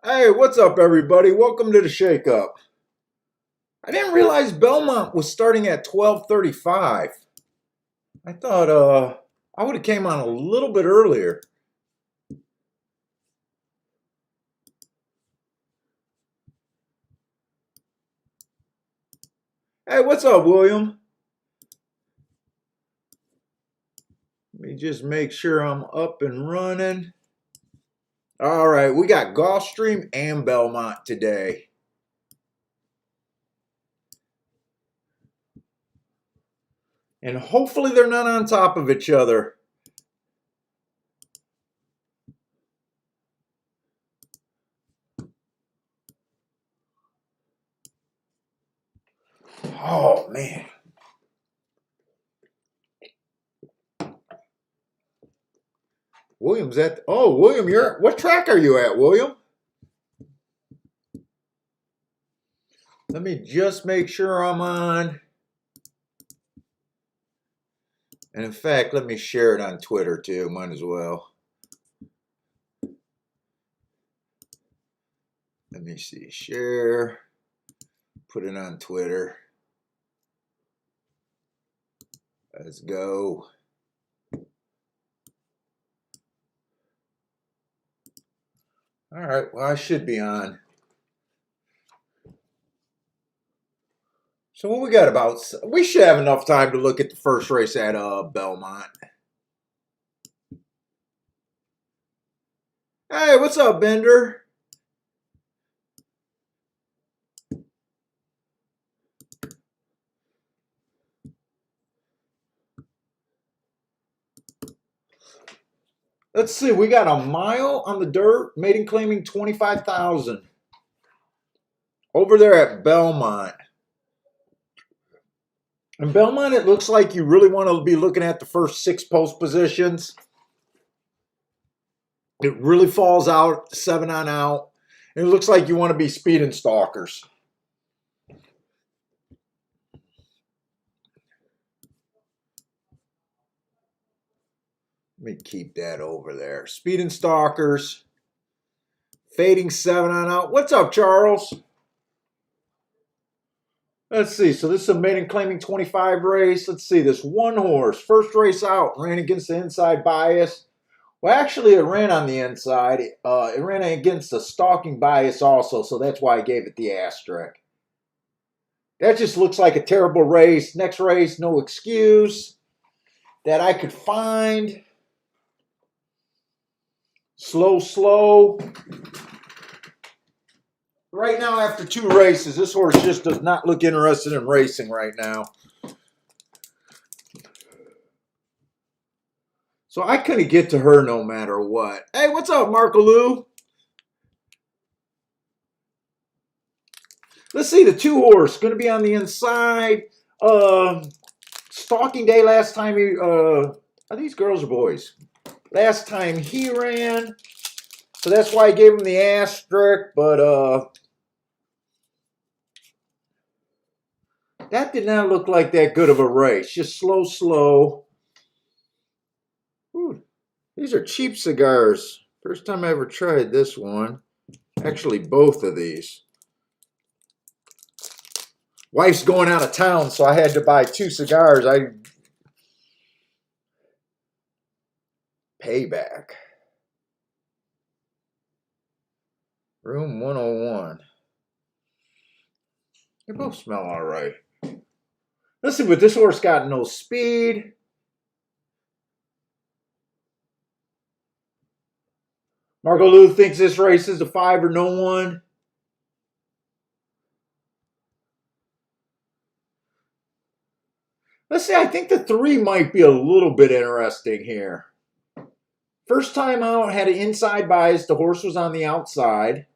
Hey, what's up, everybody? Welcome to the Shake Up. I didn't realize Belmont was starting at 12:35. I thought I would have came on a little bit earlier. Hey, what's up, William? Let me just make sure I'm up and running. All right, we got Gulfstream and Belmont today. And hopefully they're not on top of each other. Oh, man. William's at... Oh, William, you're... What track are you at, William? Let me just make sure I'm on. And in fact, let me share it on Twitter too. Might as well. Let me see. Share. Put it on Twitter. Let's go. All right. Well, I should be on. So what we got about? We should have enough time to look at the first race at Belmont. Hey, what's up, Bender? Let's see. We got a mile on the dirt. Maiden claiming 25,000. Over there at Belmont. In Belmont, it looks like you really want to be looking at the first 6 post positions. It really falls out 7 on out. And it looks like you want to be speeding stalkers. Let me keep that over there. Speeding stalkers. Fading 7 on out. What's up, Charles? Let's see. So this is a maiden claiming 25 race. Let's see. This one horse. First race out. Ran against the inside bias. Well, actually, it ran on the inside. It ran against the stalking bias also. So that's why I gave it the asterisk. That just looks like a terrible race. Next race, no excuse that I could find. Slow. Right now, after 2 races, this horse just does not look interested in racing right now. So I couldn't get to her no matter what. Hey, what's up, Marco Lou? Let's see, the 2 horse going to be on the inside. Stalking day last time he... are these girls or boys? Last time he ran. So that's why I gave him the asterisk. But that did not look like that good of a race. Just slow. Ooh, these are cheap cigars. First time I ever tried this one. Actually, both of these. Wife's going out of town, so I had to buy 2 cigars. Payback. Room 101. They both smell all right. Let's see, but this horse got no speed. Marco Lou thinks this race is a 5 or no one. Let's see, I think the 3 might be a little bit interesting here. First time out, had an inside bias. The horse was on the outside.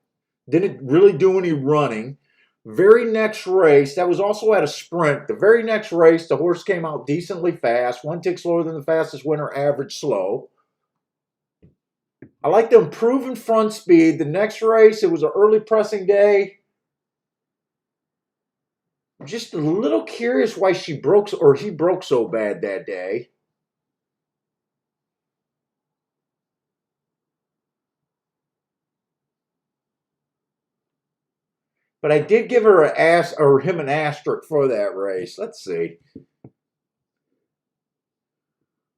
Didn't really do any running. Very next race, that was also at a sprint. The very next race, the horse came out decently fast. 1 tick slower than the fastest winner, average slow. I like the improving front speed. The next race, it was an early pressing day. Just a little curious why she broke or he broke so bad that day. But I did give her him an asterisk for that race. Let's see.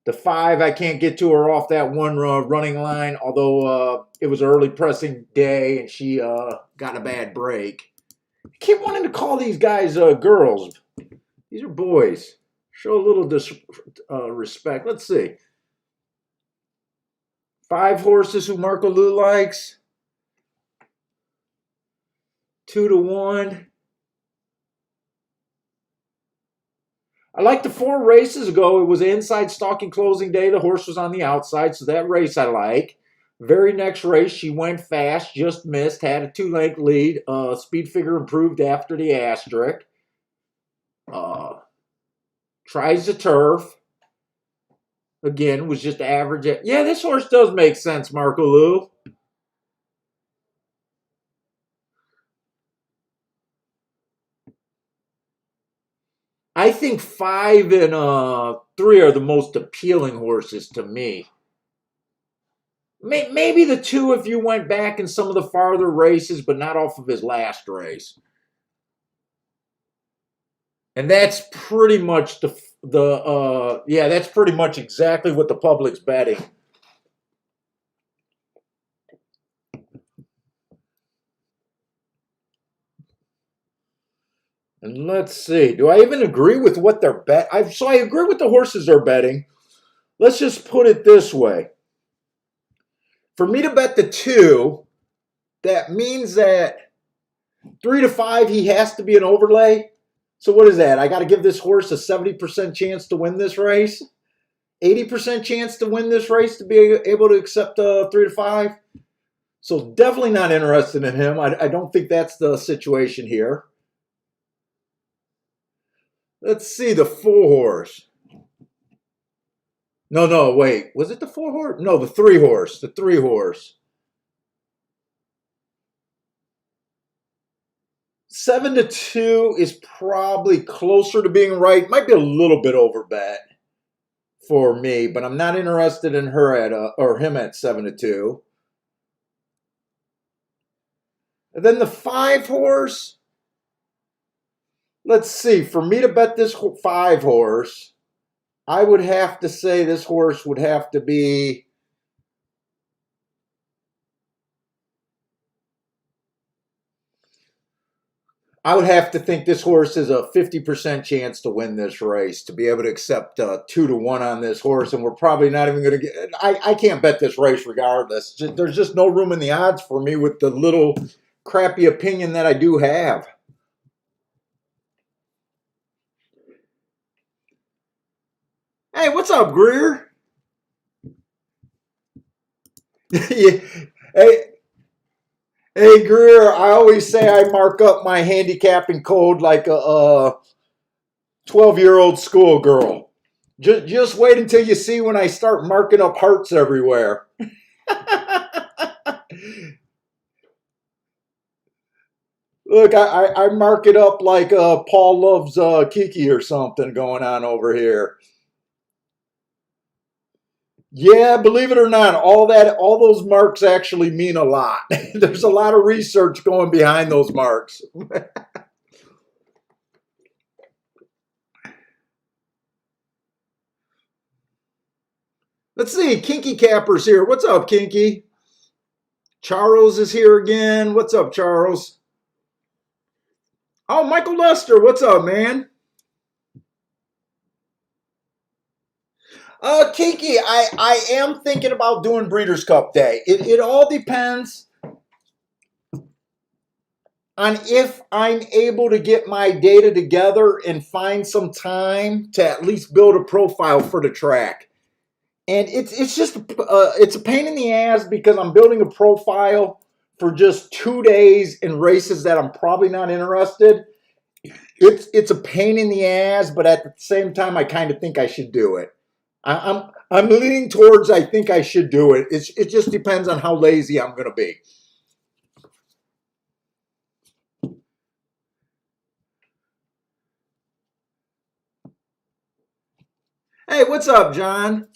The 5, I can't get to her off that one running line, although it was an early pressing day and she got a bad break. I keep wanting to call these guys girls. These are boys. Show a little respect. Let's see. 5 horses who Marco Lou likes. 2-1. I liked the 4 races ago. It was an inside stalking closing day. The horse was on the outside, so that race I like. Very next race, she went fast, just missed, had a 2-length lead. Speed figure improved after the asterisk. Tries the turf. Again, was just average. Yeah, this horse does make sense, Marco Lou. I think 5 and 3 are the most appealing horses to me. Maybe the 2 if you went back in some of the farther races, but not off of his last race. And that's pretty much that's pretty much exactly what the public's betting. And let's see, do I even agree with what they're betting? So I agree with the horses they're betting. Let's just put it this way. For me to bet the 2, that means that 3-5, he has to be an overlay. So what is that? I got to give this horse a 70% chance to win this race? 80% chance to win this race to be able to accept 3-5? So definitely not interested in him. I don't think that's the situation here. Let's see, the 4 horse. No, wait. Was it the 4 horse? No, the 3 horse. The 3 horse. 7-2 is probably closer to being right. Might be a little bit over bet for me, but I'm not interested in her or him at 7-2. And then the 5 horse. Let's see. For me to bet this 5 horse, I would have to say this horse would have to be. I would have to think this horse is a 50% chance to win this race to be able to accept 2-1 on this horse. And we're probably not even going to get. I can't bet this race regardless. There's just no room in the odds for me with the little crappy opinion that I do have. Hey, what's up, Greer? Yeah. Hey, Greer, I always say I mark up my handicapping code like a 12-year-old schoolgirl. Just wait until you see when I start marking up hearts everywhere. Look, I mark it up like Paul loves Kiki or something going on over here. Yeah, believe it or not, all those marks actually mean a lot. There's a lot of research going behind those marks. Let's see, Kinky Capper's here. What's up, Kinky? Charles is here again. What's up, Charles? Oh, Michael Lester, what's up, man? Kiki, I am thinking about doing Breeders' Cup Day. It all depends on if I'm able to get my data together and find some time to at least build a profile for the track. And it's just it's a pain in the ass because I'm building a profile for just 2 days in races that I'm probably not interested. It's a pain in the ass, but at the same time, I kind of think I should do it. I'm leaning towards I think I should do it. It just depends on how lazy I'm going to be. Hey, what's up, John?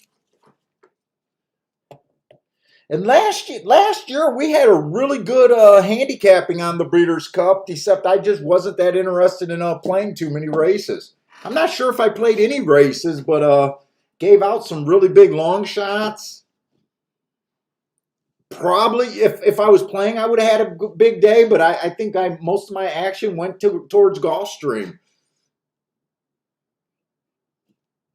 And last year we had a really good handicapping on the Breeders' Cup, except I just wasn't that interested in playing too many races. I'm not sure if I played any races, but gave out some really big long shots. Probably, if I was playing, I would have had a big day, but I think most of my action went towards Gulfstream.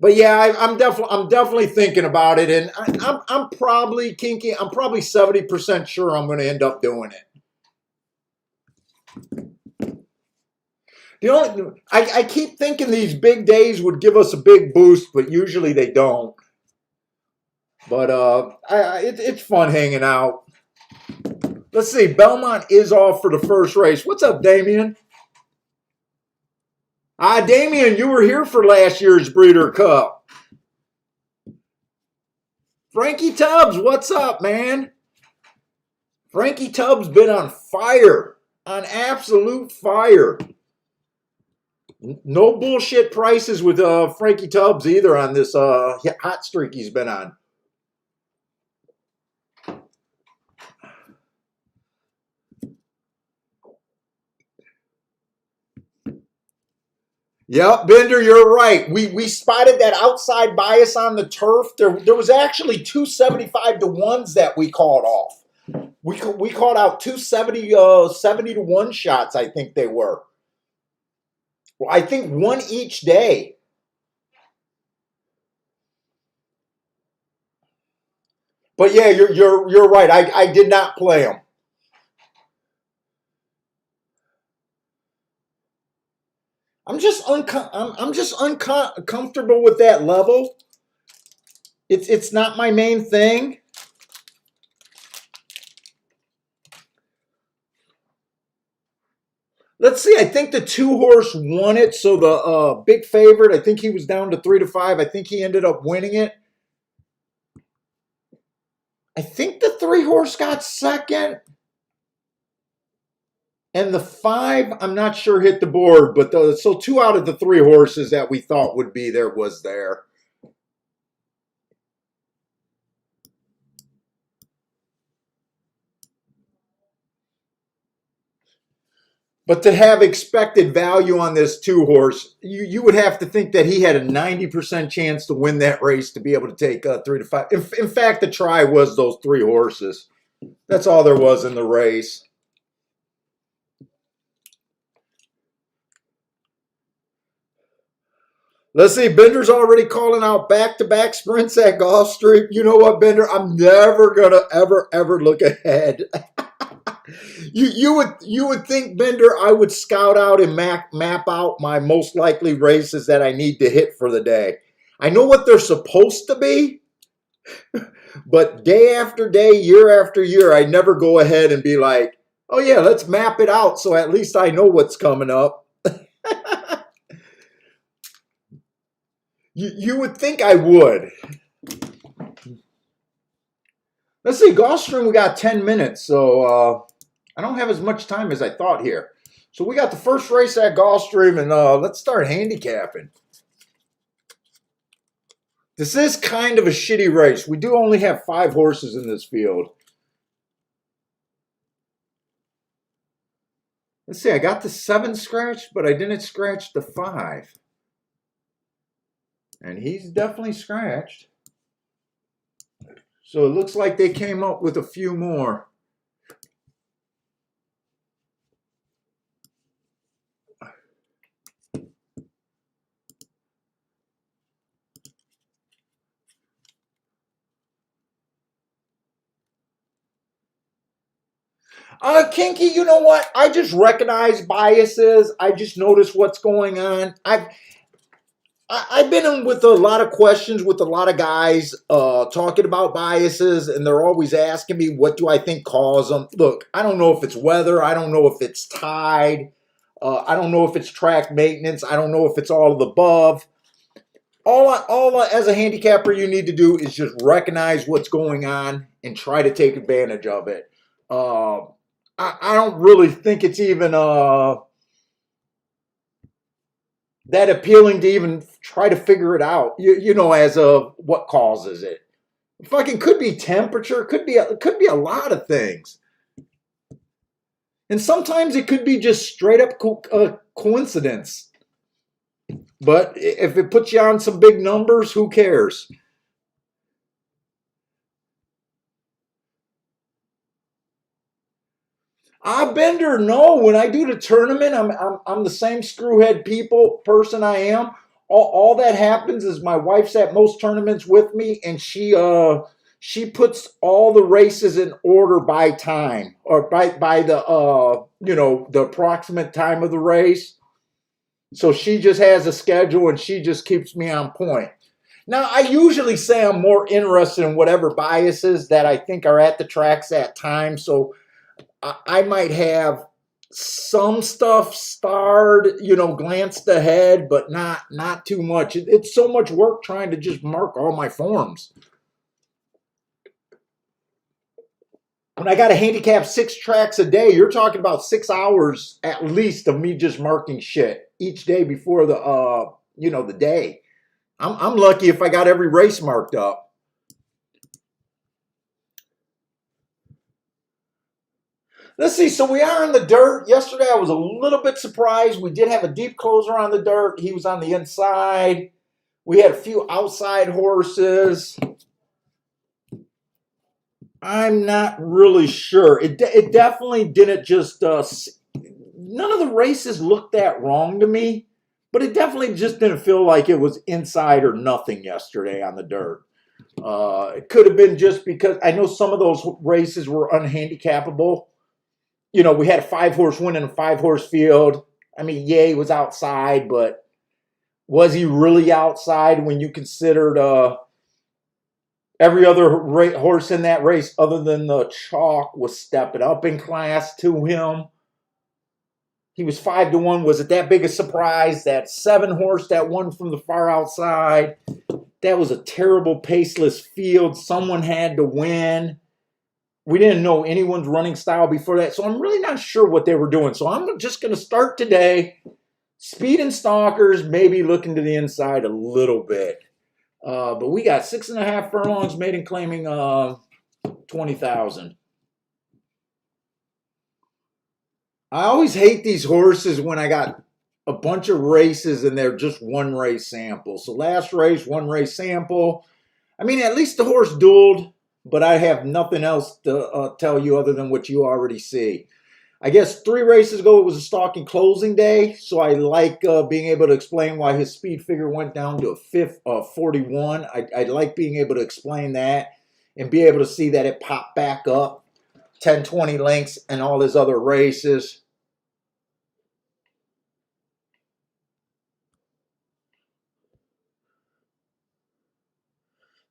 But yeah, I'm definitely thinking about it, and I'm probably kinky. I'm probably 70% sure I'm going to end up doing it. I keep thinking these big days would give us a big boost, but usually they don't. But it's fun hanging out. Let's see. Belmont is off for the first race. What's up, Damien? Damien, you were here for last year's Breeder Cup. Frankietubbs, what's up, man? Frankietubbs been on fire. On absolute fire. No bullshit prices with Frankietubbs either on this hot streak he's been on. Yep, Bender, you're right. We spotted that outside bias on the turf. There was actually 275 to 1s that we called off. We called out 270 70 to 1 shots, I think they were. Well, I think one each day. But yeah, you're right. I did not play them. I'm just uncomfortable with that level. It's not my main thing. Let's see. I think the 2-horse won it. So the big favorite, I think he was down to 3 to 5. I think he ended up winning it. I think the 3-horse got second. And the 5, I'm not sure hit the board, but so 2 out of the 3 horses that we thought would be there was there. But to have expected value on this 2-horse, you would have to think that he had a 90% chance to win that race to be able to take 3 to 5. In fact, the try was those 3 horses. That's all there was in the race. Let's see, Bender's already calling out back-to-back sprints at Gulfstream. You know what, Bender? I'm never going to ever look ahead. You would think, Bender, I would scout out and map out my most likely races that I need to hit for the day. I know what they're supposed to be, but day after day, year after year, I never go ahead and be like, oh yeah, let's map it out so at least I know what's coming up. You would think I would. Let's see, Gulfstream, we got 10 minutes, so I don't have as much time as I thought here. So we got the first race at Gulfstream, and let's start handicapping. This is kind of a shitty race. We do only have 5 horses in this field. Let's see, I got the 7 scratched, but I didn't scratch the 5. And he's definitely scratched. So it looks like they came up with a few more. Kinky, you know what? I just recognize biases. I just notice what's going on. I've been in with a lot of questions with a lot of guys talking about biases, and they're always asking me, what do I think caused them? Look, I don't know if it's weather. I don't know if it's tide. I don't know if it's track maintenance. I don't know if it's all of the above. All as a handicapper you need to do is just recognize what's going on and try to take advantage of it. I don't really think it's even that appealing to even try to figure it out, you know, as of what causes it. Fucking could be temperature, could be a lot of things. And sometimes it could be just straight up coincidence. But if it puts you on some big numbers, who cares? Bender, no. When I do the tournament, I'm the same screwhead person I am. All that happens is my wife's at most tournaments with me, and she puts all the races in order by time, or by the the approximate time of the race. So she just has a schedule, and she just keeps me on point. Now, I usually say I'm more interested in whatever biases that I think are at the tracks at time. So I might have some stuff starred, glanced ahead, but not too much. It's so much work trying to just mark all my forms. When I got to handicap 6 tracks a day, you're talking about 6 hours at least of me just marking shit each day before the day. I'm lucky if I got every race marked up. Let's see. So we are in the dirt. Yesterday, I was a little bit surprised. We did have a deep closer on the dirt. He was on the inside. We had a few outside horses. I'm not really sure. It definitely didn't just. None of the races looked that wrong to me, but it definitely just didn't feel like it was inside or nothing yesterday on the dirt. It could have been just because I know some of those races were unhandicapable. We had a 5-horse win in a 5-horse field. I mean, yeah, he was outside, but was he really outside when you considered every other horse in that race other than the chalk was stepping up in class to him? He was 5-1. Was it that big a surprise? That 7-horse that won from the far outside, that was a terrible paceless field. Someone had to win. We didn't know anyone's running style before that, so I'm really not sure what they were doing. So I'm just going to start today. Speed and stalkers, maybe looking to the inside a little bit. But we got 6.5 furlongs made and claiming 20,000. I always hate these horses when I got a bunch of races and they're just one race sample. So last race, one race sample. I mean, at least the horse dueled, but I have nothing else to tell you other than what you already see. I guess 3 races ago, it was a stalking closing day, so I like being able to explain why his speed figure went down to a 41. I like being able to explain that and be able to see that it popped back up 10, 20 lengths and all his other races.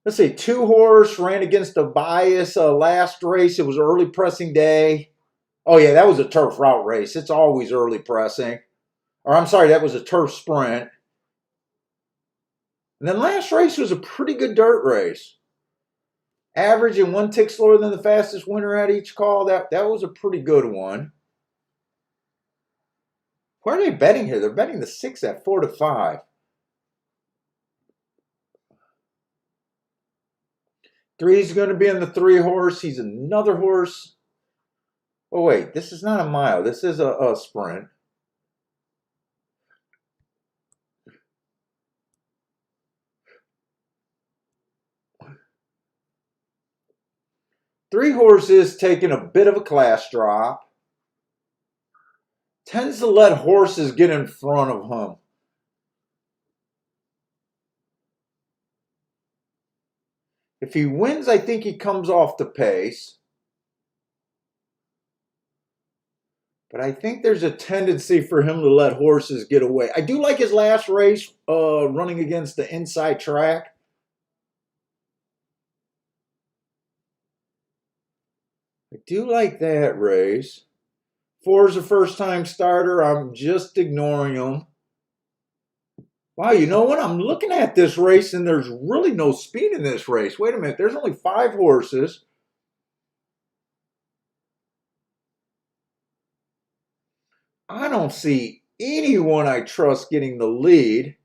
Let's see, 2-horse ran against a bias last race. It was early pressing day. Oh, yeah, that was a turf route race. It's always early pressing. Or I'm sorry, that was a turf sprint. And then last race was a pretty good dirt race. Average and 1 tick slower than the fastest winner at each call. That was a pretty good one. Where are they betting here? They're betting the 6 at 4-5. 3's going to be in the 3-horse. He's another horse. Oh, wait, this is not a mile. This is a sprint. Three horses taking a bit of a class drop. Tends to let horses get in front of him. If he wins, I think he comes off the pace. But I think there's a tendency for him to let horses get away. I do like his last race running against the inside track. I do like that race. 4 is a first-time starter. I'm just ignoring him. Wow, you know what? I'm looking at this race, and there's really no speed in this race. Wait a minute. There's only 5 horses. I don't see anyone I trust getting the lead.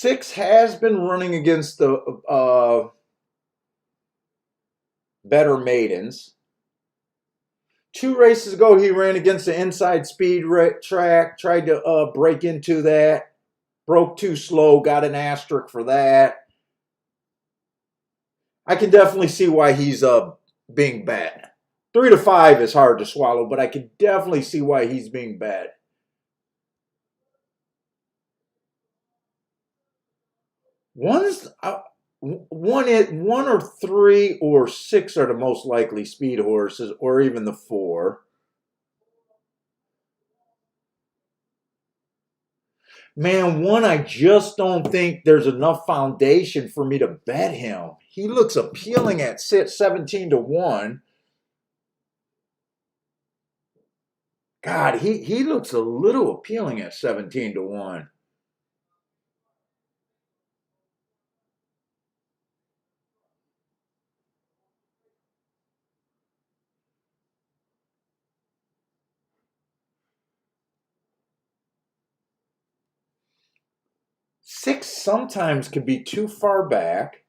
6 has been running against the better maidens. 2 races ago, he ran against the inside speed track, tried to break into that, broke too slow, got an asterisk for that. I can definitely see why he's being bad. 3 to 5 is hard to swallow, but I can definitely see why he's being bad. One or 3 or 6 are the most likely speed horses, or even the 4. Man, 1, I just don't think there's enough foundation for me to bet him. He looks appealing at 17 to 1. God, he looks a little appealing at 17 to 1. Six sometimes could be too far back.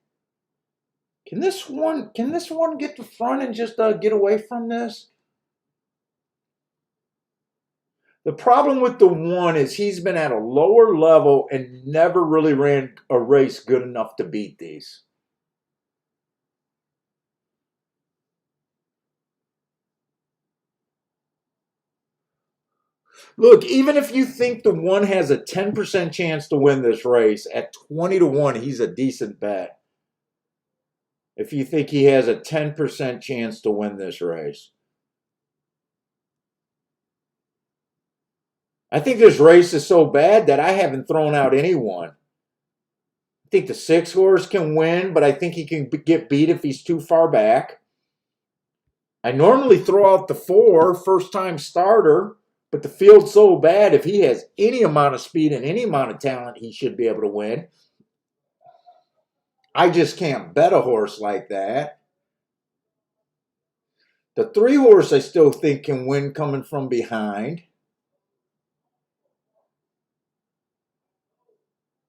Can this one get to front and just get away from this? The problem with the 1 is he's been at a lower level and never really ran a race good enough to beat these. Look, even if you think the 1 has a 10% chance to win this race, at 20 to 1, he's a decent bet. If you think he has a 10% chance to win this race. I think this race is so bad that I haven't thrown out anyone. I think the 6 horse can win, but I think he can get beat if he's too far back. I normally throw out the 4, first-time starter, but the field's so bad, if he has any amount of speed and any amount of talent, he should be able to win. I just can't bet a horse like that. The 3 horse I still think can win coming from behind.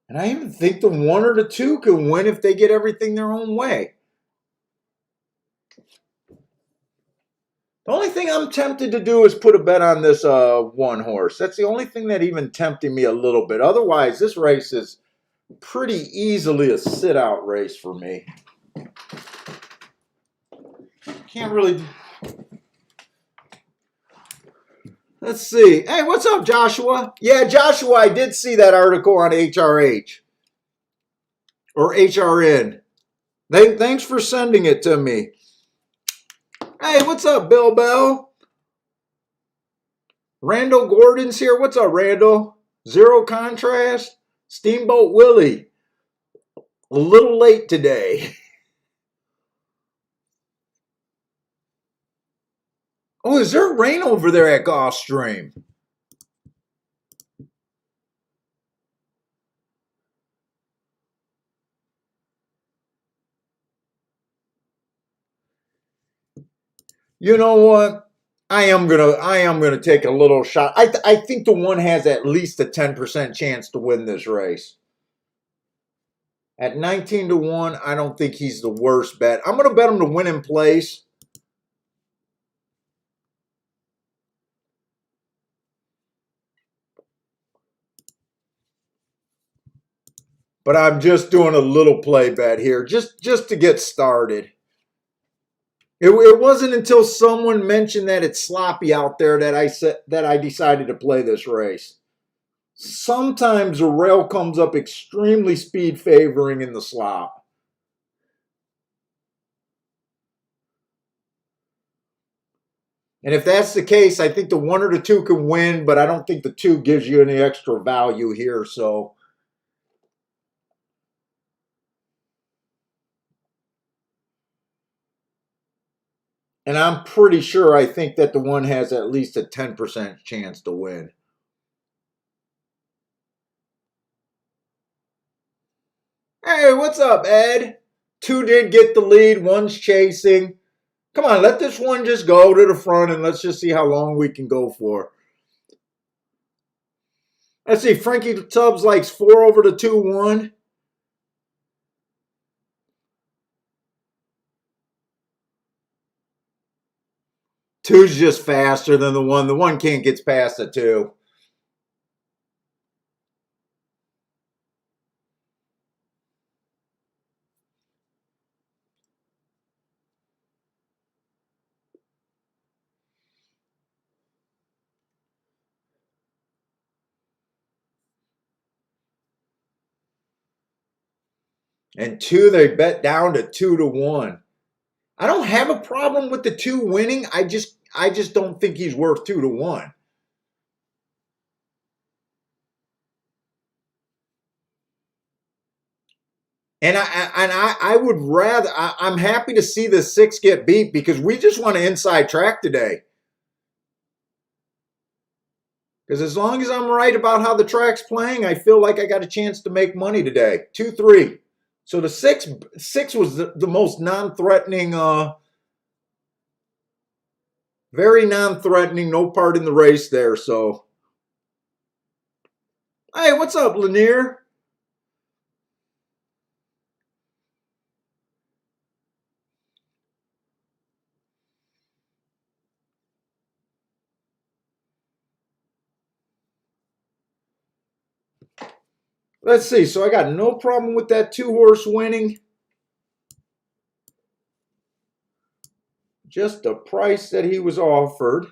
And I even think the 1 or the 2 can win if they get everything their own way. The only thing I'm tempted to do is put a bet on this 1 horse. That's the only thing that even tempted me a little bit. Otherwise, this race is pretty easily a sit-out race for me. Can't really... Let's see. Hey, what's up, Joshua? Yeah, Joshua, I did see that article on HRH. Or HRN. Thanks for sending it to me. Hey, what's up, Bill Bell? Randall Gordon's here. What's up, Randall? Zero Contrast. Steamboat Willie. A little late today. Oh, is there rain over there at Gulfstream? You know what? I am gonna take a little shot. I think the 1 has at least a 10% chance to win this race. At 19 to 1, I don't think he's the worst bet. I'm gonna bet him to win in place. But I'm just doing a little play bet here, just to get started. It wasn't until someone mentioned that it's sloppy out there that I decided to play this race. Sometimes a rail comes up extremely speed favoring in the slop. And if that's the case, I think the 1 or the 2 can win, but I don't think the 2 gives you any extra value here, so... And I'm pretty sure I think that the 1 has at least a 10% chance to win. Hey, what's up, Ed? 2 did get the lead, 1's chasing. Come on, let this 1 just go to the front and let's just see how long we can go for. Let's see, Frankietubbs likes 4 over the 2-1. Two's just faster than the one. The one can't get past the two. And two, they bet down to 2-1. I don't have a problem with the two winning. I just don't think he's worth 2-1. And I would rather. I'm happy to see the 6 get beat because we just want to inside track today. Because as long as I'm right about how the track's playing, I feel like I got a chance to make money today. 2-3. So the six was the most non-threatening, very non-threatening, no part in the race there. So, hey, what's up, Lanier? Let's see. So I got no problem with that 2-horse winning. Just the price that he was offered.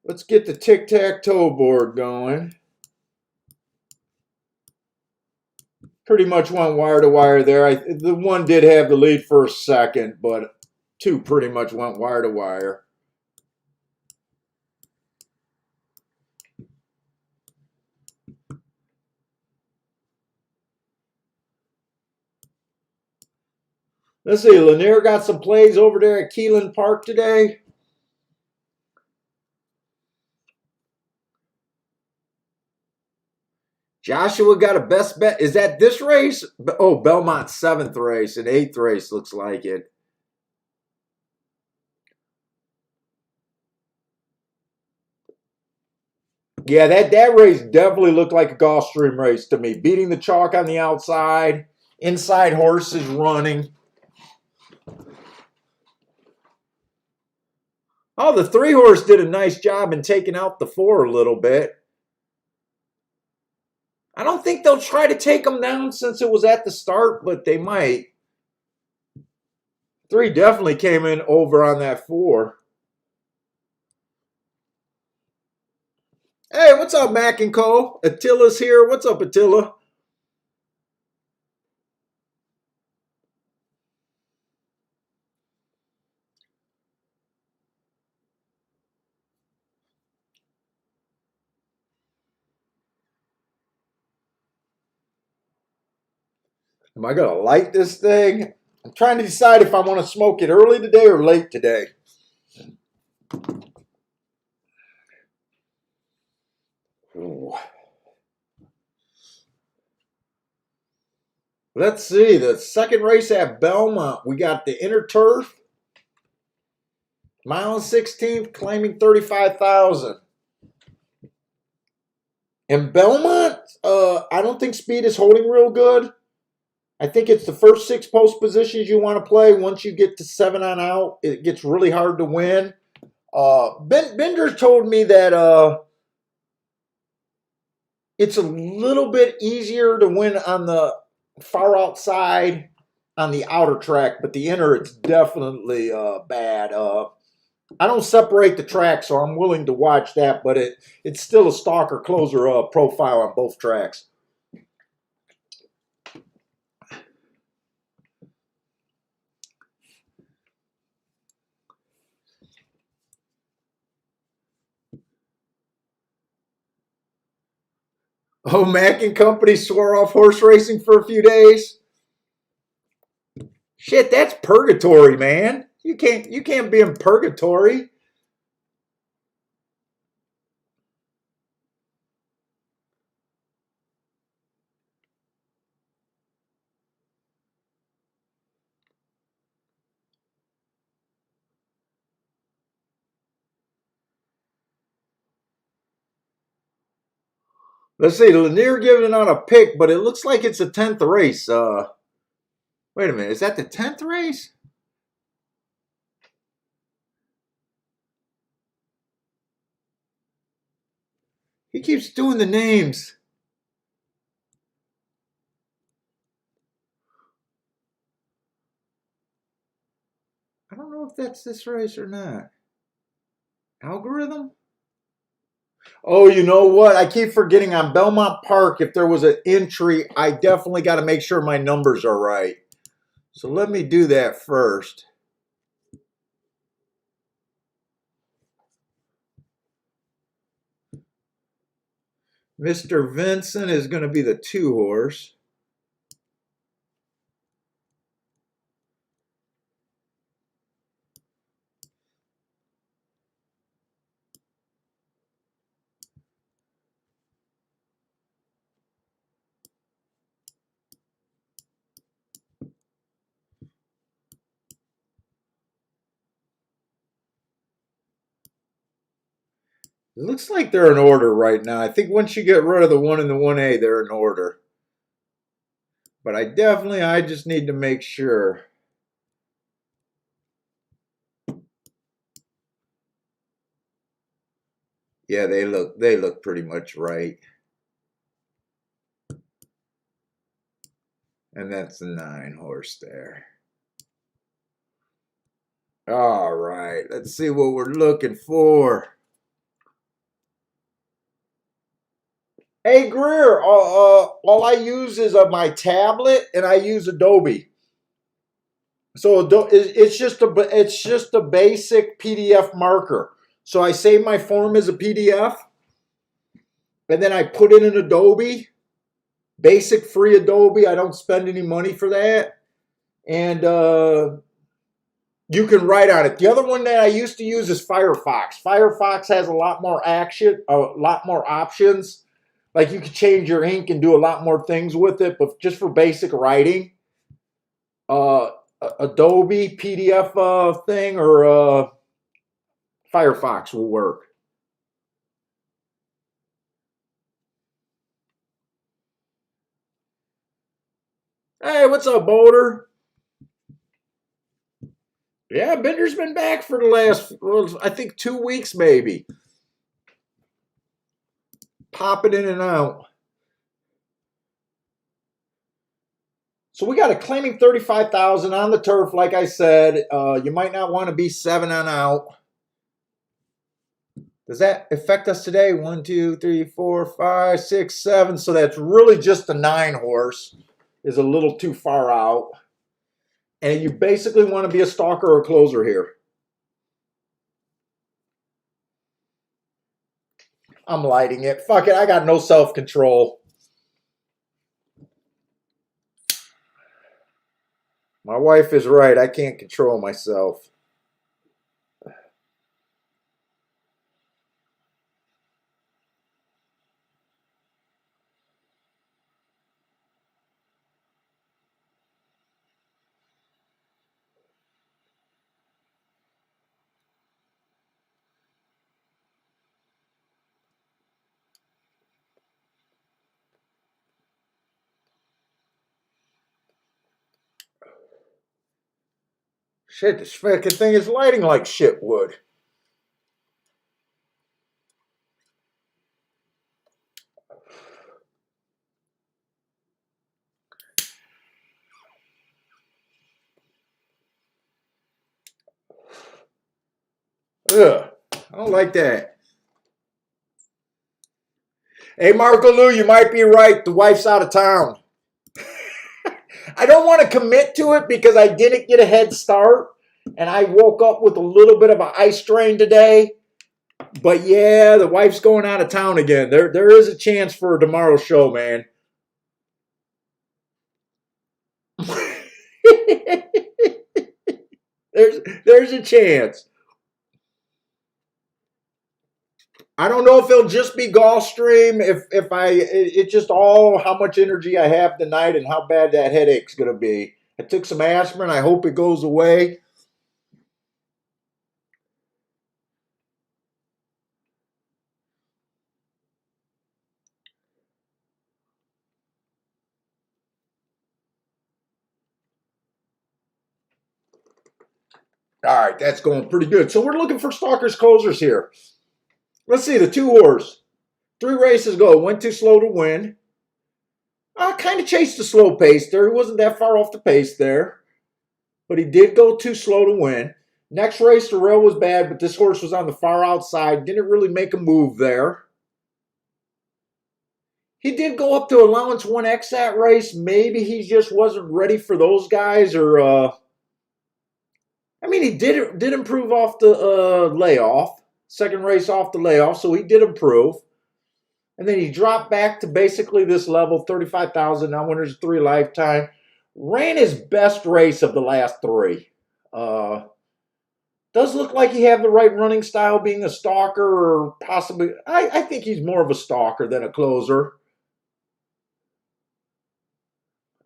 Let's get the tic-tac-toe board going. Pretty much went wire to wire there. The one did have the lead for a second, but 2 pretty much went wire to wire. Let's see, Lanier got some plays over there at Keelan Park today. Joshua got a best bet. Is that this race? Oh, Belmont's 7th race and 8th race looks like it. Yeah, that race definitely looked like a Gulfstream race to me. Beating the chalk on the outside, inside horses running. Oh, the 3-horse did a nice job in taking out the 4 a little bit. I don't think they'll try to take him down since it was at the start, but they might. 3 definitely came in over on that 4. Hey, what's up, Mac and Co? Attila's here. What's up, Attila? Am I going to light this thing? I'm trying to decide if I want to smoke it early today or late today. Ooh. Let's see. The second race at Belmont. We got the inner turf. Mile 16th claiming 35,000. In Belmont, I don't think speed is holding real good. I think it's the first 6 post positions you want to play. Once you get to 7 on out, it gets really hard to win. Bender told me that it's a little bit easier to win on the far outside on the outer track, but the inner, it's definitely bad. I don't separate the track, so I'm willing to watch that, but it's still a stalker closer profile on both tracks. Oh, Mac and Company swore off horse racing for a few days. Shit, that's purgatory, man. You can't be in purgatory. Let's see, Lanier giving it on a pick, but it looks like it's a 10th race. Wait a minute, is that the 10th race? He keeps doing the names. I don't know if that's this race or not. Algorithm? Oh, you know what? I keep forgetting on Belmont Park, if there was an entry, I definitely got to make sure my numbers are right. So let me do that first. Mr. Vincent is going to be the 2 horse. It looks like they're in order right now. I think once you get rid of the 1 and the 1A, they're in order. But I just need to make sure. Yeah, they look pretty much right. And that's the 9 horse there. All right, let's see what we're looking for. Hey Greer, all I use is my tablet, and I use Adobe. So it's just a basic PDF marker. So I save my form as a PDF, and then I put it in Adobe, basic free Adobe. I don't spend any money for that, and you can write on it. The other one that I used to use is Firefox. Firefox has a lot more action, a lot more options. Like you could change your ink and do a lot more things with it, but just for basic writing, Adobe PDF thing or Firefox will work. Hey, what's up, Boulder? Yeah, Bender's been back for the last, well, I think 2 weeks maybe. Popping in and out. So we got a claiming 35,000 on the turf, like I said. You might not want to be 7 on out. Does that affect us today? 1, 2, 3, 4, 5, 6, 7. So that's really just the 9 horse. Is a little too far out. And you basically want to be a stalker or a closer here. I'm lighting it. Fuck it. I got no self-control. My wife is right. I can't control myself. Shit, this fucking thing is lighting like shit would. Ugh, I don't like that. Hey, Marco Lou, you might be right. The wife's out of town. I don't want to commit to it because I didn't get a head start. And I woke up with a little bit of an eye strain today. But yeah, the wife's going out of town again. There is a chance for tomorrow's show, man. there's a chance. I don't know if it'll just be Gulfstream. It's just all how much energy I have tonight and how bad that headache's gonna be. I took some aspirin. I hope it goes away. All right, that's going pretty good. So we're looking for stalkers closers here. Let's see the 2 horse. 3 races ago, went too slow to win. I kind of chased the slow pace there. He wasn't that far off the pace there, but he did go too slow to win. Next race, the rail was bad, but this horse was on the far outside. Didn't really make a move there. He did go up to allowance 1X that race. Maybe he just wasn't ready for those guys, or I mean, he did improve off the layoff. Second race off the layoff, so he did improve. And then he dropped back to basically this level, 35,000, now winners 3 lifetime. Ran his best race of the last 3. Does look like he have the right running style, being a stalker, or possibly, I think he's more of a stalker than a closer.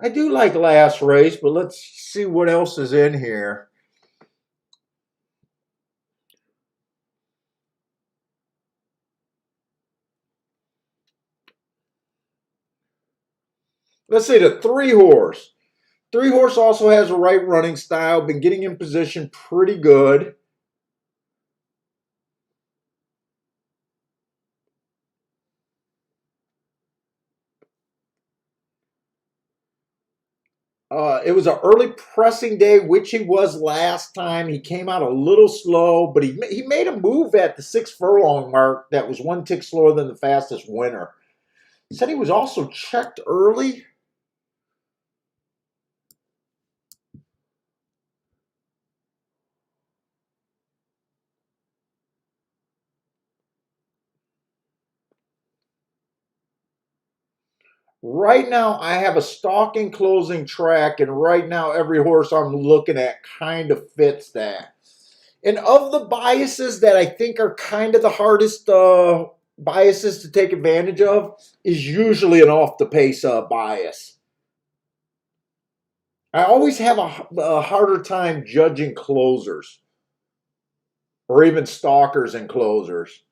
I do like last race, but let's see what else is in here. Let's see the 3 horse. 3 horse also has a right running style, been getting in position pretty good. It was an early pressing day, which he was last time. He came out a little slow, but he made a move at the 6 furlong mark that was 1 tick slower than the fastest winner. Said he was also checked early. Right now, I have a stalking closing track, and right now, every horse I'm looking at kind of fits that. And of the biases that I think are kind of the hardest biases to take advantage of, is usually an off the pace bias. I always have a harder time judging closers, or even stalkers and closers.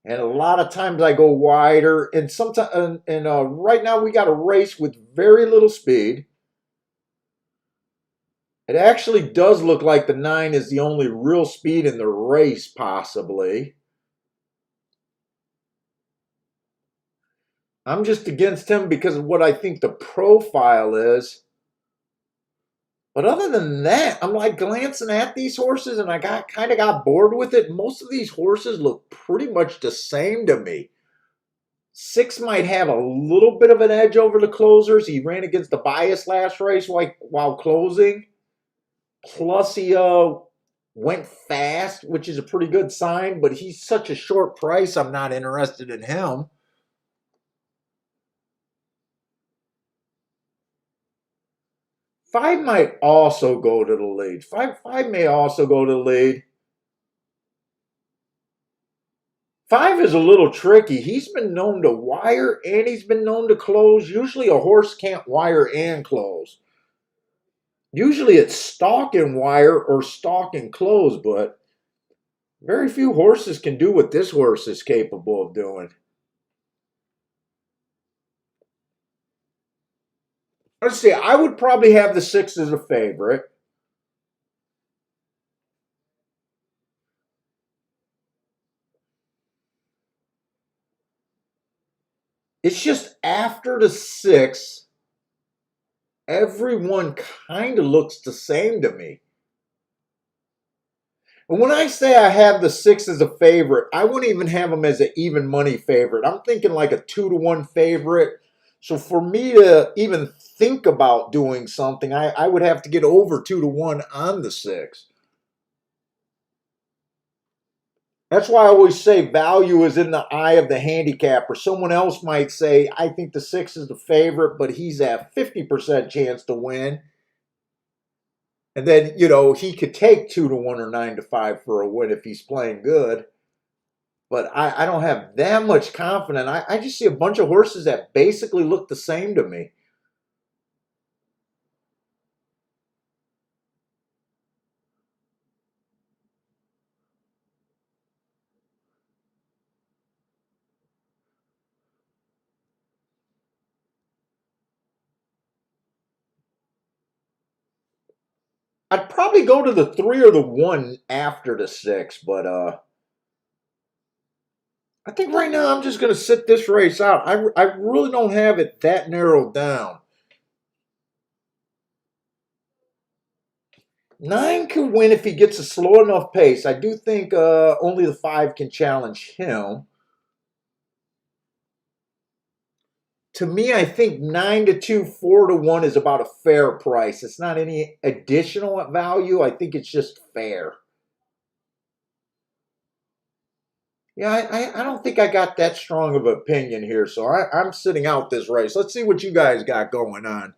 And a lot of times I go wider. And sometimes, right now we got a race with very little speed. It actually does look like the 9 is the only real speed in the race, possibly. I'm just against him because of what I think the profile is. But other than that, I'm like glancing at these horses, and I kind of got bored with it. Most of these horses look pretty much the same to me. 6 might have a little bit of an edge over the closers. He ran against the bias last race while closing. Plus, he went fast, which is a pretty good sign, but he's such a short price, I'm not interested in him. 5 might also go to the lead. Five may also go to the lead. 5 is a little tricky. He's been known to wire and he's been known to close. Usually a horse can't wire and close. Usually it's stalk and wire or stalk and close, but very few horses can do what this horse is capable of doing. Let's see, I would probably have the 6 as a favorite. It's just after the 6, everyone kind of looks the same to me. And when I say I have the 6 as a favorite, I wouldn't even have them as an even money favorite. I'm thinking like a 2-to-1 favorite. So for me to even think about doing something, I would have to get over 2-to-1 on the 6. That's why I always say value is in the eye of the handicapper. Someone else might say, I think the 6 is the favorite, but he's at 50% chance to win. And then, he could take 2-to-1 or 9-to-5 for a win if he's playing good. But I don't have that much confidence. I just see a bunch of horses that basically look the same to me. I'd probably go to the 3 or the 1 after the 6, but I think right now I'm just going to sit this race out. I really don't have it that narrowed down. 9 could win if he gets a slow enough pace. I do think only the 5 can challenge him. To me, I think 9-2, 4-1 is about a fair price. It's not any additional value. I think it's just fair. Yeah, I don't think I got that strong of an opinion here, so I'm sitting out this race. Let's see what you guys got going on.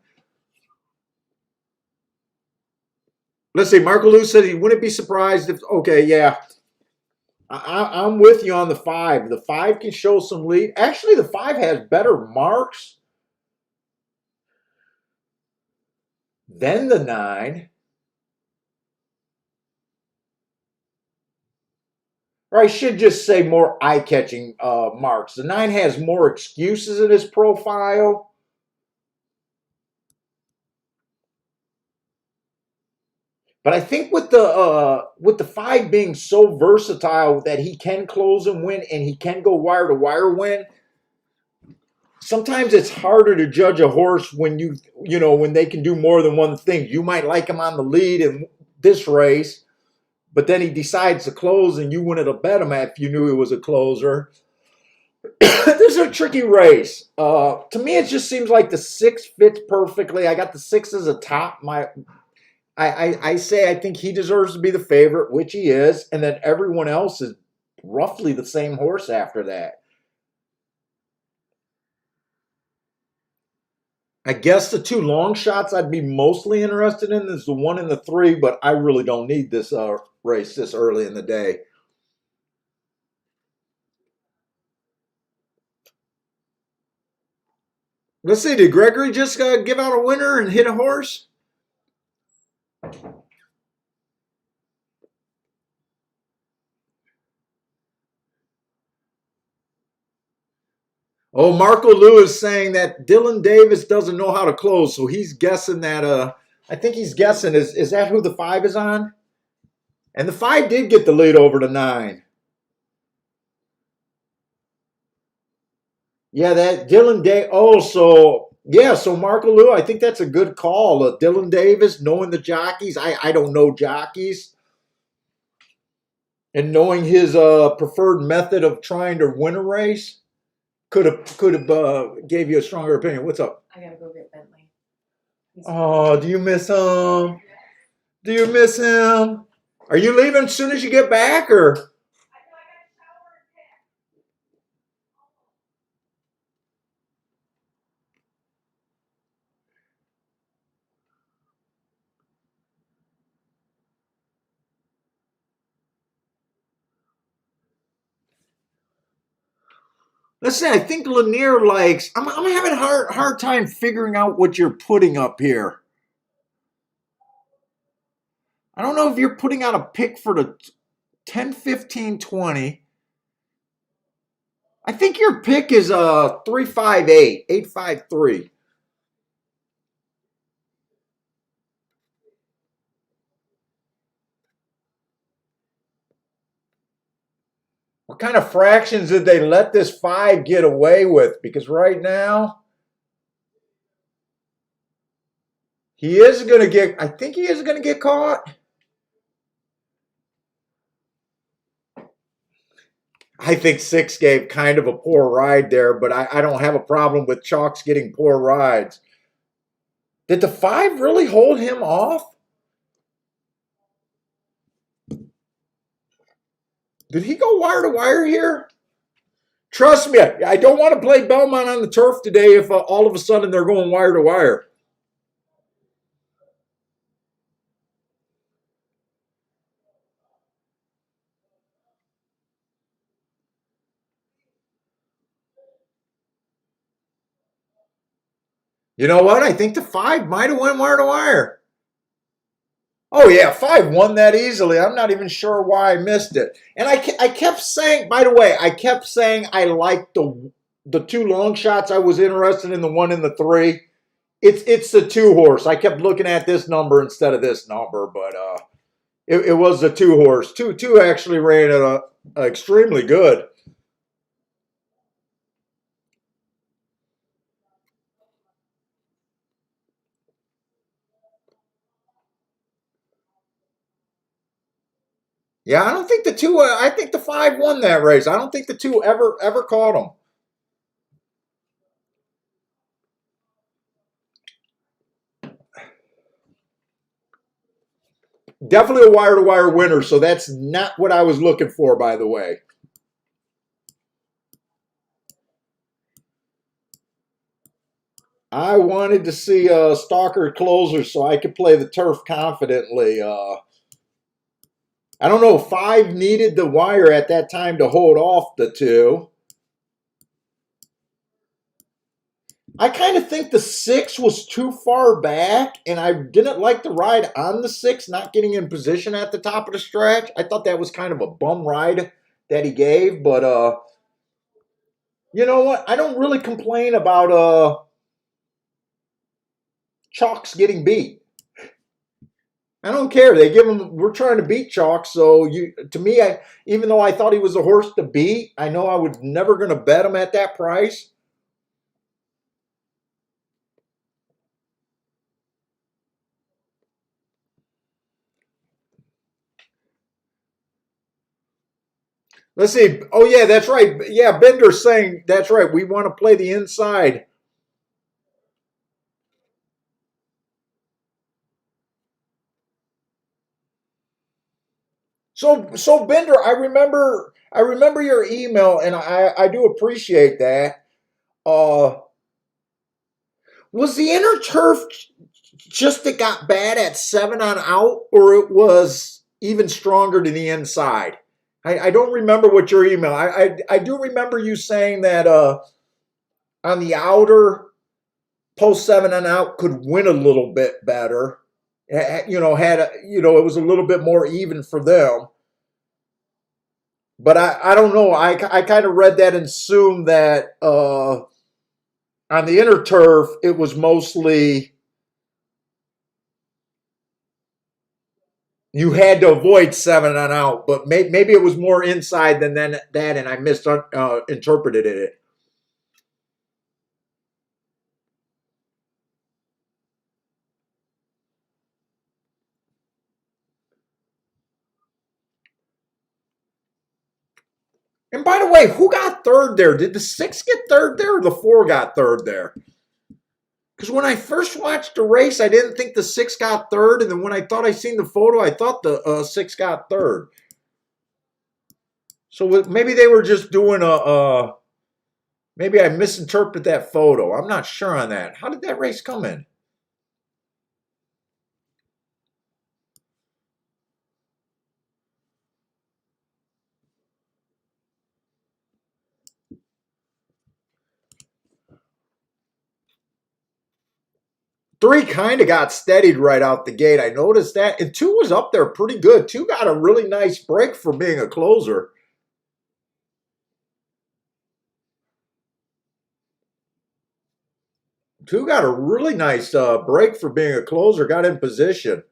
Let's see. Marco Lou said he wouldn't be surprised if. Okay, yeah, I'm with you on the 5. The 5 can show some lead. Actually, the 5 has better marks than the 9. Or I should just say more eye-catching marks. The 9 has more excuses in his profile. But I think with the 5 being so versatile that he can close and win, and he can go wire to wire win. Sometimes it's harder to judge a horse when when they can do more than one thing. You might like him on the lead in this race, but then he decides to close, and you wouldn't have bet him if you knew he was a closer. This is a tricky race. To me, it just seems like the 6 fits perfectly. I got the 6 as a top. I say I think he deserves to be the favorite, which he is, and then everyone else is roughly the same horse after that. I guess the 2 long shots I'd be mostly interested in is the 1 and the 3, but I really don't need this race this early in the day. Let's see, did Gregory just give out a winner and hit a horse? Oh, Marco Lewis saying that Dylan Davis doesn't know how to close, so he's guessing that. I think he's guessing is that who the 5 is on? And the 5 did get the lead over the 9. Yeah, that Dylan Davis. Oh, so yeah, so Marco Lewis. I think that's a good call. Dylan Davis, knowing the jockeys. I don't know jockeys, and knowing his preferred method of trying to win a race. Could have gave you a stronger opinion. What's up? I gotta go get Bentley. Oh, do you miss him? Do you miss him? Are you leaving as soon as you get back, or? Let's say I think Lanier likes. I'm having a hard time figuring out what you're putting up here. I don't know if you're putting out a pick for the 10, 15, 20. I think your pick is 358, 853. What kind of fractions did they let this 5 get away with? Because right now, he is going to get, I think he is going to get caught. I think 6 gave kind of a poor ride there, but I don't have a problem with Chalks getting poor rides. Did the 5 really hold him off? Did he go wire to wire here? Trust me, I don't want to play Belmont on the turf today if all of a sudden they're going wire to wire. You know what? I think the 5 might have went wire to wire. Oh, yeah, 5 won that easily. I'm not even sure why I missed it. And I kept saying, by the way, I kept saying I liked the 2 long shots. I was interested in the 1 and the 3. It's the 2 horse. I kept looking at this number instead of this number, but it was the 2 horse. Two actually ran extremely good. Yeah, I don't think the two. I think the 5 won that race. I don't think the two ever caught him. Definitely a wire to wire winner. So that's not what I was looking for, by the way. I wanted to see a stalker closer so I could play the turf confidently. I don't know. 5 needed the wire at that time to hold off the two. I kind of think the 6 was too far back, and I didn't like the ride on the 6, not getting in position at the top of the stretch. I thought that was kind of a bum ride that he gave, but you know what? I don't really complain about Chalks getting beat. I don't care. They give him. We're trying to beat Chalk, so to me, even though I thought he was a horse to beat, I know I was never going to bet him at that price. Let's see. Oh yeah, that's right. Yeah, Bender's saying that's right. We want to play the inside. So Bender, I remember your email, and I do appreciate that. Uh, was the inner turf just that got bad at 7 on out, or it was even stronger to the inside? I don't remember what your email. I do remember you saying that on the outer post 7 and out could win a little bit better. It was a little bit more even for them. But I don't know. I kind of read that and assumed that on the inner turf it was mostly you had to avoid 7 and out, but maybe it was more inside than that, and I misinterpreted it. And by the way, who got third there? Did the 6 get third there, or the 4 got third there? Because when I first watched the race, I didn't think the 6 got third, and then when I thought I seen the photo, I thought the 6 got third. So maybe they were just doing maybe I misinterpreted that photo. I'm not sure on that. How did that race come in? Three kind of got steadied right out the gate. I noticed that. And 2 was up there pretty good. 2 got a really nice break for being a closer. 2 got a really nice break for being a closer, got in position.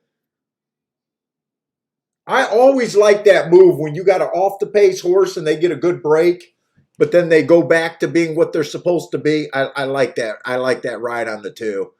I always like that move when you got an off the pace horse and they get a good break, but then they go back to being what they're supposed to be. I like that. I like that ride on the 2.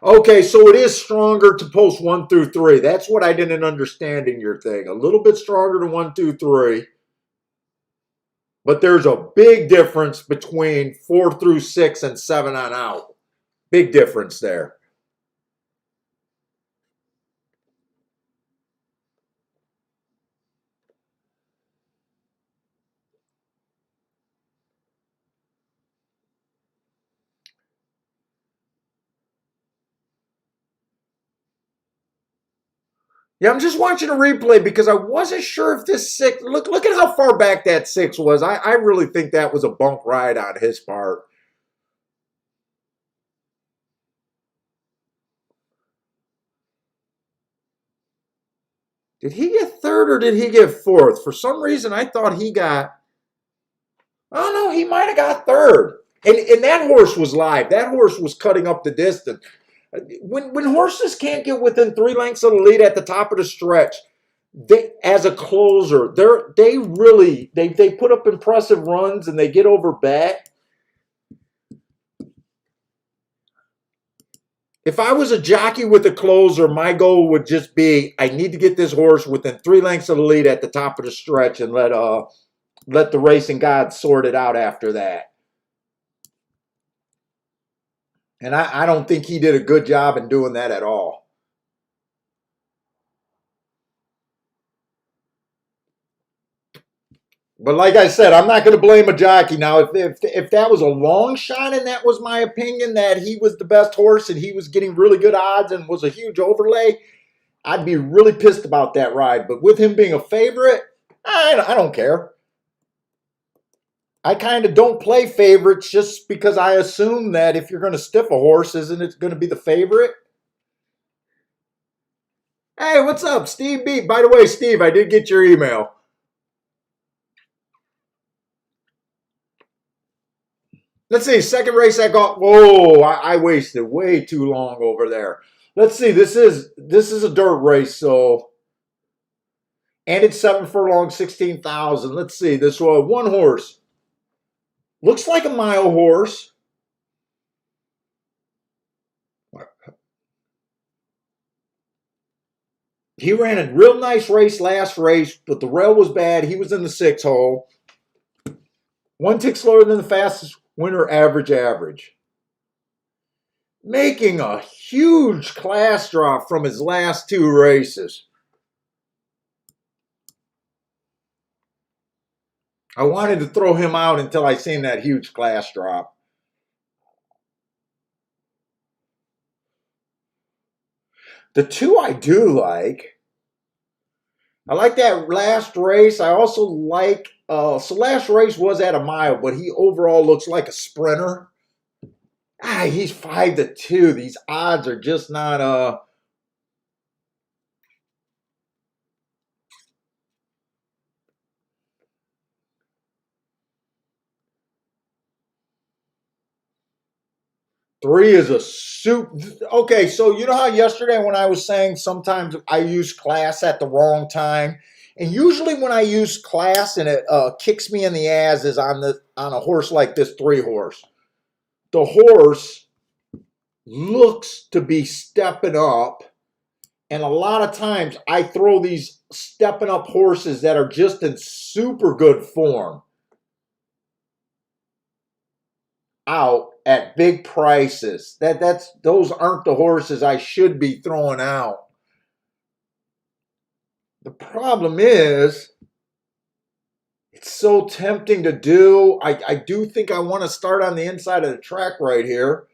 Okay, so it is stronger to post 1 through 3. That's what I didn't understand in your thing. A little bit stronger to 1, 2, 3. But there's a big difference between 4 through 6 and 7 on out. Big difference there. Yeah, I'm just watching a replay because I wasn't sure if this 6. Look at how far back that 6 was. I really think that was a bunk ride on his part. Did he get third or did he get fourth? For some reason, I thought he got. Oh no, he might have got third. And that horse was live. That horse was cutting up the distance. When horses can't get within 3 lengths of the lead at the top of the stretch, they, as a closer, they put up impressive runs and they get over bet. If I was a jockey with a closer, my goal would just be I need to get this horse within 3 lengths of the lead at the top of the stretch and let the racing gods sort it out after that. And I don't think he did a good job in doing that at all. But like I said, I'm not going to blame a jockey. Now, if that was a long shot and that was my opinion that he was the best horse and he was getting really good odds and was a huge overlay, I'd be really pissed about that ride. But with him being a favorite, I don't care. I kind of don't play favorites just because I assume that if you're going to stiff a horse, isn't it going to be the favorite? Hey, what's up, Steve B? By the way, Steve, I did get your email. Let's see, second race I got. Whoa, I wasted way too long over there. Let's see, this is a dirt race, so and it's 7 furlongs, 16,000. Let's see, this one horse looks like a mile horse. He ran a real nice race last race, but the rail was bad. He was in the 6 hole. 1 tick slower than the fastest winner average. Making a huge class drop from his last 2 races. I wanted to throw him out until I seen that huge class drop. The 2 I do like. I like that last race. I also like, so last race was at a mile, but he overall looks like a sprinter. He's 5-2. These odds are just not, 3 is a soup. Okay, so you know how yesterday when I was saying sometimes I use class at the wrong time? And usually when I use class and it kicks me in the ass is on a horse like this 3 horse. The horse looks to be stepping up. And a lot of times I throw these stepping up horses that are just in super good form out at big prices. Those aren't the horses I should be throwing out. The problem is it's so tempting to do. I do think I want to start on the inside of the track right here.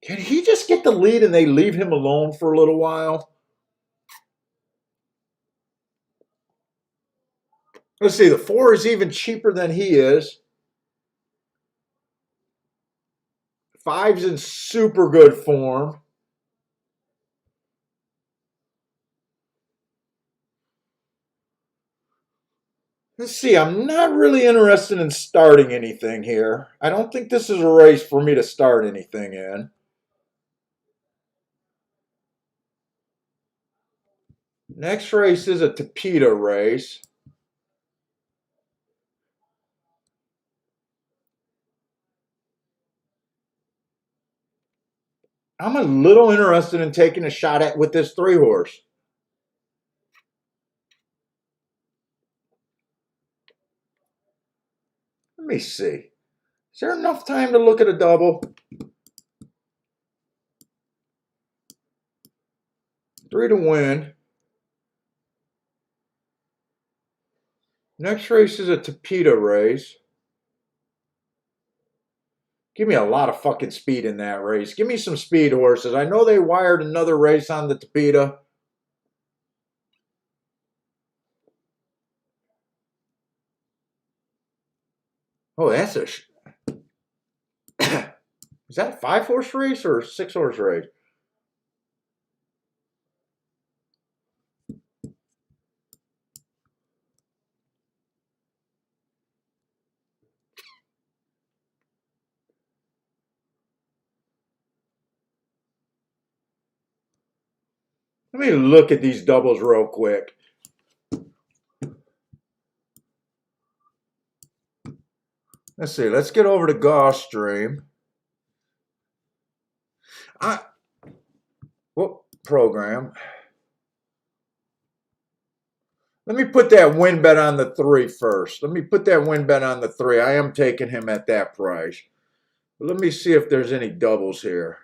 Can he just get the lead and they leave him alone for a little while? Let's see, the 4 is even cheaper than he is. 5's in super good form. Let's see, I'm not really interested in starting anything here. I don't think this is a race for me to start anything in. Next race is a Tapeta race. I'm a little interested in taking a shot at with this 3 horse. Let me see. Is there enough time to look at a double? 3 to win. Next race is a Tapeta race. Give me a lot of fucking speed in that race. Give me some speed horses. I know they wired another race on the Tapeta. Oh, that's a... Is that a 5-horse race or a 6-horse race? Let me look at these doubles real quick. Let's see. Let's get over to Gulfstream. Program. Let me put that win bet on the 3 first. Let me put that win bet on the 3. I am taking him at that price. But let me see if there's any doubles here.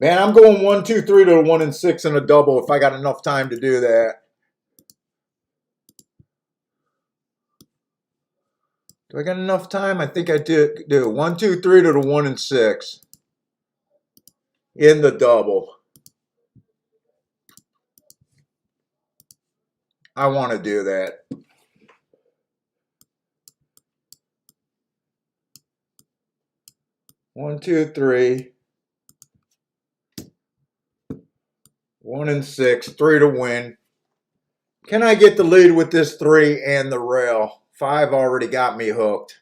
Man, I'm going 1, 2, 3 to 1 and 6 in a double if I got enough time to do that. Do I got enough time? I think I do. 1, 2, 3 to the 1 and 6 in the double. I want to do that. One, 2, 3. 1 and 6. 3 to win. Can I get the lead with this 3 and the rail? 5 already got me hooked.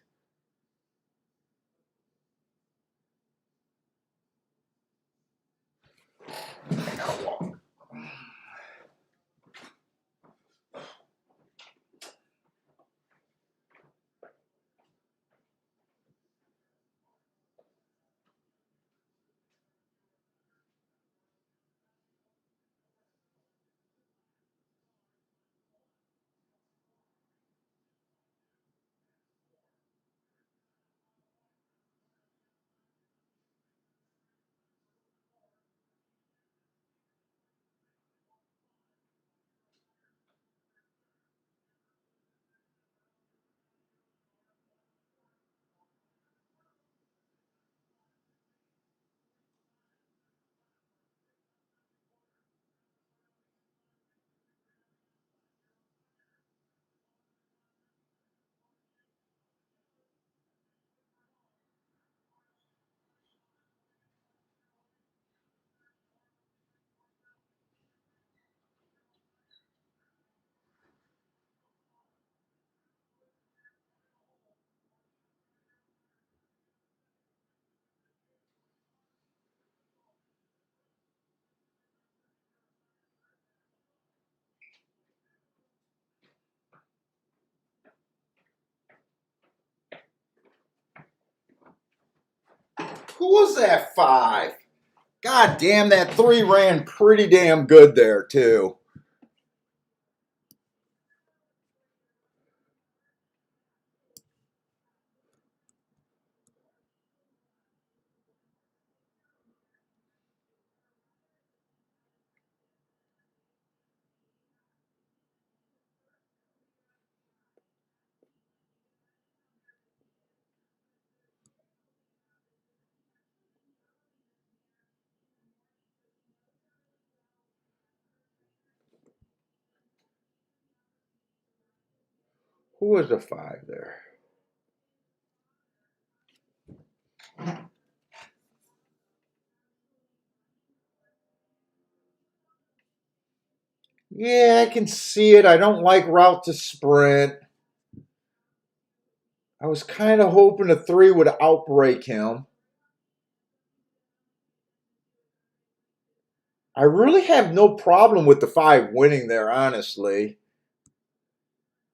Who was that 5? God damn, that 3 ran pretty damn good there, too. Who was the 5 there? Yeah, I can see it. I don't like route to sprint. I was kind of hoping the 3 would outbreak him. I really have no problem with the 5 winning there, honestly.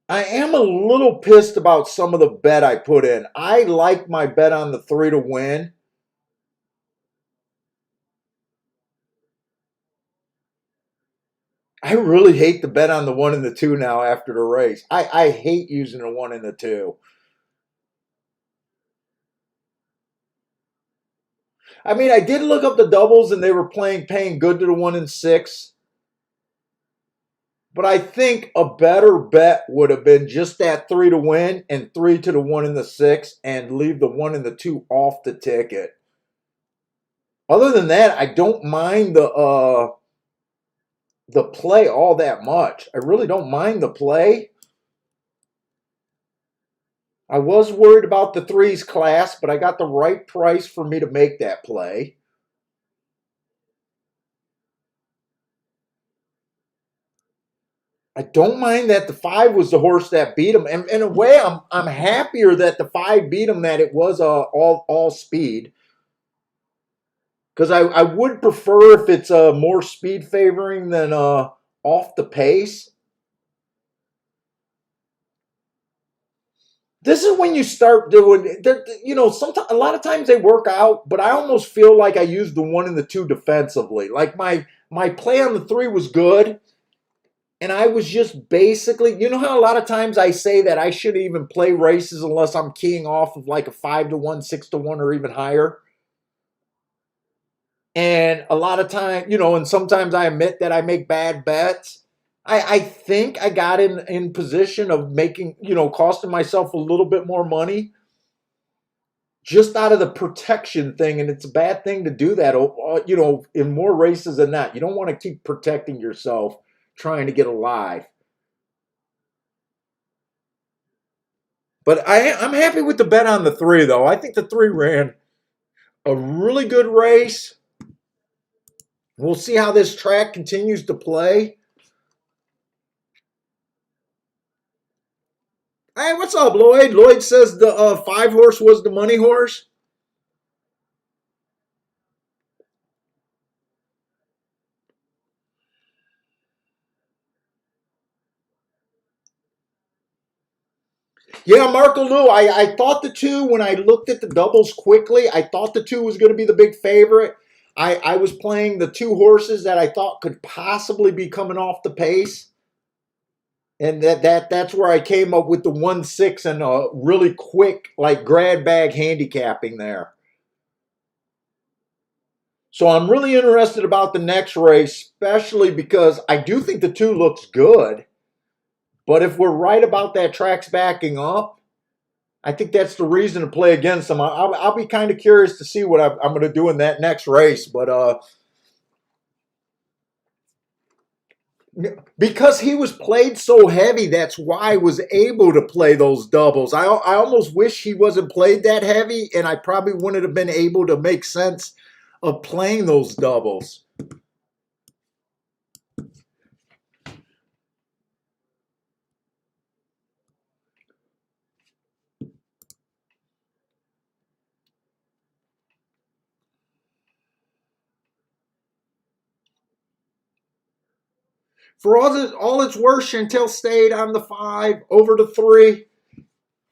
I am a little pissed about some of the bet I put in. I like my bet on the 3 to win. I really hate the bet on the 1 and the 2 now after the race. I hate using the 1 and the 2. I mean, I did look up the doubles and they were paying good to the 1 and 6. But I think a better bet would have been just that 3 to win and 3 to the 1 and the 6 and leave the 1 and the 2 off the ticket. Other than that, I don't mind the play all that much. I really don't mind the play. I was worried about the 3's class, but I got the right price for me to make that play. I don't mind that the 5 was the horse that beat him. And in a way, I'm happier that the 5 beat him, that it was all speed. Because I would prefer if it's more speed favoring than off the pace. This is when you start doing, sometimes a lot of times they work out, but I almost feel like I used the 1 and the 2 defensively. Like my play on the 3 was good, and I was just basically, you know how a lot of times I say that I shouldn't even play races unless I'm keying off of like a 5-1, 6-1, or even higher. And a lot of time, and sometimes I admit that I make bad bets. I think I got in position of making, costing myself a little bit more money just out of the protection thing. And it's a bad thing to do that, in more races than that. You don't want to keep protecting yourself trying to get alive. But I'm happy with the bet on the 3, though. I think the 3 ran a really good race. We'll see how this track continues to play. Hey, what's up, Lloyd? Lloyd says the 5 horse was the money horse. Yeah, Marco Lou. I thought the 2, when I looked at the doubles quickly, I thought the 2 was going to be the big favorite. I was playing the 2 horses that I thought could possibly be coming off the pace. And that's where I came up with the 1-6 and a really quick, like, grad bag handicapping there. So I'm really interested about the next race, especially because I do think the 2 looks good. But if we're right about that track's backing up, I think that's the reason to play against them. I'll be kind of curious to see what I'm going to do in that next race. But because he was played so heavy, that's why I was able to play those doubles. I almost wish he wasn't played that heavy, and I probably wouldn't have been able to make sense of playing those doubles. For all it's worth, Chantel stayed on the 5 over the 3.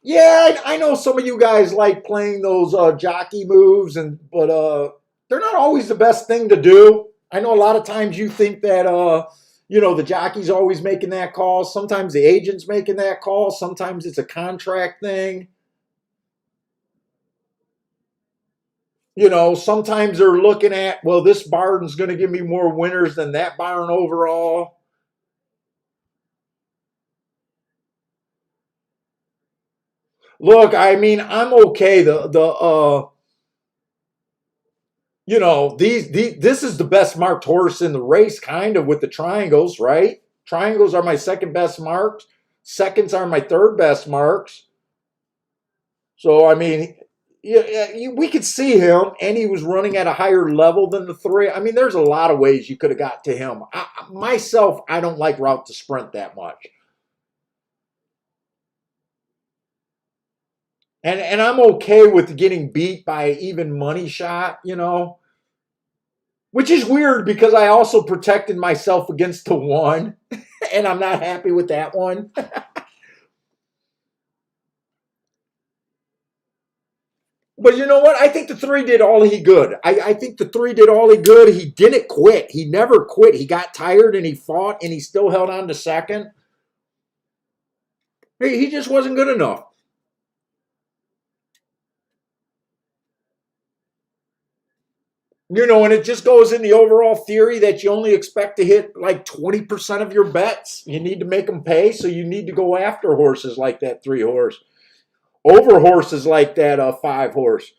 Yeah, I know some of you guys like playing those jockey moves, but they're not always the best thing to do. I know a lot of times you think that the jockey's always making that call. Sometimes the agent's making that call. Sometimes it's a contract thing. Sometimes they're looking at, well, this barn's going to give me more winners than that barn overall. Look, I mean, I'm okay. This is the best marked horse in the race, kind of, with the triangles, right? Triangles are my second best marks. Seconds are my third best marks. So, I mean, we could see him, and he was running at a higher level than the 3. I mean, there's a lot of ways you could have got to him. Myself, I don't like route to sprint that much. And I'm okay with getting beat by even money shot. Which is weird because I also protected myself against the 1, and I'm not happy with that one. But you know what? I think the 3 did all he could. I think the 3 did all he could. He didn't quit. He never quit. He got tired and he fought and he still held on to second. He just wasn't good enough. And it just goes in the overall theory that you only expect to hit like 20% of your bets. You need to make them pay, so you need to go after horses like that 3 horse, over horses like that 5 horse.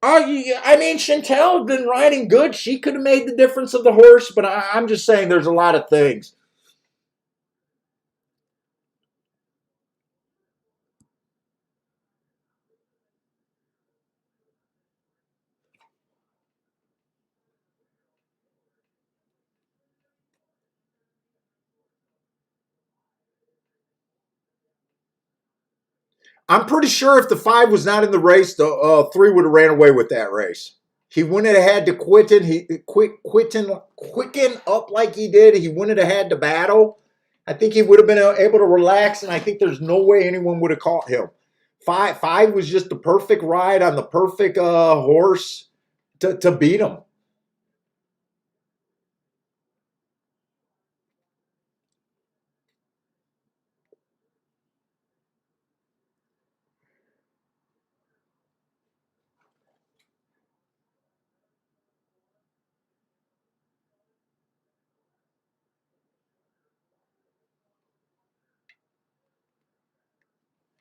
Oh, yeah, I mean, Chantel had been riding good. She could have made the difference of the horse, but I'm just saying there's a lot of things. I'm pretty sure if the 5 was not in the race, the 3 would have ran away with that race. He wouldn't have had to quicken up like he did. He wouldn't have had to battle. I think he would have been able to relax, and I think there's no way anyone would have caught him. Five was just the perfect ride on the perfect horse to beat him.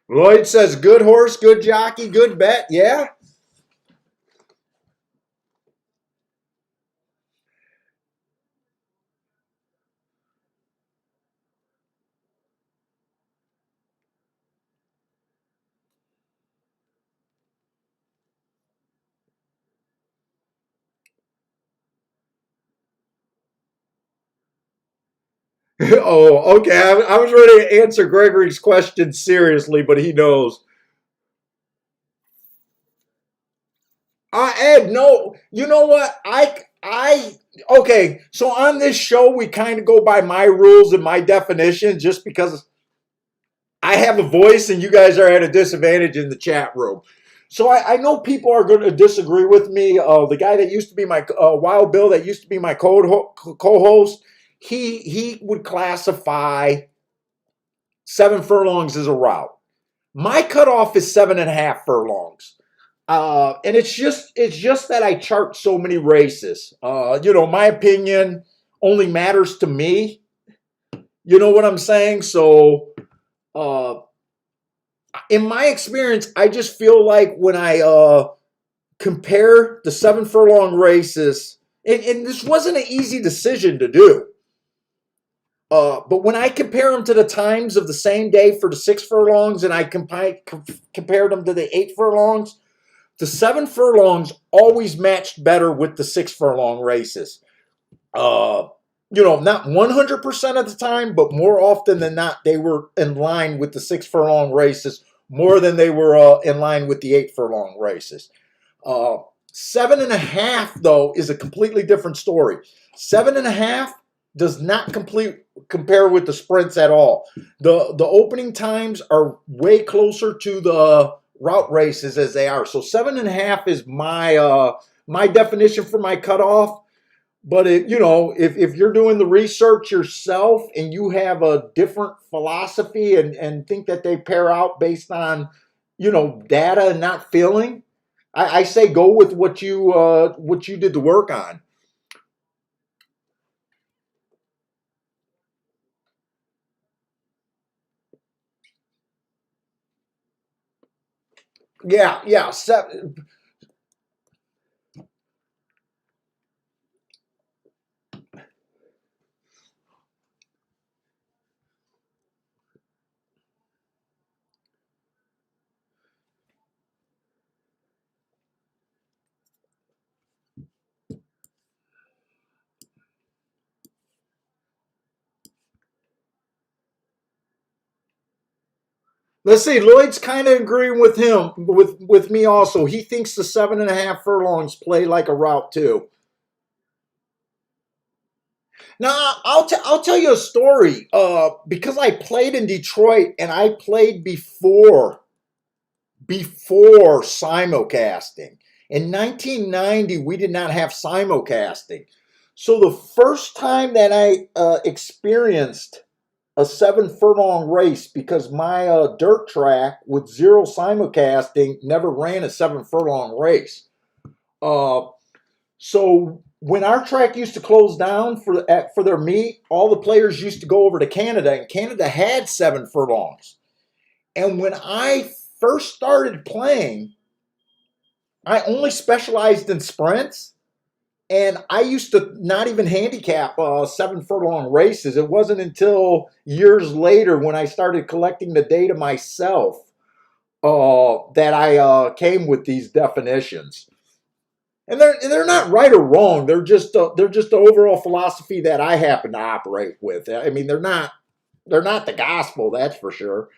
Lloyd says, good horse, good jockey, good bet. Yeah. Oh, okay. I was ready to answer Gregory's question seriously, but he knows. Ed, no. You know what? Okay. So on this show, we kind of go by my rules and my definition just because I have a voice and you guys are at a disadvantage in the chat room. So I know people are going to disagree with me. The guy that used to be my Wild Bill, that used to be my co-host, he would classify 7 furlongs as a route. My cutoff is 7.5 furlongs. And it's just that I chart so many races. My opinion only matters to me. You know what I'm saying? So, uh, in my experience, I just feel like when I compare the 7 furlong races, and this wasn't an easy decision to do. But when I compare them to the times of the same day for the 6 furlongs, and I compared them to the 8 furlongs, the 7 furlongs always matched better with the 6 furlong races. Not 100% of the time, but more often than not, they were in line with the 6 furlong races more than they were in line with the 8 furlong races. 7.5, though, is a completely different story. 7.5 does not compare with the sprints at all. The opening times are way closer to the route races as they are. So 7.5 is my definition for my cutoff. But if you're doing the research yourself and you have a different philosophy and think that they pair out based on data and not feeling, I say go with what you did the work on. Yeah. Let's see. Lloyd's kind of agreeing with him, with me also. He thinks the 7.5 furlongs play like a route too. Now I'll tell you a story. Because I played in Detroit and I played before simulcasting. In 1990, we did not have simulcasting. So the first time that I experienced a 7 furlong race, because my dirt track with zero simulcasting never ran a 7 furlong race. So when our track used to close down for their meet, all the players used to go over to Canada, and Canada had 7 furlongs. And when I first started playing, I only specialized in sprints, and I used to not even handicap 7 furlong races. It wasn't until years later when I started collecting the data myself that I came with these definitions. And they're not right or wrong. They're just the overall philosophy that I happen to operate with. I mean, they're not the gospel, that's for sure.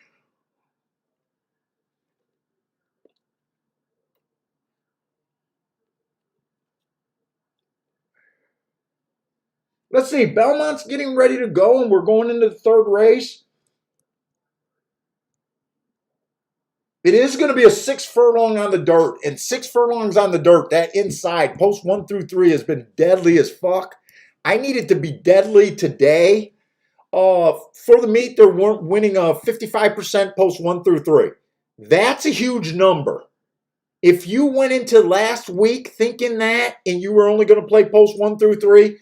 Let's see, Belmont's getting ready to go, and we're going into the third race. It is going to be a 6 furlong on the dirt, and 6 furlongs on the dirt, that inside, post 1 through 3 has been deadly as fuck. I need it to be deadly today. For the meet, they're winning a 55% post 1 through 3. That's a huge number. If you went into last week thinking that, and you were only going to play post 1 through 3,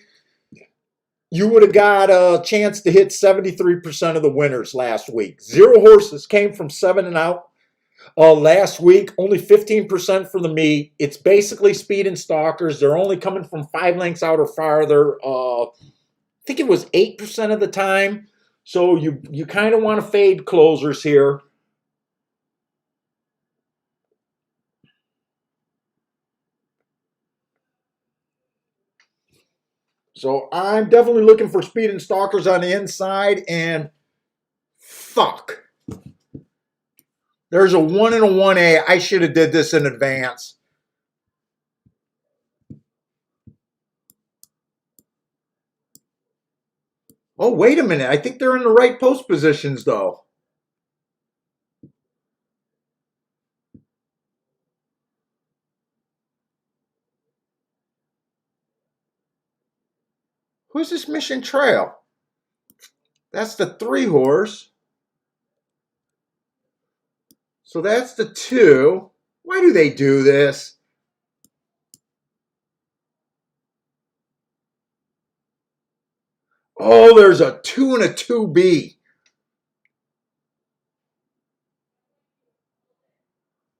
you would have got a chance to hit 73% of the winners last week. 0 horses came from 7 and out. Last week, only 15% for the meet. It's basically speed and stalkers. They're only coming from 5 lengths out or farther. I think it was 8% of the time. So you kind of want to fade closers here. So I'm definitely looking for speed and stalkers on the inside. And fuck. There's a 1 and a 1A. I should have did this in advance. Oh, wait a minute. I think they're in the right post positions, though. Who's this Mission Trail? That's the 3 horse. So that's the 2. Why do they do this? Oh, there's a 2 and a 2B.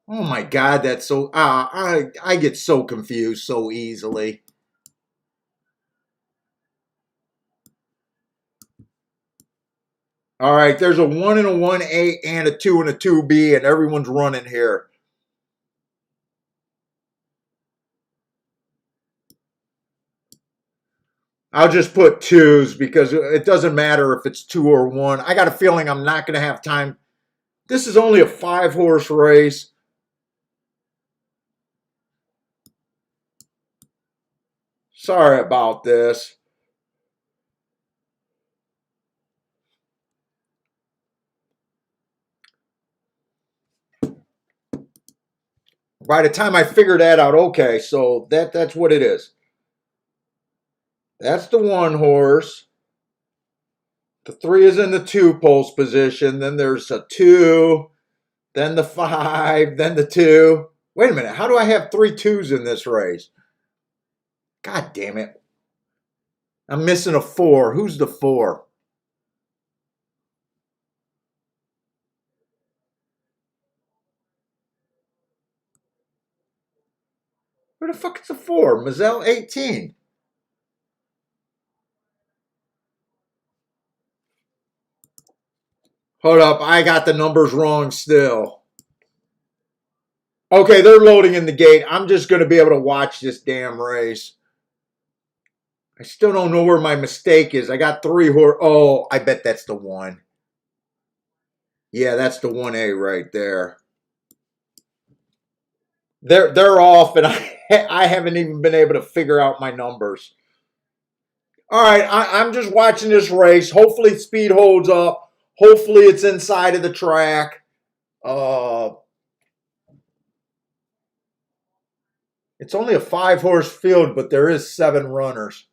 Oh my God, that's so... I get so confused so easily. All right, there's a 1 and a 1A and a 2 and a 2B, and everyone's running here. I'll just put 2s because it doesn't matter if it's 2 or 1. I got a feeling I'm not going to have time. This is only a 5-horse race. Sorry about this. By the time I figure that out, okay, so that's what it is. That's the 1 horse. The 3 is in the 2 post position. Then there's a 2, then the 5, then the 2. Wait a minute. How do I have 3 2s in this race? God damn it. I'm missing a 4. Who's the 4? Where the fuck is the 4? Mazel 18. Hold up. I got the numbers wrong still. Okay, they're loading in the gate. I'm just going to be able to watch this damn race. I still don't know where my mistake is. I got 3 horse. Oh, I bet that's the 1. Yeah, that's the 1A right there. They're off, and I haven't even been able to figure out my numbers. All right, I'm just watching this race. Hopefully, speed holds up. Hopefully, it's inside of the track. It's only a 5-horse field, but there is 7 runners.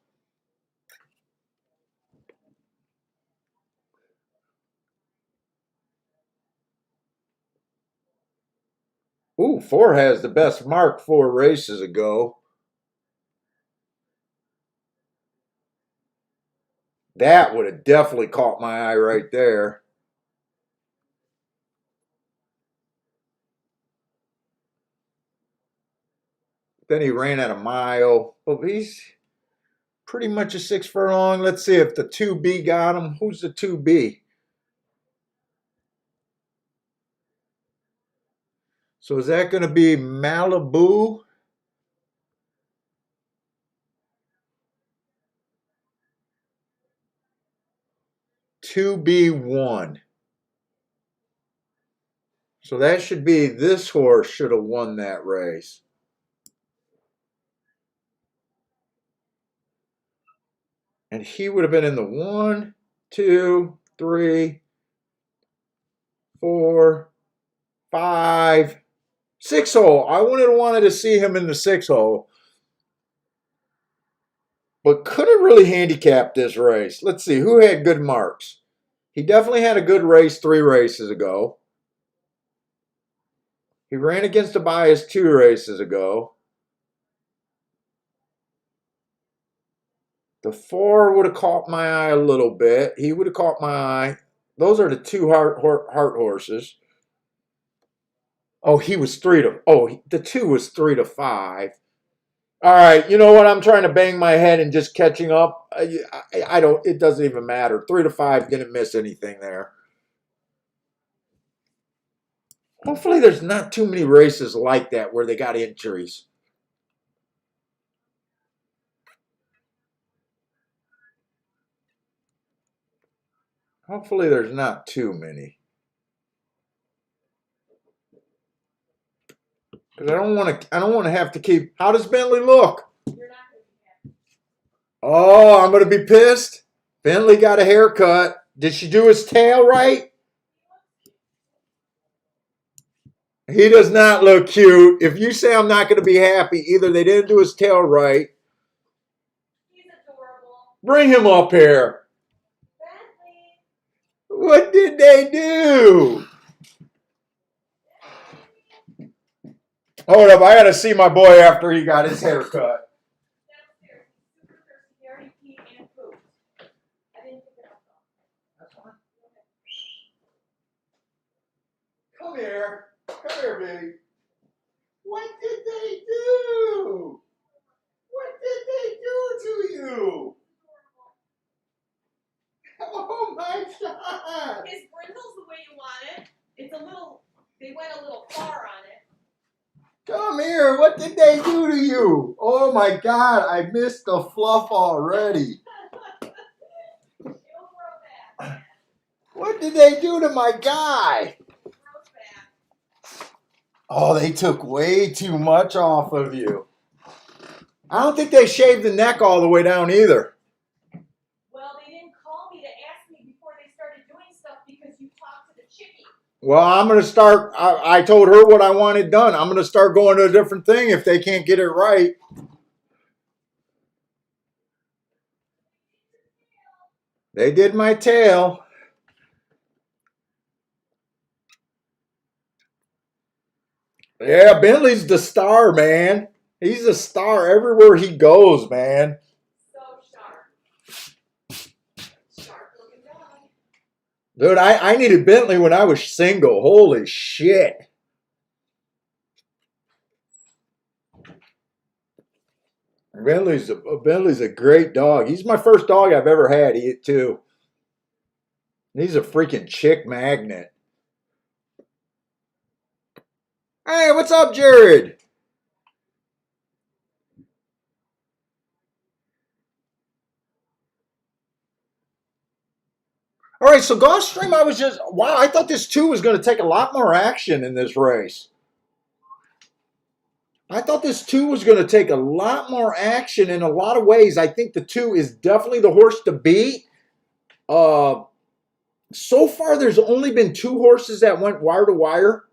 Ooh, 4 has the best mark 4 races ago. That would have definitely caught my eye right there. Then he ran at a mile. Oh, he's pretty much a 6 furlong. Let's see if the 2B got him. Who's the 2B? So is that going to be Malibu? $2B1. So that should be, this horse should have won that race. And he would have been in the 1, 2, 3, 4, 5, 6 hole. I wanted to see him in the 6 hole. But couldn't really handicap this race. Let's see, who had good marks? He definitely had a good race 3 races ago. He ran against a bias 2 races ago. The 4 would have caught my eye a little bit. He would have caught my eye. Those are the 2 heart horses. Oh, he was 3 to. Oh, the 2 was 3 to 5. All right, you know what? I'm trying to bang my head and just catching up. I don't. It doesn't even matter. 3 to 5 didn't miss anything there. Hopefully, there's not too many races like that where they got injuries. Hopefully, there's not too many. Because I don't want to have to keep. How does Bentley look? Oh, I'm going to be pissed. Bentley got a haircut. Did she do his tail right? He does not look cute. If you say I'm not going to be happy, either they didn't do his tail right. He's adorable. Bring him up here. Bentley. What did they do? Hold up, I got to see my boy after he got his haircut. Downstairs. Super thirsty. He already peed and pooped. I didn't pick it up though. That's fine. Come here. Come here, baby. What did they do? What did they do to you? Oh my God. His brindle's the way you want it. It's a little, they went a little far on it. Come here. What did they do to you? Oh my God. I missed the fluff already. It'll grow back. What did they do to my guy? It grows back. Oh, they took way too much off of you. I don't think they shaved the neck all the way down either. Well, they didn't call me to ask me before they started doing stuff because you talked to the chickie. Well, I'm going to start. I told her what I wanted done. I'm going to start going to a different thing if they can't get it right. They did my tail. Yeah, Bentley's the star, man. He's a star everywhere he goes, man. So sharp. Sharp looking dog. Dude, I needed Bentley when I was single. Holy shit. Bentley's a great dog. He's my first dog I've ever had, too. He's a freaking chick magnet. Hey, what's up, Jared? All right, so Gulfstream, wow, I thought this 2 was going to take a lot more action in this race. I thought this 2 was going to take a lot more action in a lot of ways. I think the 2 is definitely the horse to beat. So far, there's only been 2 horses that went wire to wire.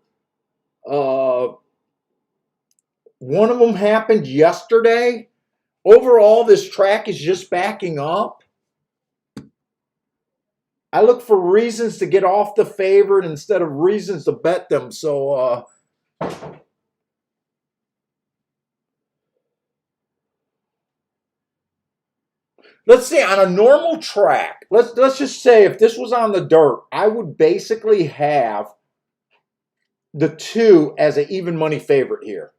One of them happened yesterday. Overall, this track is just backing up. I look for reasons to get off the favorite instead of reasons to bet them. So, let's see, on a normal track, let's just say if this was on the dirt, I would basically have the 2 as an even money favorite here.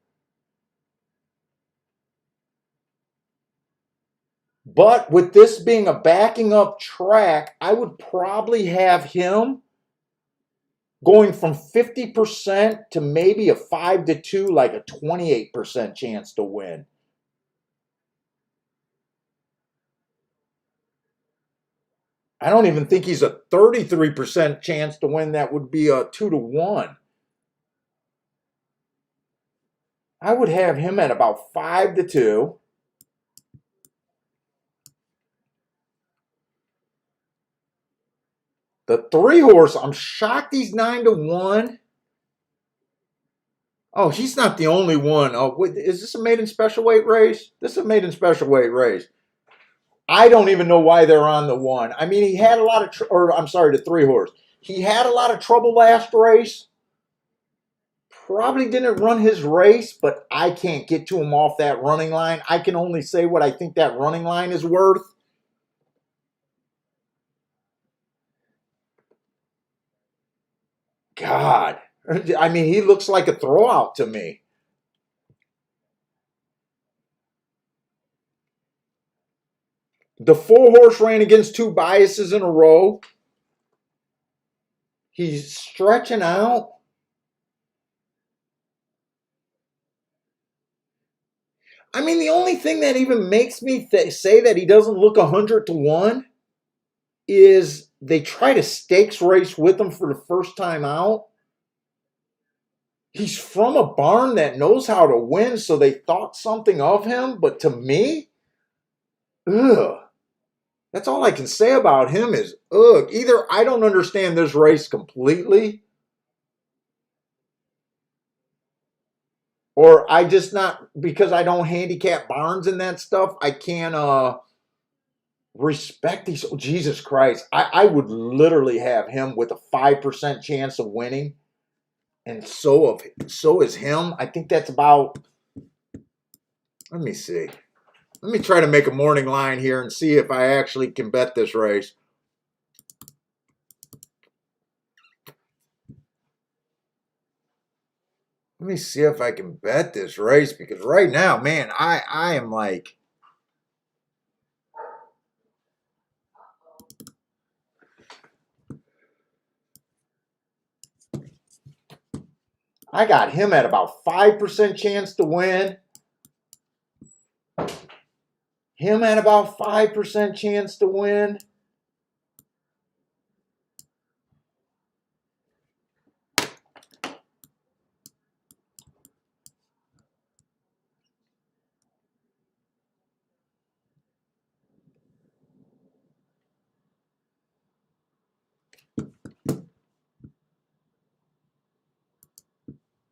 But with this being a backing up track, I would probably have him going from 50% to maybe a 5 to 2, like a 28% chance to win. I don't even think he's a 33% chance to win. That would be a 2 to 1. I would have him at about 5 to 2. The 3 horse, I'm shocked he's 9-1. Oh, he's not the only one. Oh, wait, is this a maiden special weight race? This is a maiden special weight race. I don't even know why they're on the 1. I mean, he had a lot of, the 3 horse. He had a lot of trouble last race. Probably didn't run his race, but I can't get to him off that running line. I can only say what I think that running line is worth. God. I mean, he looks like a throwout to me. The 4 horse ran against 2 biases in a row. He's stretching out. I mean, the only thing that even makes me say that he doesn't look 100-1 is they tried a stakes race with him for the first time out. He's from a barn that knows how to win, so they thought something of him. But to me, ugh. That's all I can say about him is, ugh. Either I don't understand this race completely, or I just not, because I don't handicap barns and that stuff, I can't respect these. Oh, Jesus Christ. I would literally have him with a 5% chance of winning. And so is him. I think that's about, let me see. Let me try to make a morning line here and see if I actually can bet this race. Let me see if I can bet this race, because right now, man, I am like, I got him at about 5% chance to win. Him at about 5% chance to win.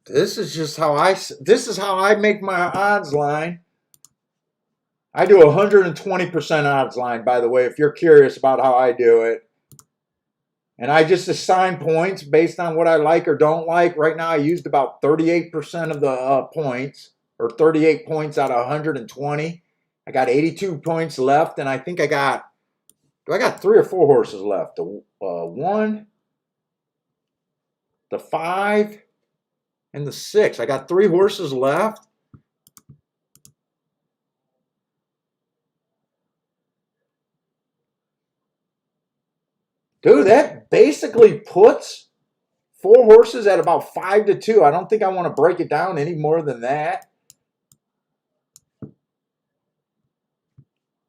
This is how I make my odds line. I do 120% odds line, by the way, if you're curious about how I do it. And I just assign points based on what I like or don't like. Right now, I used about 38% of the points, or 38 points out of 120. I got 82 points left, and I think I got 3 or 4 horses left? The 1, the 5, and the 6. I got 3 horses left. Dude, that basically puts 4 horses at about 5-2. I don't think I want to break it down any more than that.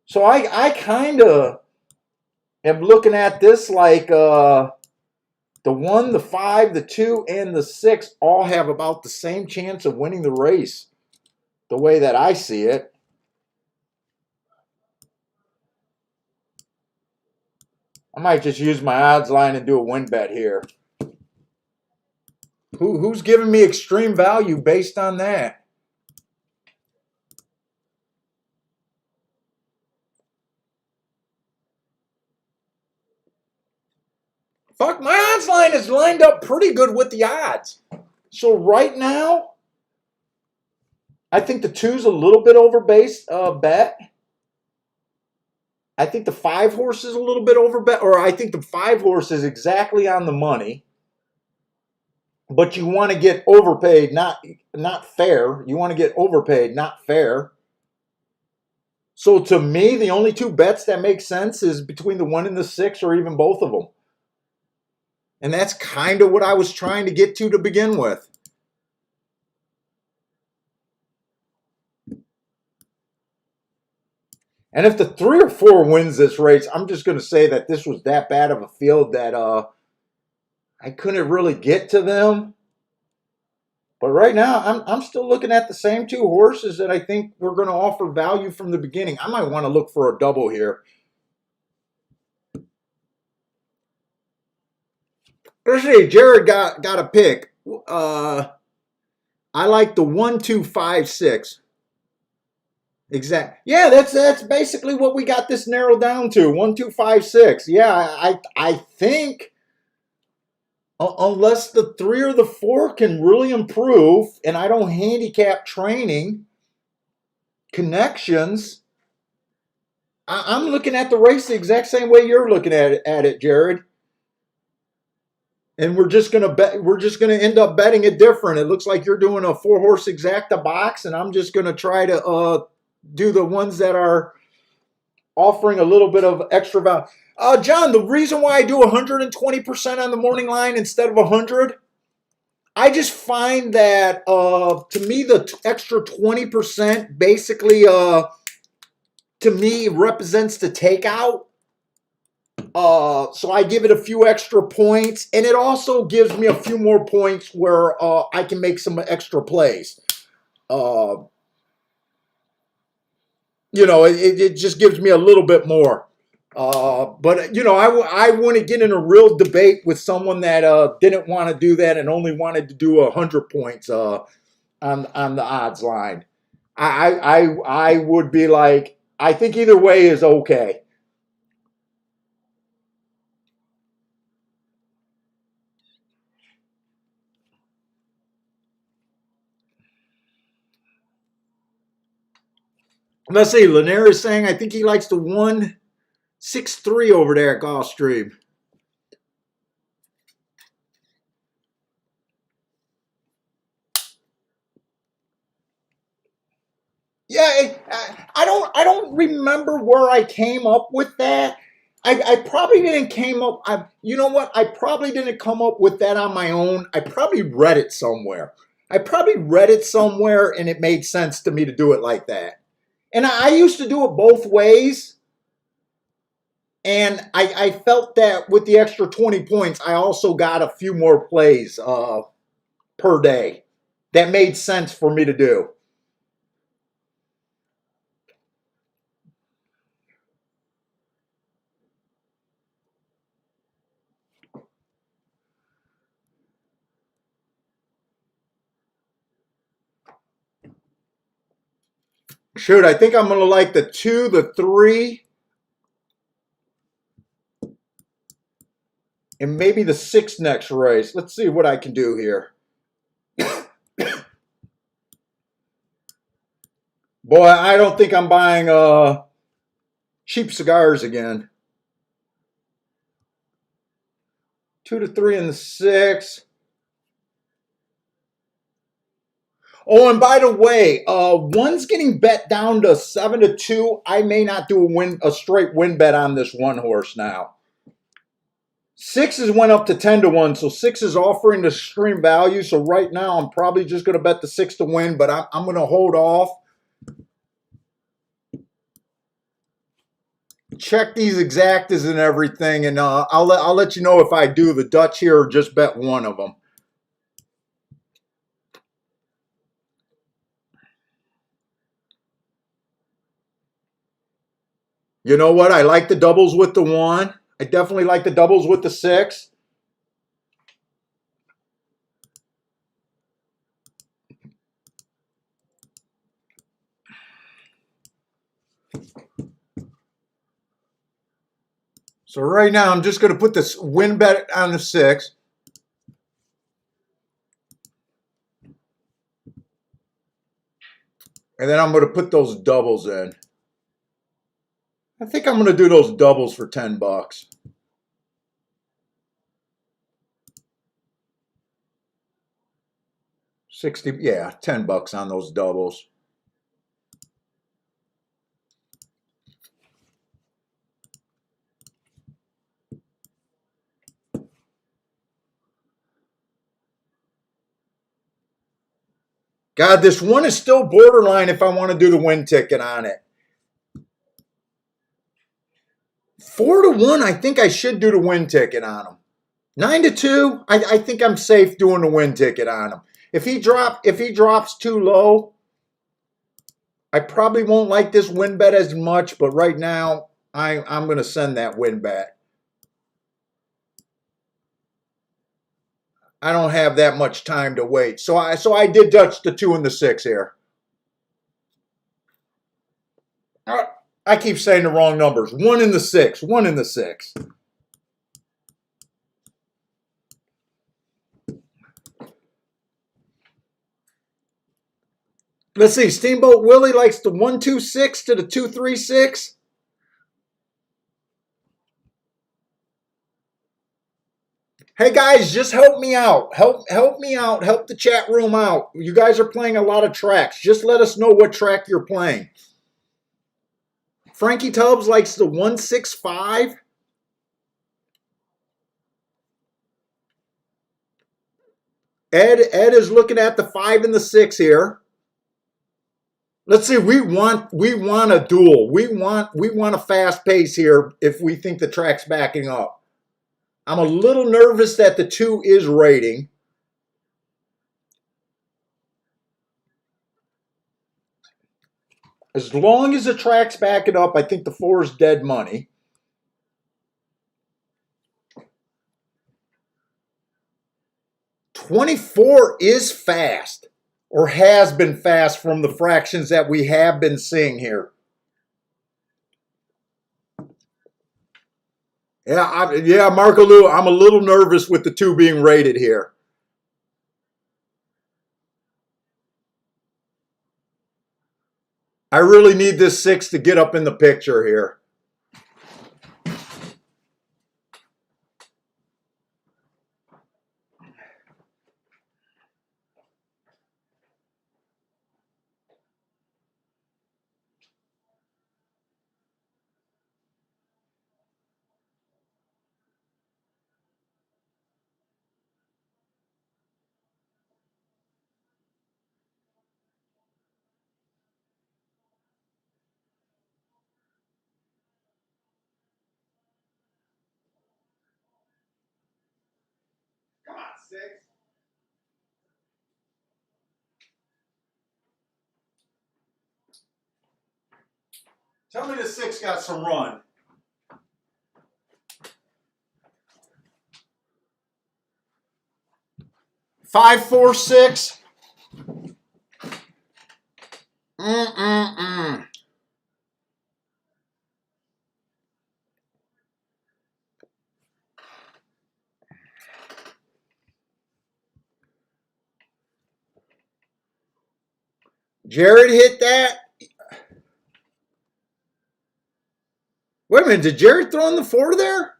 So I kind of am looking at this like the 1, the 5, the 2, and the 6 all have about the same chance of winning the race, the way that I see it. I might just use my odds line and do a win bet here. Who's giving me extreme value based on that? Fuck, my odds line is lined up pretty good with the odds. So right now, I think the 2's a little bit over base bet. I think the 5 horse is a little bit over bet, or I think the 5 horse is exactly on the money. But you want to get overpaid, not fair. You want to get overpaid, not fair. So to me, the only 2 bets that make sense is between the 1 and the 6, or even both of them. And that's kind of what I was trying to get to begin with. And if the 3 or 4 wins this race, I'm just going to say that this was that bad of a field that I couldn't really get to them. But right now, I'm still looking at the same 2 horses that I think we're going to offer value from the beginning. I might want to look for a double here. let's see. Jared got a pick. I like the 1-2-5-6. Exact. Yeah, that's basically what we got this narrowed down to. 1-2-5-6. Yeah, I think unless the 3 or the 4 can really improve, and I don't handicap training connections, I'm looking at the race the exact same way you're looking at it, Jared. And we're just gonna bet. We're just gonna end up betting it different. It looks like you're doing a 4-horse exacta box, and I'm just gonna try to do the ones that are offering a little bit of extra value. John, the reason why I do 120% on the morning line instead of 100, I just find that to me the extra 20% basically to me represents the takeout. So I give it a few extra points, and it also gives me a few more points where I can make some extra plays. It just gives me a little bit more. But I wouldn't get in a real debate with someone that didn't want to do that and only wanted to do 100 points on the odds line. I would be like, I think either way is okay. Let's see. Lanier is saying I think he likes the 1-6-3 over there at Gulfstream. Yeah, I don't remember where I came up with that. I probably didn't came up. You know what? I probably didn't come up with that on my own. I probably read it somewhere. And it made sense to me to do it like that. And I used to do it both ways. And I felt that with the extra 20 points, I also got a few more plays per day. That made sense for me to do. Shoot, I think I'm going to like the 2, the 3, and maybe the 6 next race. Let's see what I can do here. Boy, I don't think I'm buying cheap cigars again. 2 to 3 and the 6. Oh, and by the way, one's getting bet down to 7 to 2. I may not do a straight win bet on this one horse now. 6s went up to 10 to 1, so 6 is offering the extreme value. So right now, I'm probably just going to bet the 6 to win, but I'm going to hold off. Check these exactas and everything, and I'll let you know if I do the Dutch here or just bet one of them. You know what? I like the doubles with the 1. I definitely like the doubles with the 6. So right now, I'm just going to put this win bet on the 6. And then I'm going to put those doubles in. I think I'm going to do those doubles for $10. 60, yeah, $10 on those doubles. God, this one is still borderline if I want to do the win ticket on it. 4 to 1, I think I should do the win ticket on him. 9 to 2, I think I'm safe doing the win ticket on him. If he drops too low, I probably won't like this win bet as much, but right now I'm going to send that win bet. I don't have that much time to wait. So I did touch the 2 and the 6 here. I keep saying the wrong numbers. 1 and the 6. 1 and the 6. Let's see. Steamboat Willie likes the 1-2-6 to the 2-3-6. Hey guys, just help me out. Help me out. Help the chat room out. You guys are playing a lot of tracks. Just let us know what track you're playing. Frankietubbs likes the 1-6-5. Ed is looking at the 5 and the 6 here. Let's see. We want a duel. We want a fast pace here if we think the track's backing up. I'm a little nervous that the 2 is rating. As long as the track's backing up, I think the 4 is dead money. $24 is fast, or has been fast from the fractions that we have been seeing here. Yeah, Marco Lou, I'm a little nervous with the 2 being rated here. I really need this 6 to get up in the picture here. Come on, 6. Tell me the 6 got some run. Five, 4, 6. Jared hit that. Wait a minute, did Jared throw in the 4 there?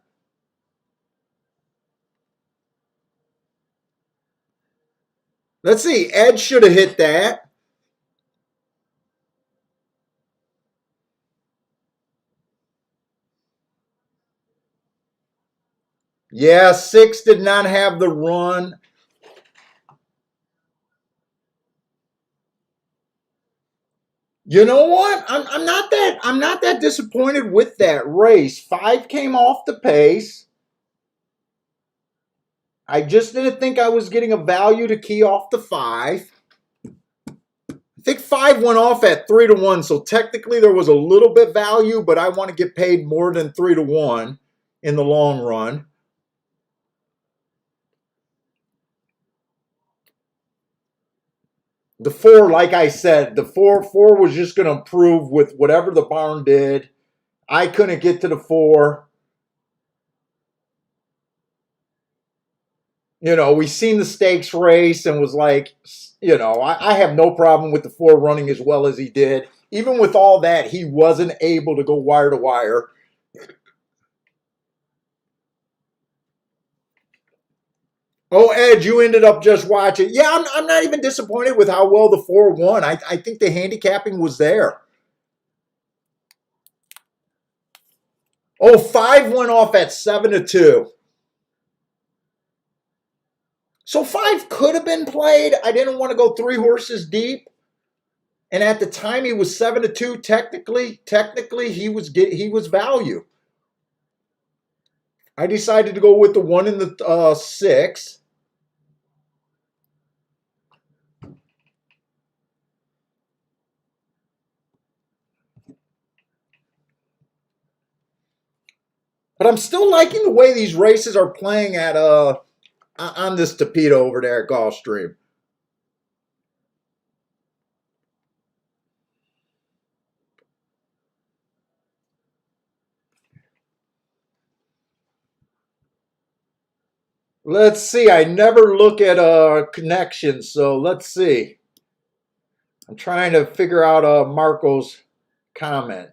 Let's see, Ed should have hit that. Yeah, 6 did not have the run. You know what? I'm not that disappointed with that race. 5 came off the pace. I just didn't think I was getting a value to key off the 5. I think 5 went off at 3-1, so technically there was a little bit value, but I want to get paid more than 3-1 in the long run. The 4, like I said, the 4 was just going to improve with whatever the barn did. I couldn't get to the 4. You know, we seen the stakes race and was like, you know, I have no problem with the 4 running as well as he did. Even with all that, he wasn't able to go wire to wire. Oh, Ed, you ended up just watching. Yeah, I'm not even disappointed with how well the 4 won. I think the handicapping was there. Oh, 5 went off at 7-2. So 5 could have been played. I didn't want to go 3 horses deep. And at the time he was 7-2. Technically he was value. I decided to go with the 1 and the 6. But I'm still liking the way these races are playing at on this Tapeta over there at Gulfstream. Let's see. I never look at connections, so let's see. I'm trying to figure out Marco's comment.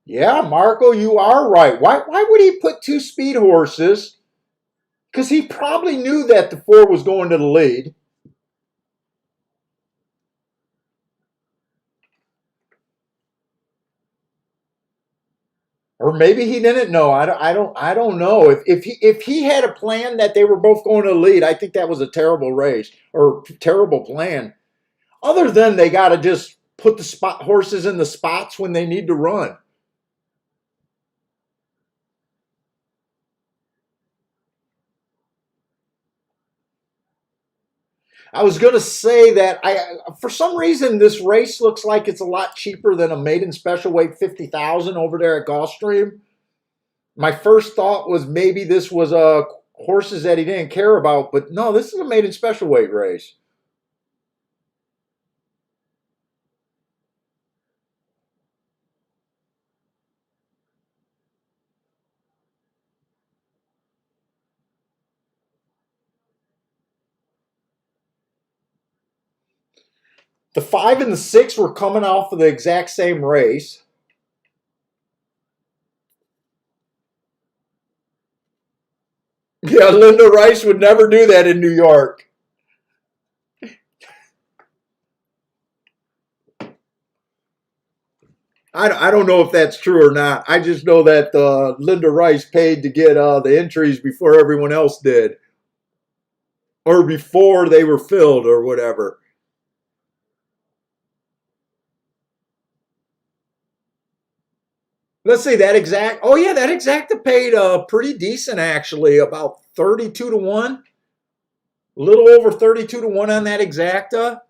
Yeah, Marco, you are right. Why would he put two speed horses? Because he probably knew that the 4 was going to the lead. Or maybe he didn't know. I don't know. If he had a plan that they were both going to the lead, I think that was a terrible race or terrible plan. Other than they got to just put the spot horses in the spots when they need to run. I was going to say that for some reason this race looks like it's a lot cheaper than a maiden special weight 50,000 over there at Gulfstream. My first thought was maybe this was horses that he didn't care about, but no, this is a maiden special weight race. The 5 and the 6 were coming off of the exact same race. Yeah, Linda Rice would never do that in New York. I don't know if that's true or not. I just know that Linda Rice paid to get the entries before everyone else did, or before they were filled, or whatever. Let's see that exact. Oh yeah, that exacta paid pretty decent actually, about 32 to 1, a little over 32 to 1 on that exacta.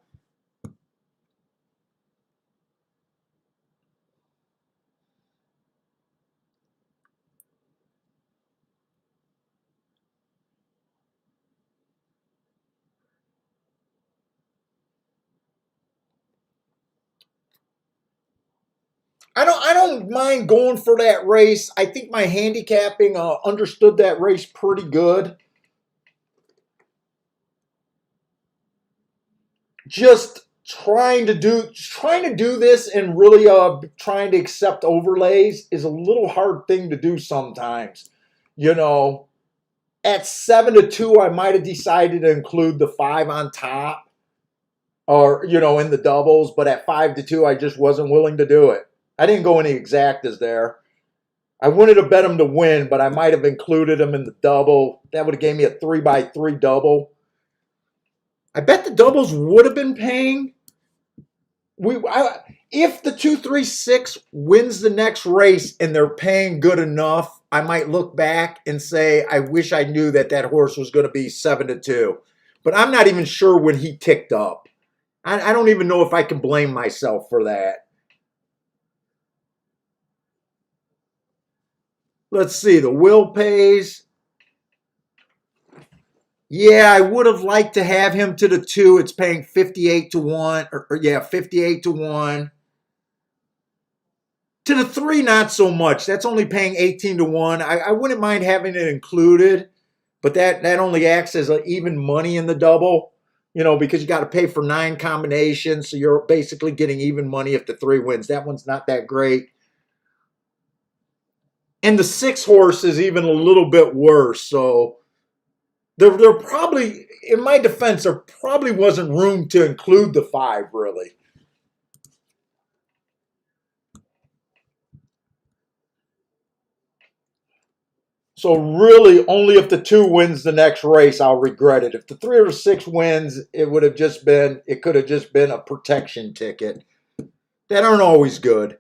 I don't mind going for that race. I think my handicapping understood that race pretty good. Just trying to do this and really trying to accept overlays is a little hard thing to do sometimes. You know, at 7 to 2, I might have decided to include the 5 on top, or in the doubles, but at 5 to 2, I just wasn't willing to do it. I didn't go any exactas there. I wanted to bet him to win, but I might have included him in the double. That would have gave me a 3x3 double. I bet the doubles would have been paying. If the 236 wins the next race and they're paying good enough, I might look back and say, I wish I knew that that horse was going to be 7 to 2. But I'm not even sure when he ticked up. I don't even know if I can blame myself for that. Let's see. The will pays. Yeah, I would have liked to have him to the 2. It's paying 58 to 1. Or yeah, 58 to 1. To the 3, not so much. That's only paying 18 to 1. I wouldn't mind having it included, but that only acts as even money in the double, because you got to pay for 9 combinations. So you're basically getting even money if the 3 wins. That one's not that great. And the 6 horse is even a little bit worse. So there probably, in my defense, there probably wasn't room to include the 5, really. So really, only if the 2 wins the next race, I'll regret it. If the 3 or 6 wins, it would have just been, it could have just been a protection ticket. That aren't always good.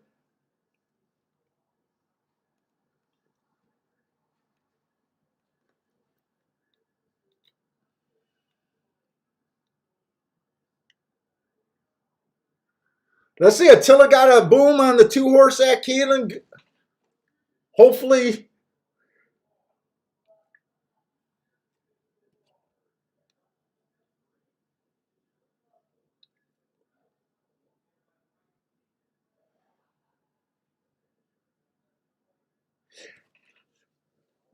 Let's see. Attila got a boom on the 2-horse at Keelan. Hopefully.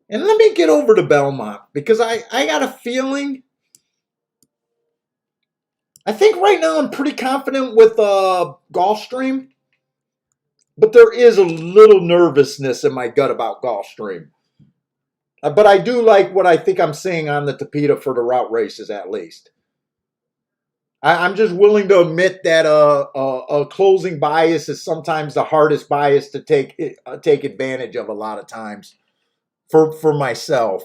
And let me get over to Belmont because I got a feeling. I think right now I'm pretty confident with Gulfstream, but there is a little nervousness in my gut about Gulfstream. But I do like what I think I'm seeing on the Tapeta for the route races at least. I'm just willing to admit that a closing bias is sometimes the hardest bias to take advantage of a lot of times for myself.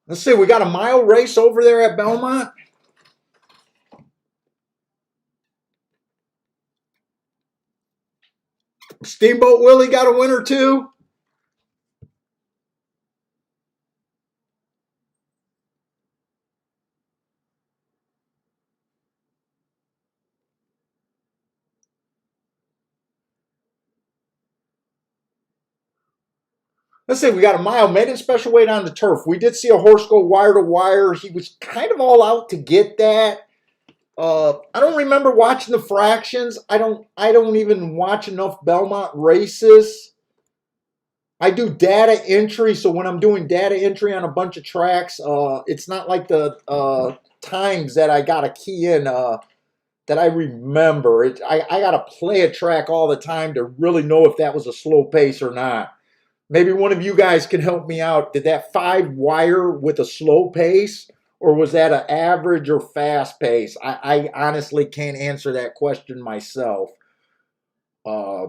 Let's see, we got a mile race over there at Belmont. Steamboat Willie got a winner too. Let's say we got a mile, maiden special weight on the turf. We did see a horse go wire to wire. He was kind of all out to get that. I don't remember watching the fractions. I don't even watch enough Belmont races. I do data entry, so when I'm doing data entry on a bunch of tracks, it's not like the times that I got to key in that I remember. I got to play a track all the time to really know if that was a slow pace or not. Maybe one of you guys can help me out. Did that 5 wire with a slow pace, or was that an average or fast pace? I honestly can't answer that question myself. I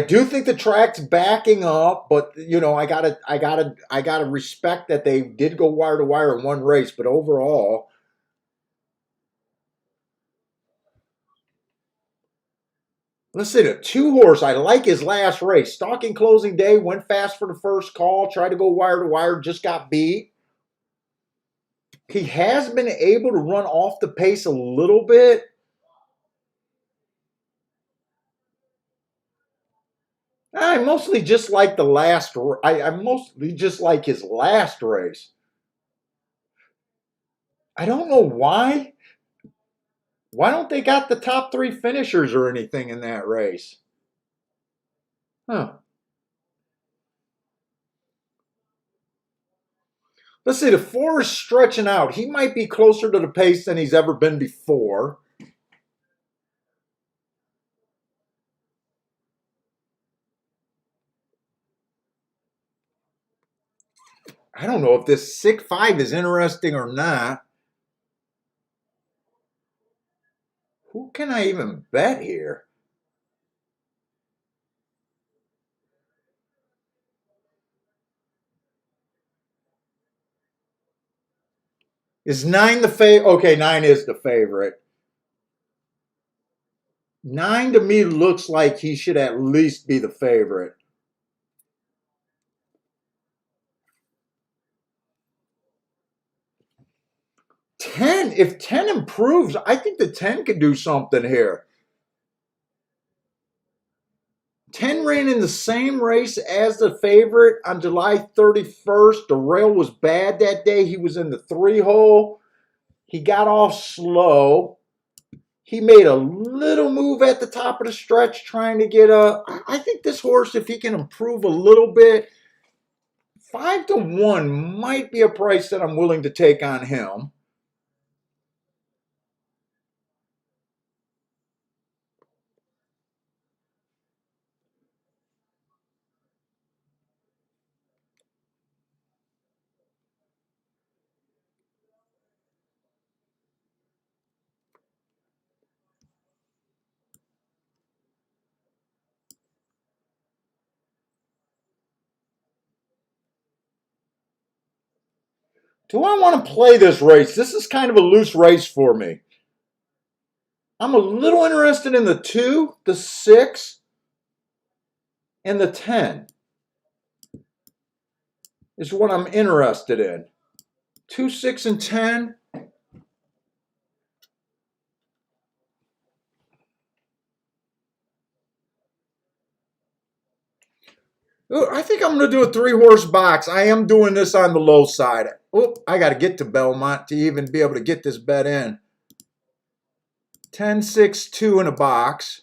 do think the track's backing up, but you know, I gotta respect that they did go wire to wire in one race, but overall. Let's see, the 2-horse, I like his last race. Stalking closing day, went fast for the first call, tried to go wire to wire, just got beat. He has been able to run off the pace a little bit. I mostly just like the last. I mostly just like his last race. I don't know why. Why don't they got the top 3 finishers or anything in that race? Huh. Let's see, the 4 is stretching out. He might be closer to the pace than he's ever been before. I don't know if this 6-5 is interesting or not. Who can I even bet here? Is 9 the favorite? Okay, 9 is the favorite. 9 to me looks like he should at least be the favorite. 10, if 10 improves, I think the 10 could do something here. 10 ran in the same race as the favorite on July 31st. The rail was bad that day. He was in the 3-hole. He got off slow. He made a little move at the top of the stretch trying to get a. I think this horse, if he can improve a little bit, 5-1 might be a price that I'm willing to take on him. Do I want to play this race? This is kind of a loose race for me. I'm a little interested in the 2, the 6, and the 10. is what I'm interested in. 2, 6, and 10. Ooh, I think I'm going to do a 3-horse box. I am doing this on the low side. Oh, I got to get to Belmont to even be able to get this bet in. 10, 6, 2 in a box.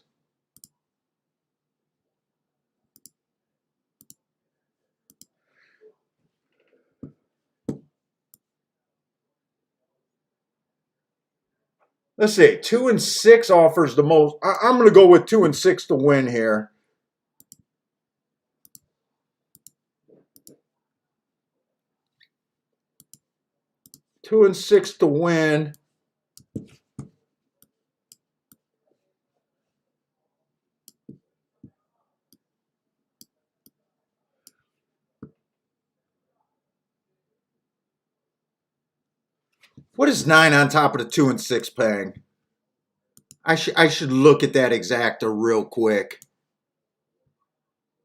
Let's see. 2 and 6 offers the most. I'm going to go with 2 and 6 to win here. Two and 6 to win. What is 9 on top of the 2 and 6 paying? I should look at that exacta real quick.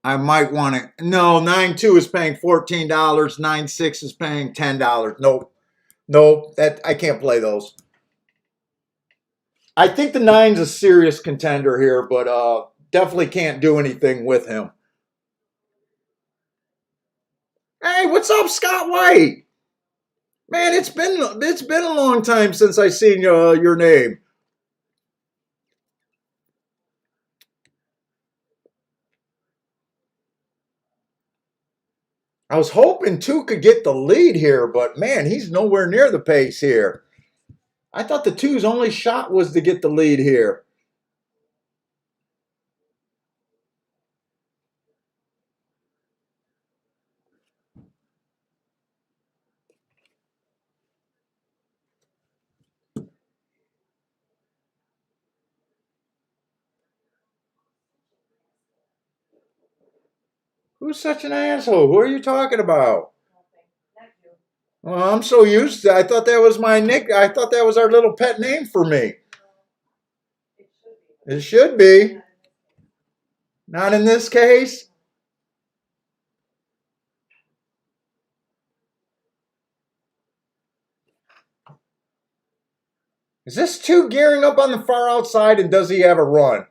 I might want to. No, 9-2 is paying $14. 9-6 is paying $10. Nope. Nope. That I can't play those. I think the 9's a serious contender here, but definitely can't do anything with him. Hey, what's up, Scott White? Man, it's been a long time since I seen your name. I was hoping 2 could get the lead here, but man, he's nowhere near the pace here. I thought the 2's only shot was to get the lead here. Who's such an asshole? Who are you talking about? Well, I'm so used to. I thought that was my nick. I thought that was our little pet name for me. It should be. Not in this case. Is this 2 gearing up on the far outside, and does he have a run?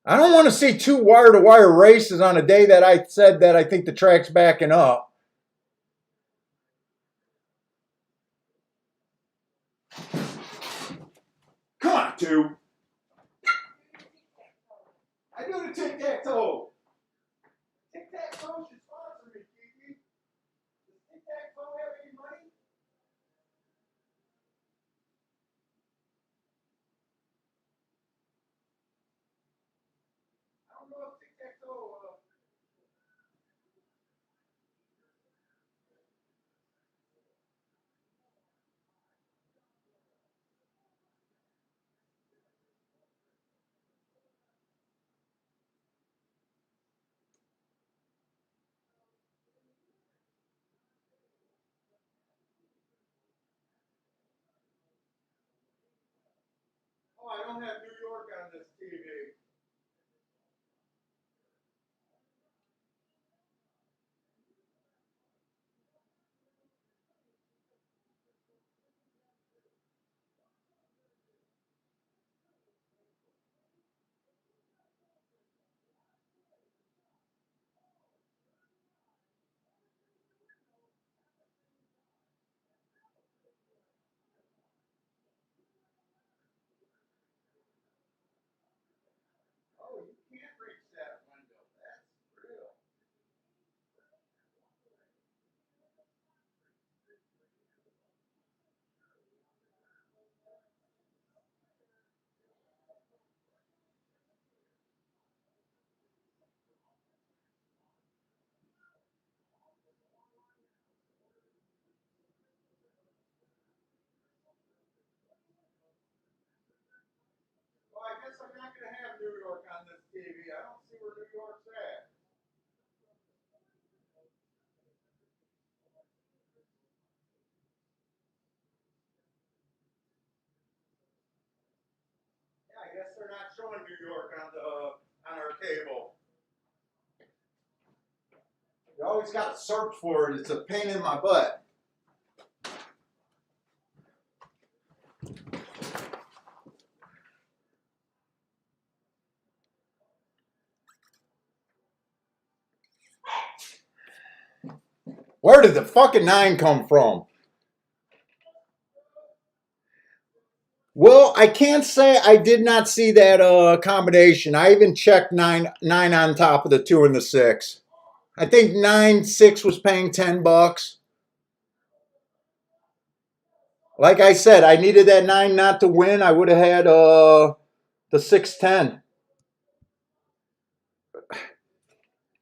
I don't want to see 2 wire-to-wire races on a day that I said that I think the track's backing up. Come on, 2. I do the tic-tac-toe. Tic-tac-toe should sponsor me, Kiki. Does tic-tac-toe have any money? I don't know if tic-tac-toe. Oh, I don't have New York on this TV. Oh, you can't reach that window. That's real. Well, I guess I'm not going to have New York on this TV. I don't see where New York's at. Yeah, I guess they're not showing New York on our cable. You always got to search for it. It's a pain in my butt. Where did the fucking 9 come from? Well, I can't say I did not see that combination. I even checked 9 on top of the 2 and the 6. I think 9-6 was paying $10. Like I said, I needed that 9 not to win. I would have had the 6-10.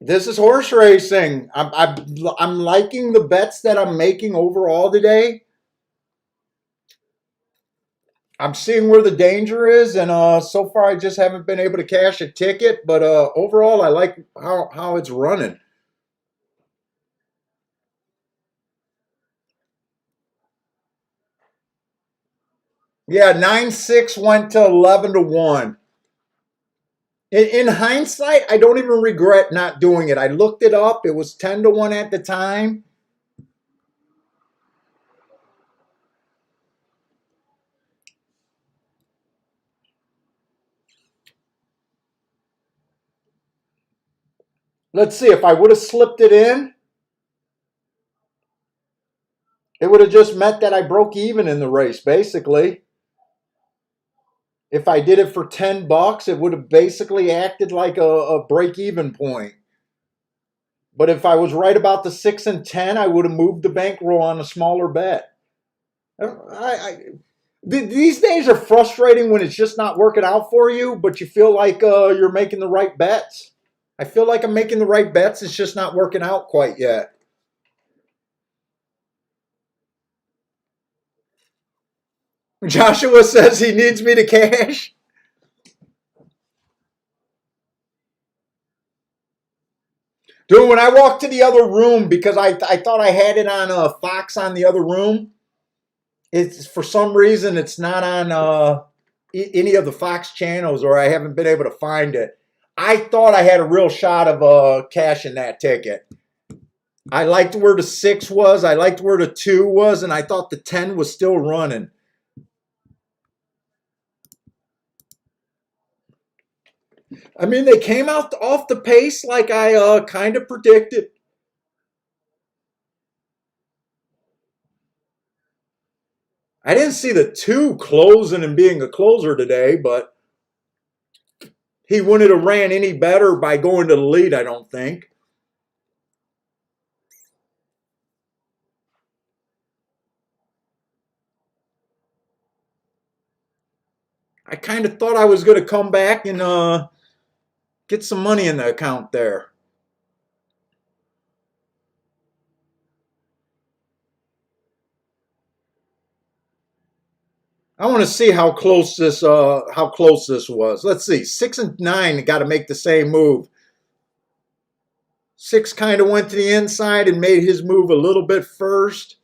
This is horse racing. I'm liking the bets that I'm making overall today. I'm seeing where the danger is, and so far I just haven't been able to cash a ticket. But overall, I like how it's running. Yeah, 9-6 went to 11-1. In hindsight, I don't even regret not doing it. I looked it up. It was 10-1 at the time. Let's see, if I would have slipped it in, it would have just meant that I broke even in the race, basically. If I did it for $10, it would have basically acted like a break-even point. But if I was right about the 6 and 10, I would have moved the bankroll on a smaller bet. These days are frustrating when it's just not working out for you, but you feel like you're making the right bets. I feel like I'm making the right bets. It's just not working out quite yet. Joshua says he needs me to cash. Dude, when I walked to the other room, because I thought I had it on Fox on the other room, it's for some reason it's not on any of the Fox channels, or I haven't been able to find it. I thought I had a real shot of cashing that ticket. I liked where the 6 was, I liked where the 2 was, and I thought the 10 was still running. I mean, they came out off the pace like I kind of predicted. I didn't see the 2 closing and being a closer today, but he wouldn't have ran any better by going to the lead, I don't think. I kind of thought I was going to come back and get some money in the account there. I want to see how close this was. Let's see. 6 and 9 got to make the same move. 6 kind of went to the inside and made his move a little bit first.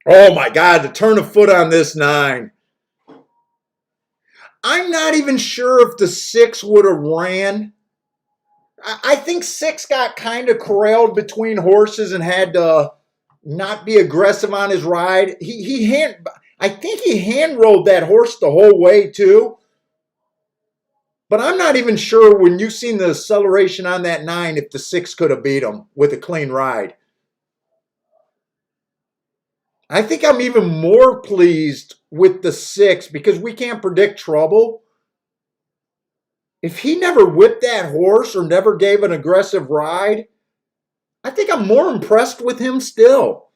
Oh my God, the turn of foot on this 9. I'm not even sure if the 6 would have ran. I think 6 got kind of corralled between horses and had to not be aggressive on his ride. I think he hand rolled that horse the whole way too. But I'm not even sure when you've seen the acceleration on that 9 if the 6 could have beat him with a clean ride. I think I'm even more pleased with the 6 because we can't predict trouble. If he never whipped that horse or never gave an aggressive ride, I think I'm more impressed with him still.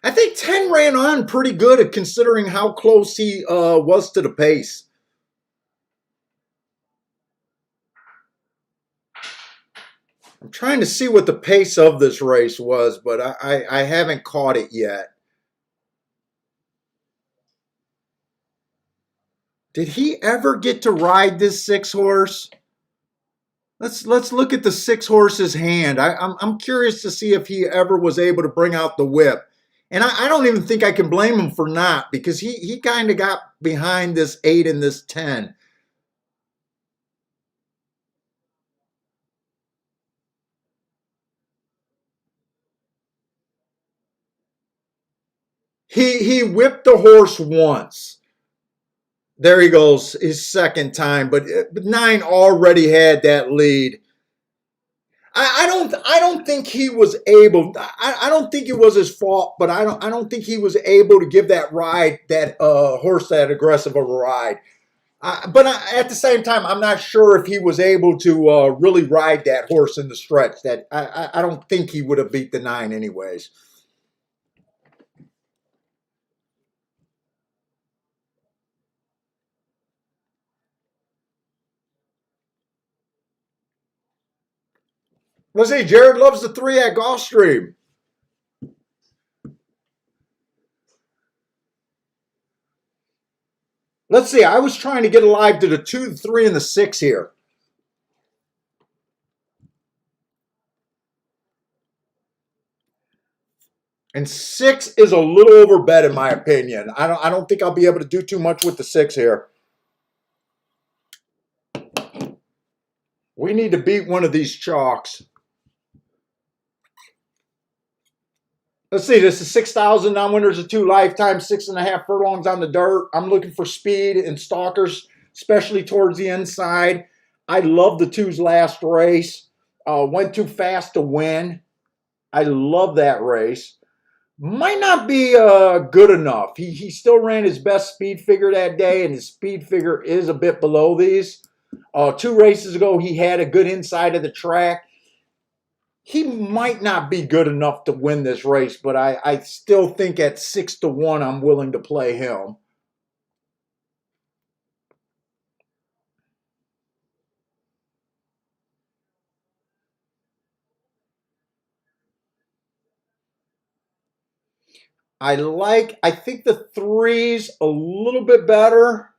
I think 10 ran on pretty good at considering how close he was to the pace. I'm trying to see what the pace of this race was, but I haven't caught it yet. Did he ever get to ride this 6-horse? Let's look at the 6-horse's hand. I'm curious to see if he ever was able to bring out the whip. And I don't even think I can blame him for not, because he kind of got behind this 8 and this 10. He whipped the horse once. There he goes, his second time. But 9 already had that lead. I don't think he was able. I don't think it was his fault, but I don't think he was able to give that ride, that horse, that aggressive of a ride. But at the same time, I'm not sure if he was able to really ride that horse in the stretch. That I don't think he would have beat the 9 anyways. Let's see. Jared loves the 3 at Gulfstream. Let's see. I was trying to get alive to the 2, the 3, and the 6 here. And 6 is a little overbet in my opinion. I don't think I'll be able to do too much with the 6 here. We need to beat one of these chalks. Let's see, this is 6,000 non-winners of 2 lifetime, 6.5 furlongs on the dirt. I'm looking for speed and stalkers, especially towards the inside. I love the 2's last race. Went too fast to win. I love that race. Might not be good enough. He still ran his best speed figure that day, and his speed figure is a bit below these. 2 races ago, he had a good inside of the track. He might not be good enough to win this race, but I still think at 6-1, I'm willing to play him. I think the 3's a little bit better,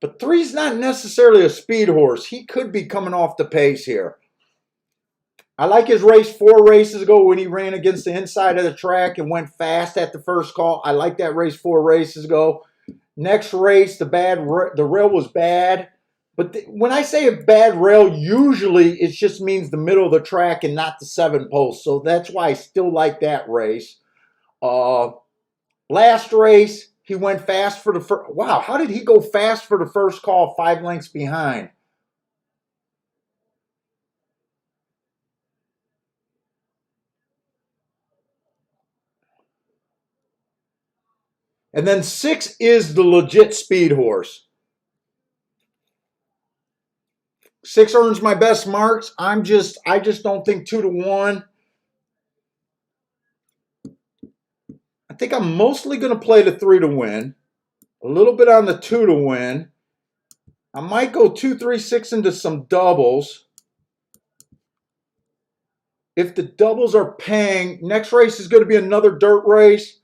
but 3's not necessarily a speed horse. He could be coming off the pace here. I like his race 4 races ago when he ran against the inside of the track and went fast at the first call. I like that race 4 races ago. Next race, the rail was bad. But when I say a bad rail, usually it just means the middle of the track and not the 7 post. So that's why I still like that race. Last race, he went fast for the first. Wow, how did he go fast for the first call 5 lengths behind? And then 6 is the legit speed horse. 6 earns my best marks. I just don't think 2-1. I think I'm mostly going to play the 3 to win. A little bit on the 2 to win. I might go 2, 3, 6 into some doubles. If the doubles are paying, next race is going to be another dirt race.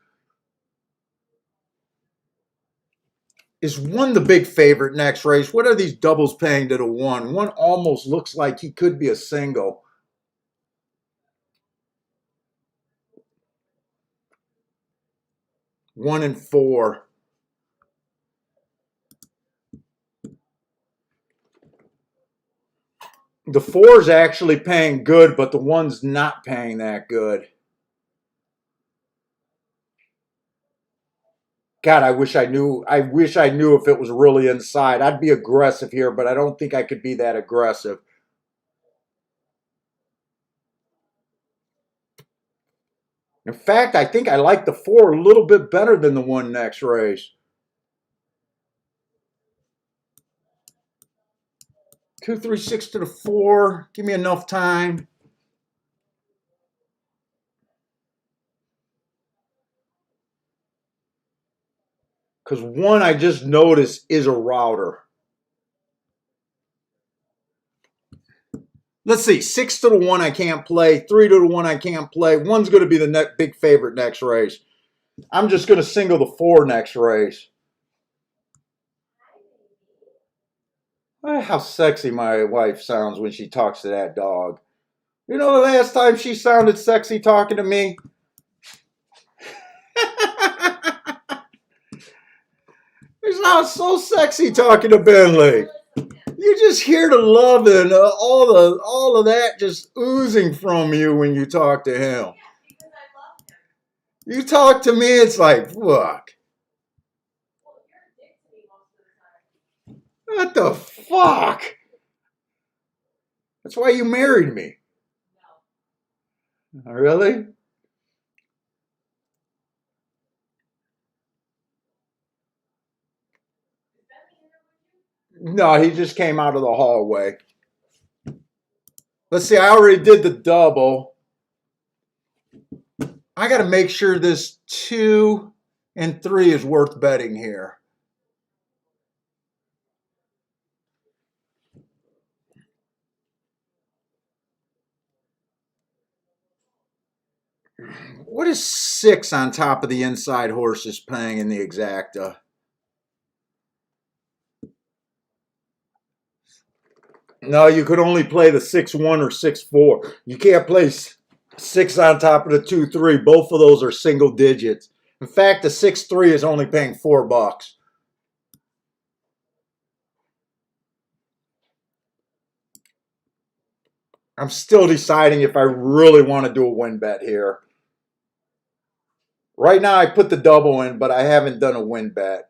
Is 1 the big favorite next race? What are these doubles paying to the 1? 1 almost looks like he could be a single. 1 and 4. The 4 is actually paying good, but the 1's not paying that good. God, I wish I knew. I wish I knew if it was really inside. I'd be aggressive here, but I don't think I could be that aggressive. In fact, I think I like the 4 a little bit better than the 1 next race. 2, 3, 6 to the 4. Give me enough time. Because 1 I just noticed is a router. Let's see, 6 to 1 I can't play, 3 to 1 I can't play. One's going to be the big favorite next race. I'm just going to single the 4 next race. How sexy my wife sounds when she talks to that dog. You know the last time she sounded sexy talking to me? It sounds so sexy talking to Bentley. You just hear the love and all of that just oozing from you when you talk to him. Because I love him. You talk to me, it's like, fuck. Well, you're a dick to me most of the time. What the fuck? That's why you married me. No. Really? Is Bentley in there with you? No, he just came out of the hallway. Let's see, I already did the double. I got to make sure this 2 and 3 is worth betting here. What is 6 on top of the inside horses paying in the exacta? No, you could only play the 6-1 or 6-4. You can't play 6 on top of the 2-3. Both of those are single digits. In fact, the 6-3 is only paying $4. I'm still deciding if I really want to do a win bet here. Right now, I put the double in, but I haven't done a win bet.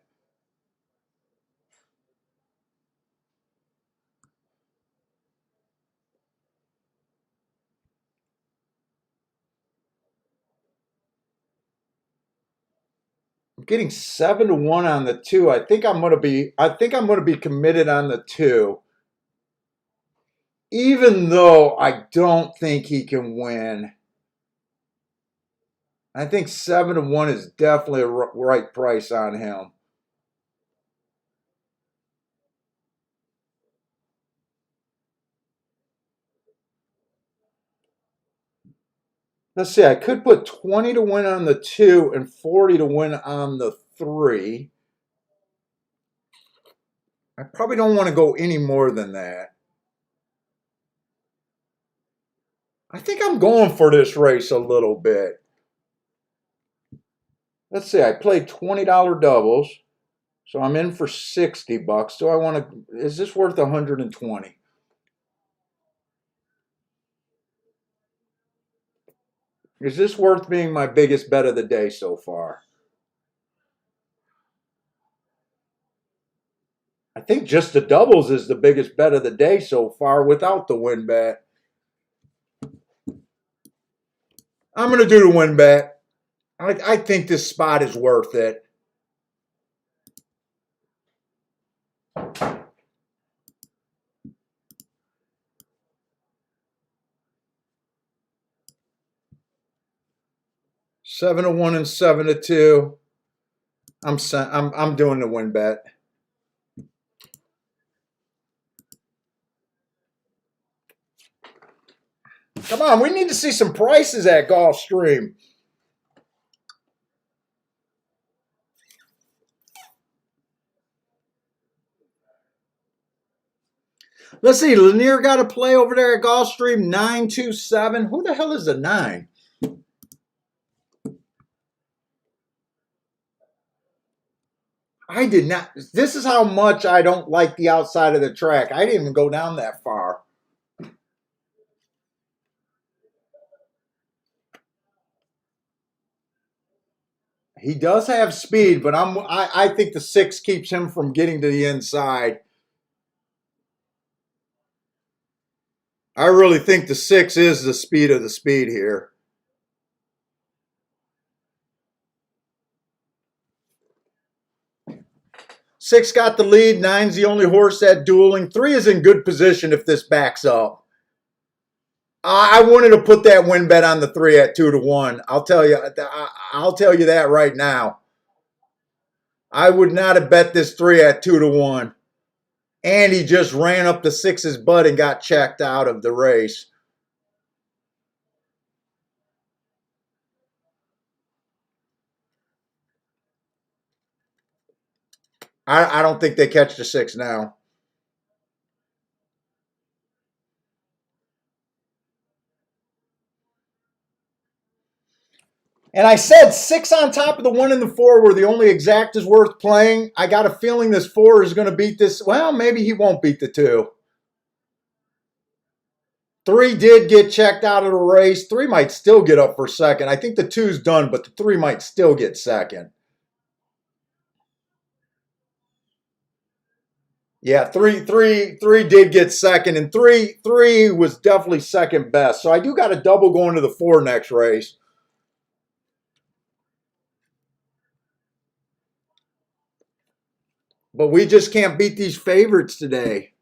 I'm getting 7 to 1 on the 2. I think I'm going to be committed on the 2. Even though I don't think he can win. I think 7 to 1 is definitely a right price on him. Let's see, I could put 20 to win on the 2 and 40 to win on the 3. I probably don't want to go any more than that. I think I'm going for this race a little bit. Let's see, I played $20 doubles, so I'm in for $60. Do I want to, is this worth 120? Is this worth being my biggest bet of the day so far? I think just the doubles is the biggest bet of the day so far without the win bet. I'm going to do the win bet. I think this spot is worth it. $7 to 1 and 7 to 2. I'm doing the win bet. Come on, we need to see some prices at Gulfstream. Let's see, Lanier got a play over there at Gulfstream, 927. Who the hell is the 9? I did not. This is how much I don't like the outside of the track. I didn't even go down that far. He does have speed, but I think the 6 keeps him from getting to the inside. I really think the 6 is the speed of the speed here. Six got the lead. 9's the only horse that dueling. 3 is in good position if this backs up. I wanted to put that win bet on the 3 at 2 to 1. I'll tell you that right now. I would not have bet this 3 at 2 to 1. And he just ran up the 6's butt and got checked out of the race. I don't think they catch the 6 now. And I said 6 on top of the 1 and the 4 were the only exactas worth playing. I got a feeling this 4 is going to beat this. Well, maybe he won't beat the 2. 3 did get checked out of the race. 3 might still get up for second. I think the 2's done, but the 3 might still get second. Yeah, three did get second, and three was definitely second best. So I do got a double going to the 4 next race. But we just can't beat these favorites today.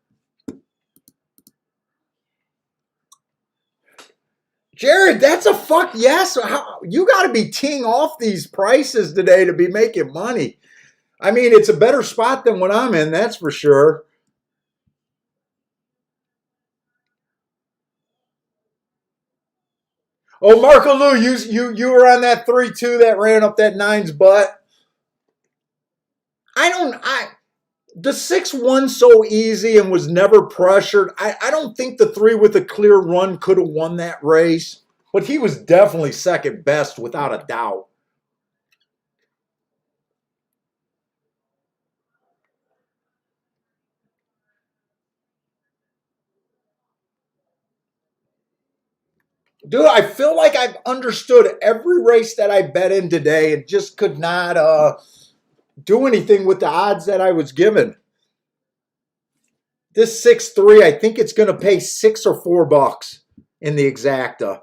Jared, that's a fuck yes. You got to be teeing off these prices today to be making money. I mean, it's a better spot than what I'm in, that's for sure. Oh, Marco Lou, you were on that 3-2 that ran up that 9's butt. The 6 won so easy and was never pressured. I don't think the 3 with a clear run could have won that race, but he was definitely second best without a doubt. Dude, I feel like I've understood every race that I bet in today and just could not do anything with the odds that I was given. This 6-3, I think it's going to pay $6 or $4 in the exacta.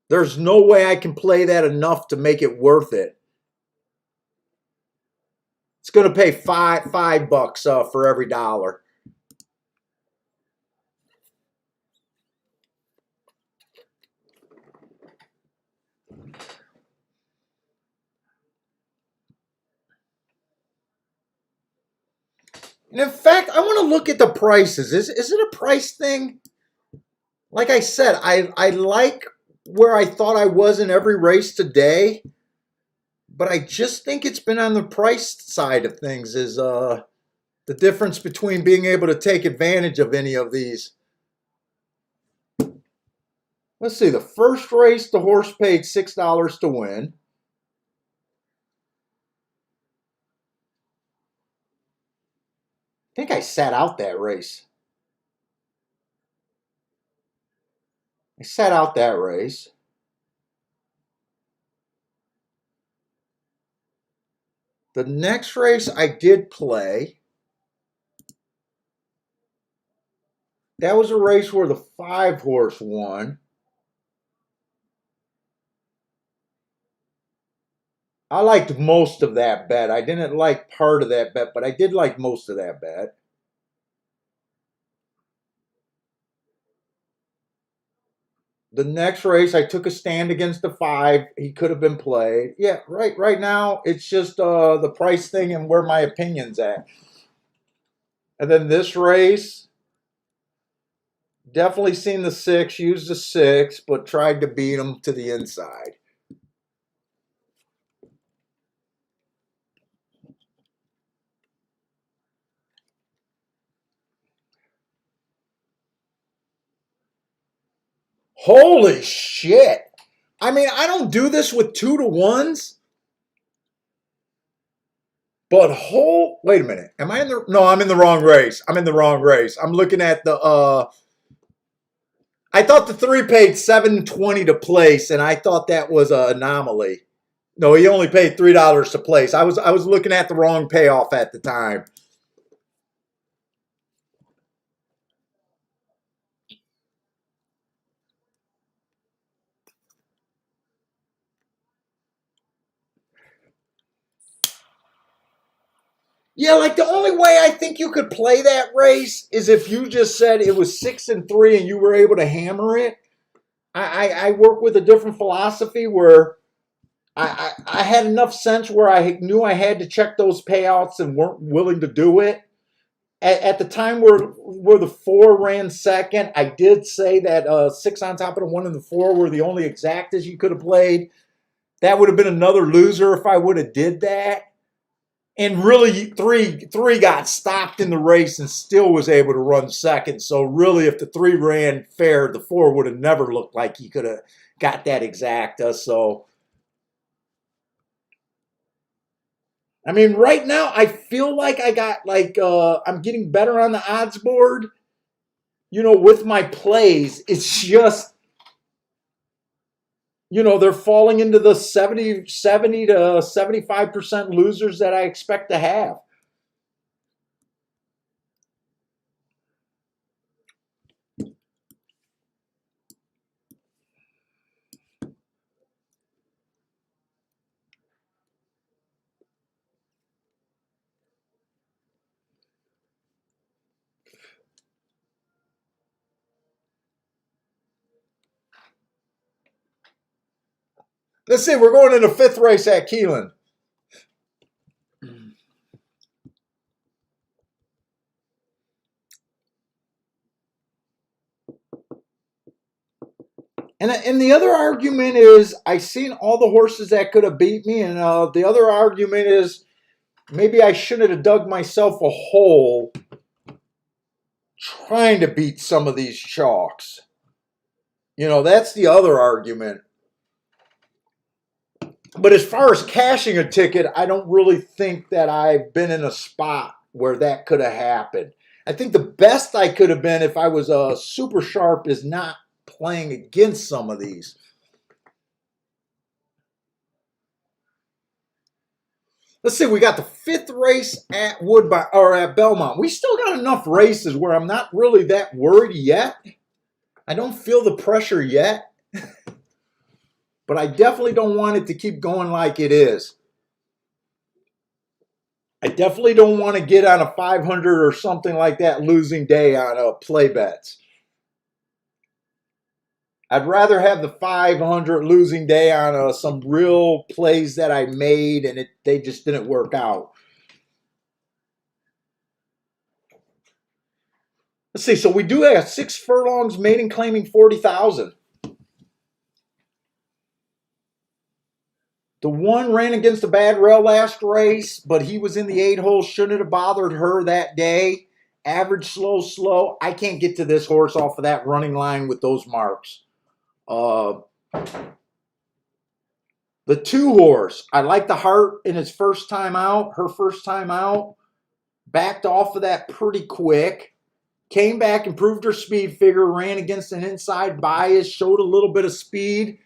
There's no way I can play that enough to make it worth it. It's going to pay $5 for every dollar. And in fact, I want to look at the prices. Is it a price thing? Like I said, I like where I thought I was in every race today, but I just think it's been on the price side of things is the difference between being able to take advantage of any of these. Let's see, the first race, the horse paid $6 to win. I think I sat out that race. I sat out that race. The next race I did play. That was a race where the 5 horse won. I liked most of that bet. I didn't like part of that bet, but I did like most of that bet. The next race, I took a stand against the 5. He could have been played. Yeah, right now, it's just the price thing and where my opinion's at. And then this race, definitely seen the 6, used the 6, but tried to beat him to the inside. Holy shit. I mean, I don't do this with 2 to 1s. But wait a minute. Am I in the No, I'm in the wrong race. I'm in the wrong race. I'm looking at the I thought the 3 paid $7.20 to place, and I thought that was an anomaly. No, he only paid $3 to place. I was looking at the wrong payoff at the time. Yeah, like the only way I think you could play that race is if you just said it was 6-3 and you were able to hammer it. I work with a different philosophy where I had enough sense where I knew I had to check those payouts and weren't willing to do it. at the time where the 4 ran second, I did say that 6 on top of the 1 and the 4 were the only exactas you could have played. That would have been another loser if I would have did that. And really, three got stopped in the race and still was able to run second. So really, if the 3 ran fair, the 4 would have never looked like he could have got that exacta. So, I mean, right now, I feel like I got I'm getting better on the odds board. With my plays, it's just, they're falling into the 70 to 75% losers that I expect to have. Let's see, we're going in the 5th race at Keeneland. And the other argument is I've seen all the horses that could have beat me, and the other argument is maybe I shouldn't have dug myself a hole trying to beat some of these chalks. That's the other argument. But as far as cashing a ticket, I don't really think that I've been in a spot where that could have happened. I think the best I could have been if I was super sharp is not playing against some of these. Let's see, we got the 5th race at at Belmont. We still got enough races where I'm not really that worried yet. I don't feel the pressure yet. But I definitely don't want it to keep going like it is. I definitely don't want to get on a 500 or something like that losing day on play bets. I'd rather have the 500 losing day on some real plays that I made and they just didn't work out. Let's see. So we do have 6 furlongs maiden claiming 40,000. The 1 ran against a bad rail last race, but he was in the 8 hole. Shouldn't have bothered her that day. Average, slow. I can't get to this horse off of that running line with those marks. The 2 horse, I like the Heart in his first time out, her first time out. Backed off of that pretty quick. Came back, improved her speed figure, ran against an inside bias, showed a little bit of speed.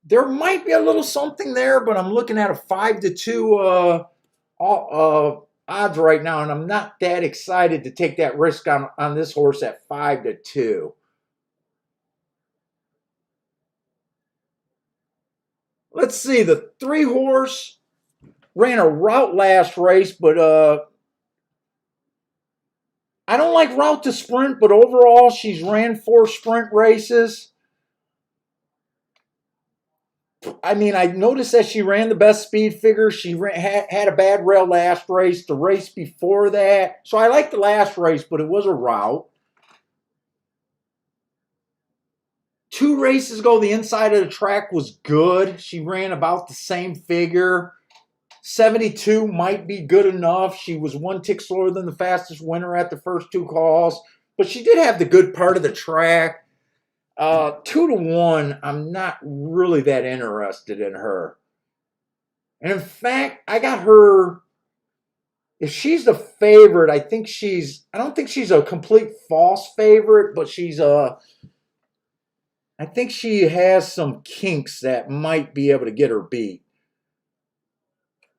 There might be a little something there, but I'm looking at a 5-2 odds right now, and I'm not that excited to take that risk on this horse at 5-2. Let's see, the 3 horse ran a route last race, but I don't like route to sprint, but overall she's ran 4 sprint races. I mean, I noticed that she ran the best speed figure. She had a bad rail last race, the race before that. So I like the last race, but it was a route. 2 races ago, the inside of the track was good. She ran about the same figure. 72 might be good enough. She was 1 tick slower than the fastest winner at the first 2 calls. But she did have the good part of the track. 2-1, I'm not really that interested in her. And in fact, I got her, if she's the favorite, I don't think she's a complete false favorite, but I think she has some kinks that might be able to get her beat.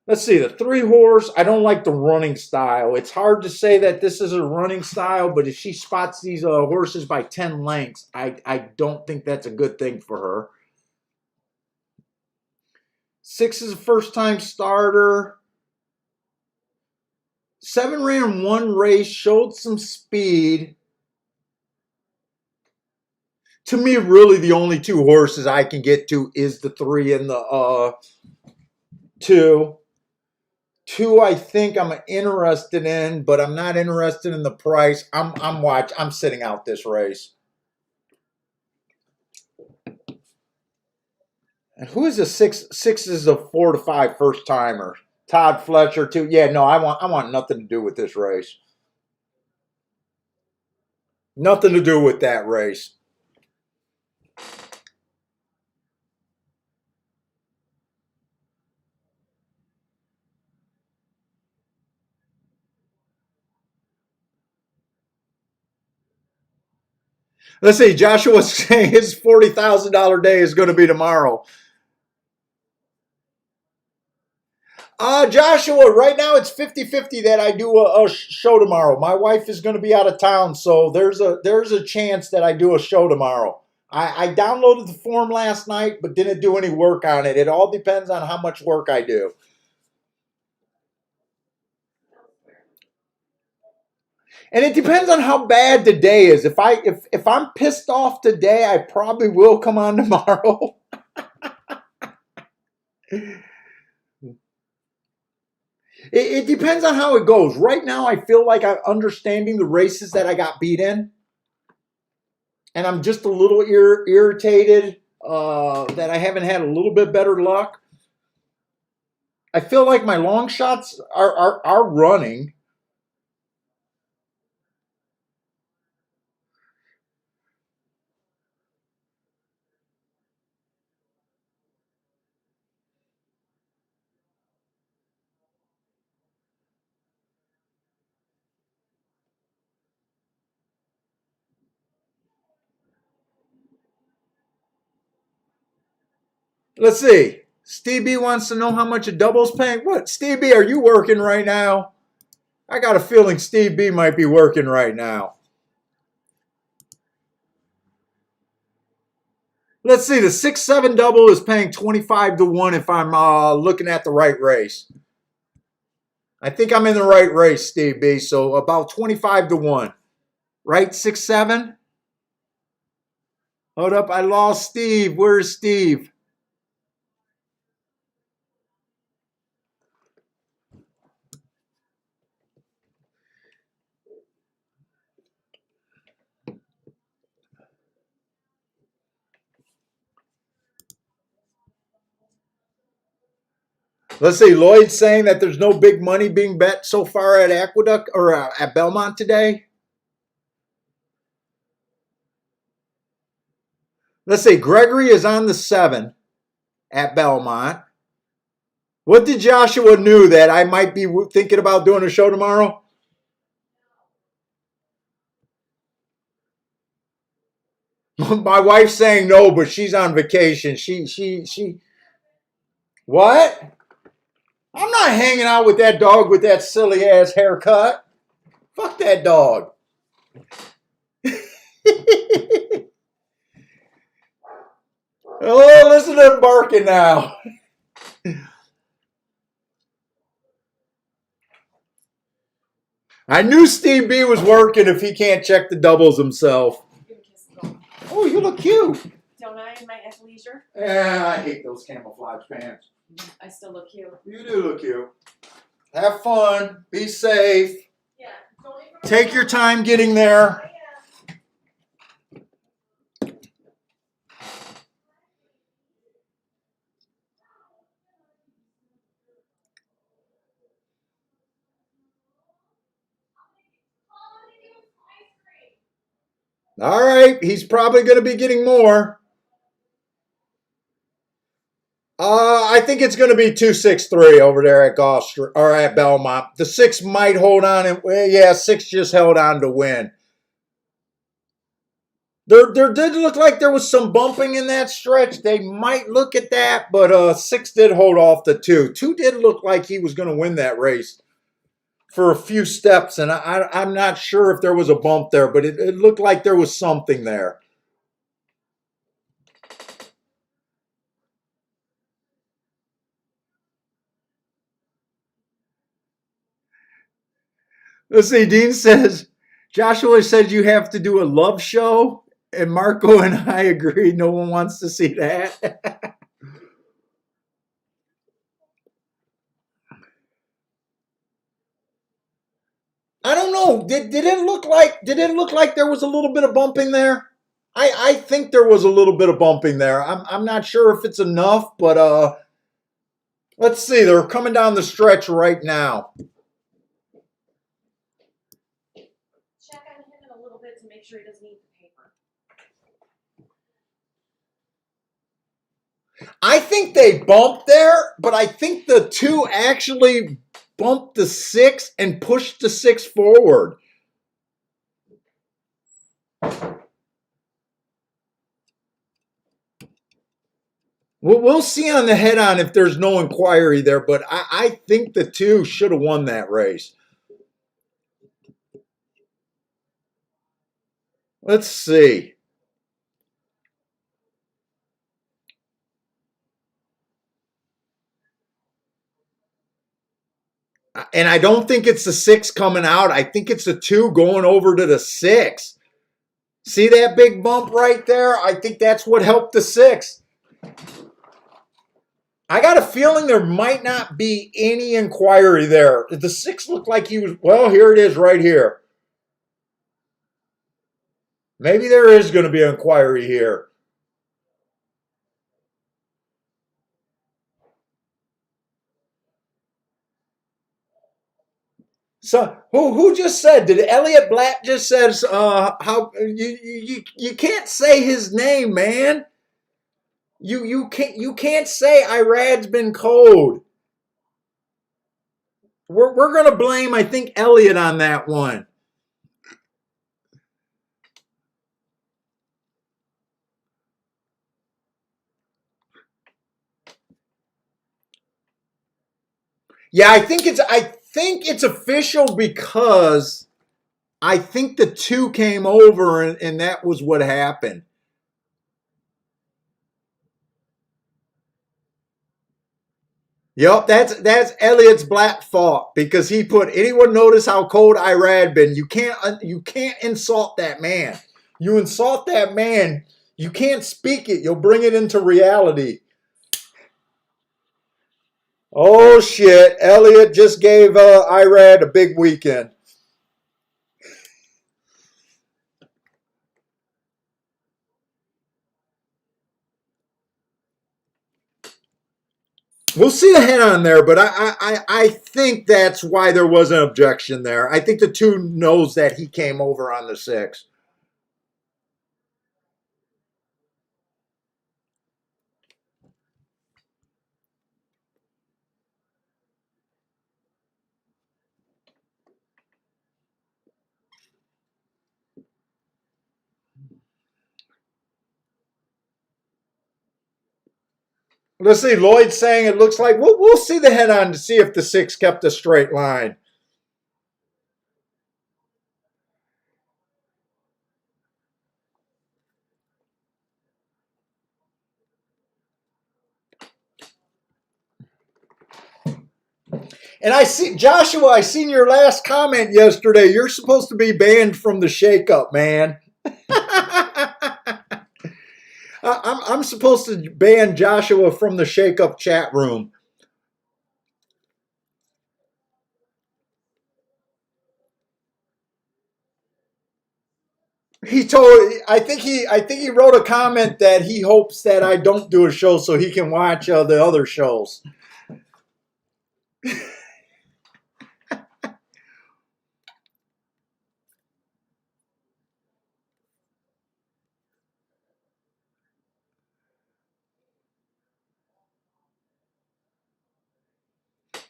Let's see, the 3 horse, I don't like the running style. It's hard to say that this is a running style, but if she spots these horses by 10 lengths, I don't think that's a good thing for her. 6 is a first-time starter. 7 ran 1 race, showed some speed. To me, really, the only 2 horses I can get to is the 3 and the 2. 2 I think I'm interested in, but I'm not interested in the price. I'm sitting out this race. And who is a 6? 6 is a 4 to 5 first timer. Todd Fletcher too. Yeah, no, I want nothing to do with this race. Nothing to do with that race. Let's see. Joshua's saying his $40,000 day is going to be tomorrow. Joshua, right now it's 50-50 that I do a show tomorrow. My wife is going to be out of town, so there's a chance that I do a show tomorrow. I downloaded the form last night, but didn't do any work on it. It all depends on how much work I do. And it depends on how bad the day is. If I'm pissed off today, I probably will come on tomorrow. It depends on how it goes. Right now, I feel like I'm understanding the races that I got beat in. And I'm just a little irritated that I haven't had a little bit better luck. I feel like my long shots are running. Let's see. Steve B wants to know how much a double's paying. What? Steve B, are you working right now? I got a feeling Steve B might be working right now. Let's see. The 6-7 double is paying 25 to 1 if I'm looking at the right race. I think I'm in the right race, Steve B. So about 25 to 1. Right? 6-7? Hold up. I lost Steve. Where's Steve? Let's see. Lloyd's saying that there's no big money being bet so far at Aqueduct or at Belmont today. Let's see. Gregory is on the 7 at Belmont. What did Joshua knew that I might be thinking about doing a show tomorrow? My wife's saying no, but she's on vacation. She. What? I'm not hanging out with that dog with that silly ass haircut. Fuck that dog. Oh, listen to him barking now. I knew Steve B was working if he can't check the doubles himself. Oh, you look cute. Don't I in my athleisure? Yeah, I hate those camouflage pants. I still look cute. You do look cute. Have fun. Be safe. Yeah. Take your time getting there. All right. He's probably going to be getting more. I think it's going to be 2-6-3 over there at Gloucester or at Belmont. The 6 might hold on, and yeah, 6 just held on to win. There did look like there was some bumping in that stretch. They might look at that, but 6 did hold off the 2. 2 did look like he was going to win that race for a few steps, and I'm not sure if there was a bump there, but it looked like there was something there. Let's see, Dean says, Joshua said you have to do a love show, and Marco and I agree. No one wants to see that. No, did it look like there was a little bit of bumping there? I think there was a little bit of bumping there. I'm not sure if it's enough, but let's see. They're coming down the stretch right now. Check on him in a little bit to make sure he doesn't eat the paper. I think they bumped there, but I think the 2 actually bumped the 6 and pushed the 6 forward. We'll see on the head-on if there's no inquiry there, but I think the 2 should have won that race. Let's see. And I don't think it's the 6 coming out. I think it's the 2 going over to the 6. See that big bump right there? I think that's what helped the 6. I got a feeling there might not be any inquiry there. The 6 looked like he was, well, here it is right here. Maybe there is going to be an inquiry here. So who just said? Did Elliot Black just says how you can't say his name, man. You can't say Irad's been cold. We're gonna blame, I think, Elliot on that one. Yeah, I think it's official because I think the 2 came over and that was what happened. Yep, that's Elliot's black fault because he put, anyone notice how cold Irad been? You can't insult that man. You insult that man, you can't speak it. You'll bring it into reality. Oh shit! Elliot just gave Irad a big weekend. We'll see the head on there, but I think that's why there was an objection there. I think the 2 knows that he came over on the 6. Let's see. Lloyd's saying it looks like we'll see the head on to see if the 6 kept a straight line. And I see, Joshua, I seen your last comment yesterday. You're supposed to be banned from the Shake Up, man. I'm supposed to ban Joshua from the Shake Up chat room. I think he wrote a comment that he hopes that I don't do a show so he can watch the other shows.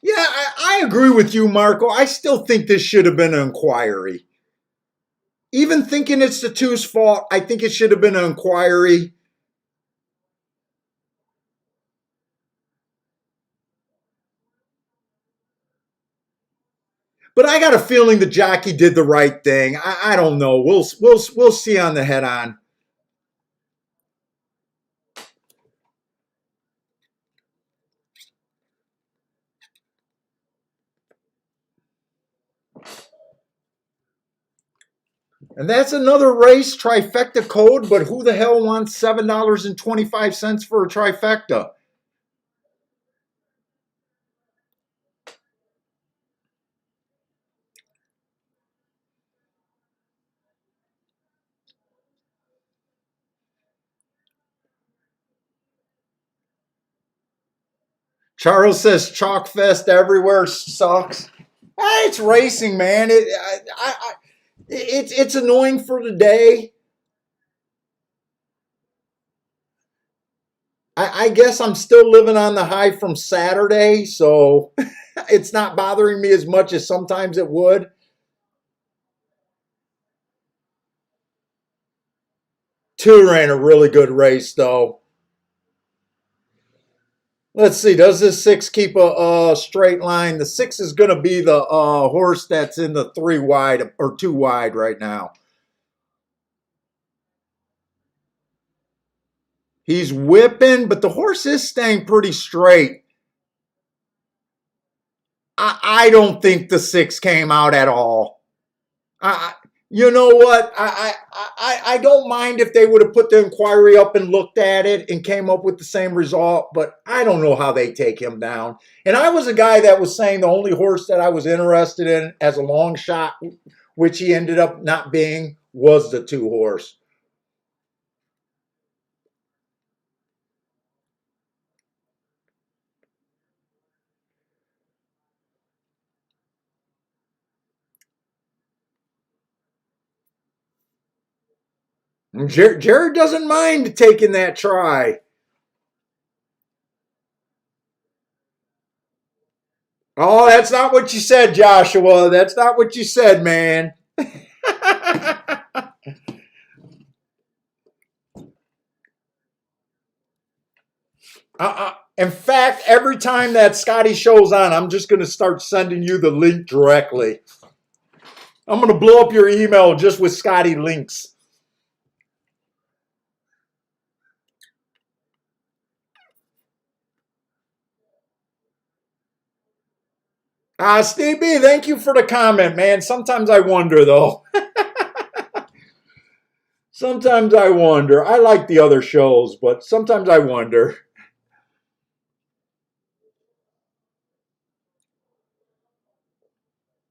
Yeah, I agree with you, Marco. I still think this should have been an inquiry. Even thinking it's the 2's fault, I think it should have been an inquiry. But I got a feeling the jockey did the right thing. I don't know. We'll see on the head on. And that's another race trifecta code, but who the hell wants $7.25 for a trifecta? Charles says chalk fest everywhere sucks. It's racing, man. It's annoying for the day. I guess I'm still living on the high from Saturday, so it's not bothering me as much as sometimes it would. Two ran a really good race, though. Let's see. Does this six keep a straight line? The six is going to be the horse that's in the three wide or two wide right now. He's whipping, but the horse is staying pretty straight. I don't think the six came out at all. I, you know what? I don't mind if they would have put the inquiry up and looked at it and came up with the same result, but I don't know how they take him down. And I was a guy that was saying the only horse that I was interested in as a long shot, which he ended up not being, was the two horse. Jared doesn't mind taking that try. Oh, that's not what you said, Joshua. That's not what you said, man. In fact, every time that Scotty shows on, I'm just going to start sending you the link directly. I'm going to blow up your email just with Scotty links. Steve B, thank you for the comment, man. Sometimes I wonder, though. Sometimes I wonder. I like the other shows, but sometimes I wonder.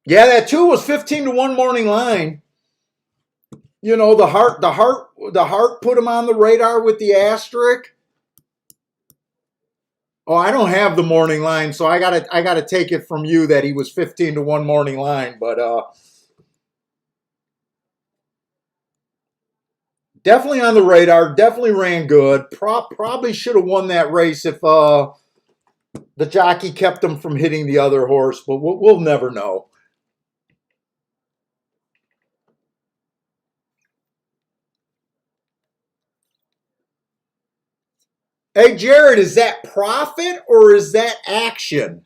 Yeah, that two was 15 to 1 morning line. You know, the heart put him on the radar with the asterisk. Oh, I don't have the morning line, so I gotta take it from you that he was 15 to 1 morning line, but definitely on the radar, definitely ran good. Probably should have won that race if the jockey kept him from hitting the other horse, but we'll never know. Hey, Jared, is that profit or is that action?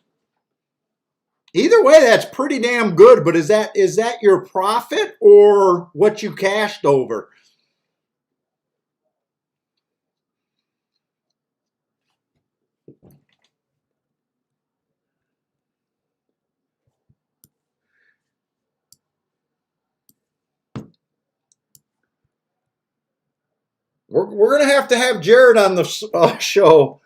Either way, that's pretty damn good. But is that your profit or what you cashed over? We're gonna have to have Jared on the show.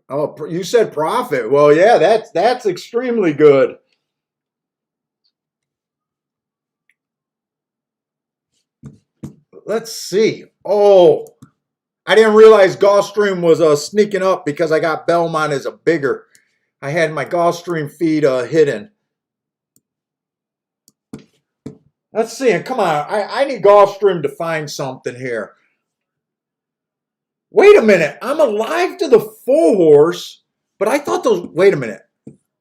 Oh, you said profit. Well, yeah, that's extremely good. Let's see. Oh, I didn't realize Gulfstream was sneaking up because I got Belmont as a bigger. I had my Gulfstream feed hidden. Let's see. And come on, I need Gulfstream to find something here. Wait a minute. I'm alive to the full horse, but I thought those. Wait a minute.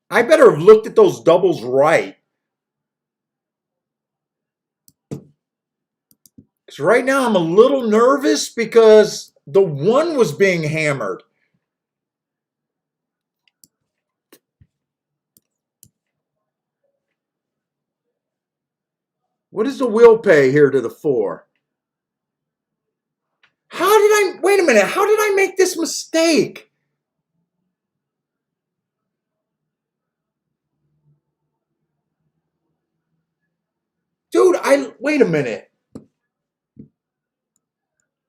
I better have looked at those doubles right. Because right now I'm a little nervous because the one was being hammered. What is the wheel pay here to the 4? Wait a minute, how did I make this mistake? Dude, wait a minute.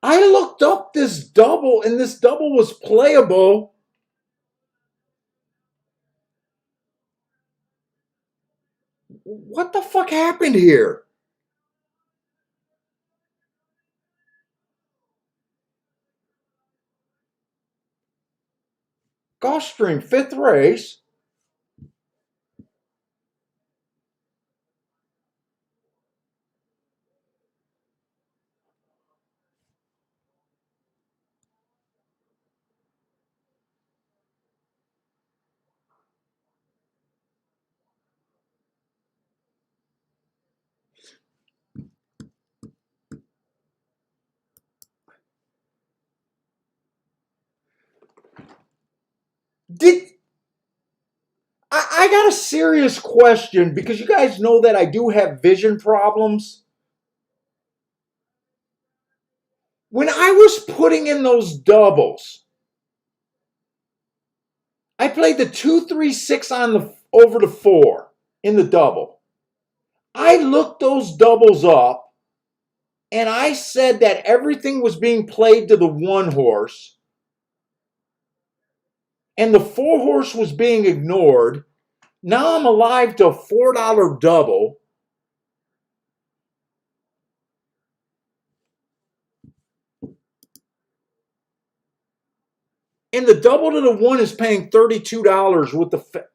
I looked up this double and this double was playable. What the fuck happened here? Gulfstream, fifth race. Did I got a serious question because you guys know that I do have vision problems. When I was putting in those doubles, I played the 2-3-6 on the over the 4 in the double. I looked those doubles up and I said that everything was being played to the 1 horse and the 4 horse was being ignored. Now I'm alive to a $4 double. And the double to the 1 is paying $32 with the.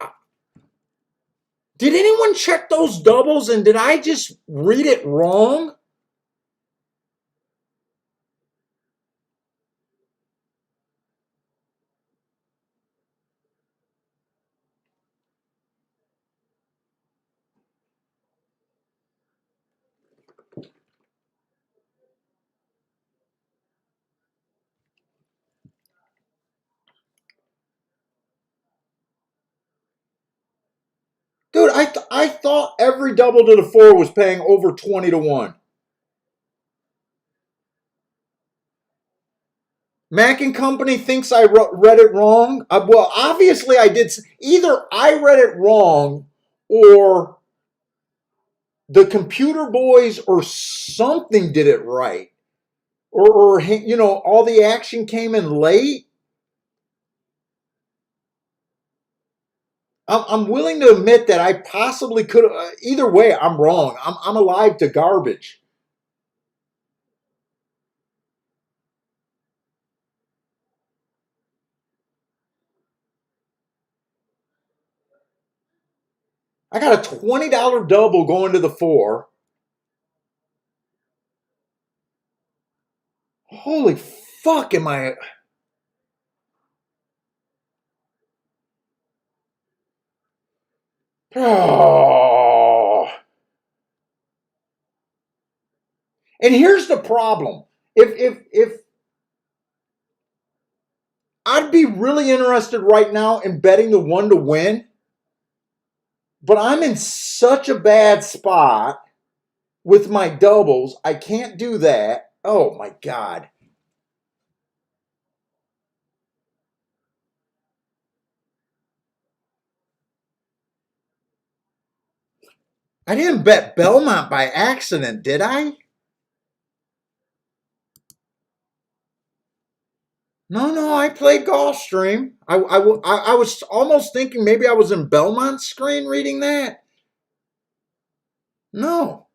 Did anyone check those doubles and did I just read it wrong? Dude, I thought every double to the 4 was paying over 20 to 1. Mac and Company thinks I read it wrong. Well, obviously I did. Either I read it wrong or the computer boys or something did it right. Or you know, all the action came in late. I'm willing to admit that I possibly could have. Either way, I'm wrong. I'm alive to garbage. I got a $20 double going to the 4. Holy fuck, am I. Oh. And here's the problem. If I'd be really interested right now in betting the 1 to win, but I'm in such a bad spot with my doubles. I can't do that. Oh my God. I didn't bet Belmont by accident, did I? No, I played Gulfstream. I was almost thinking maybe I was in Belmont's screen reading that. No.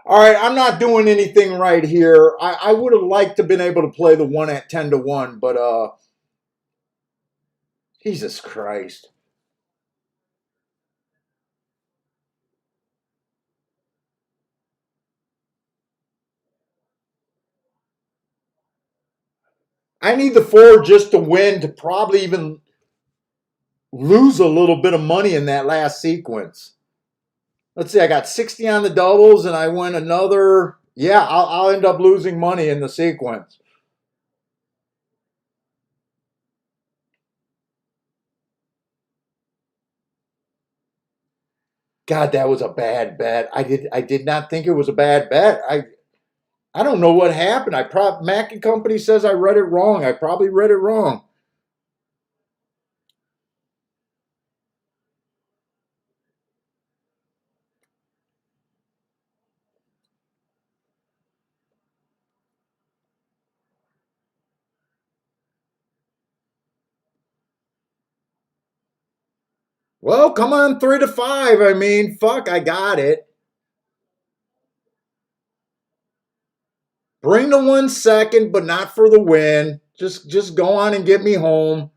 All right, I'm not doing anything right here. I would have liked to have been able to play the 1 at 10 to 1, but Jesus Christ. I need the 4 just to win to probably even lose a little bit of money in that last sequence. Let's see, I got 60 on the doubles and I win another. Yeah, I'll end up losing money in the sequence. God, that was a bad bet. I did not think it was a bad bet. I don't know what happened. Mac and Company says I read it wrong. I probably read it wrong. Well, come on, 3 to 5. I mean, fuck, I got it. Bring the 1 second, but not for the win. Just go on and get me home.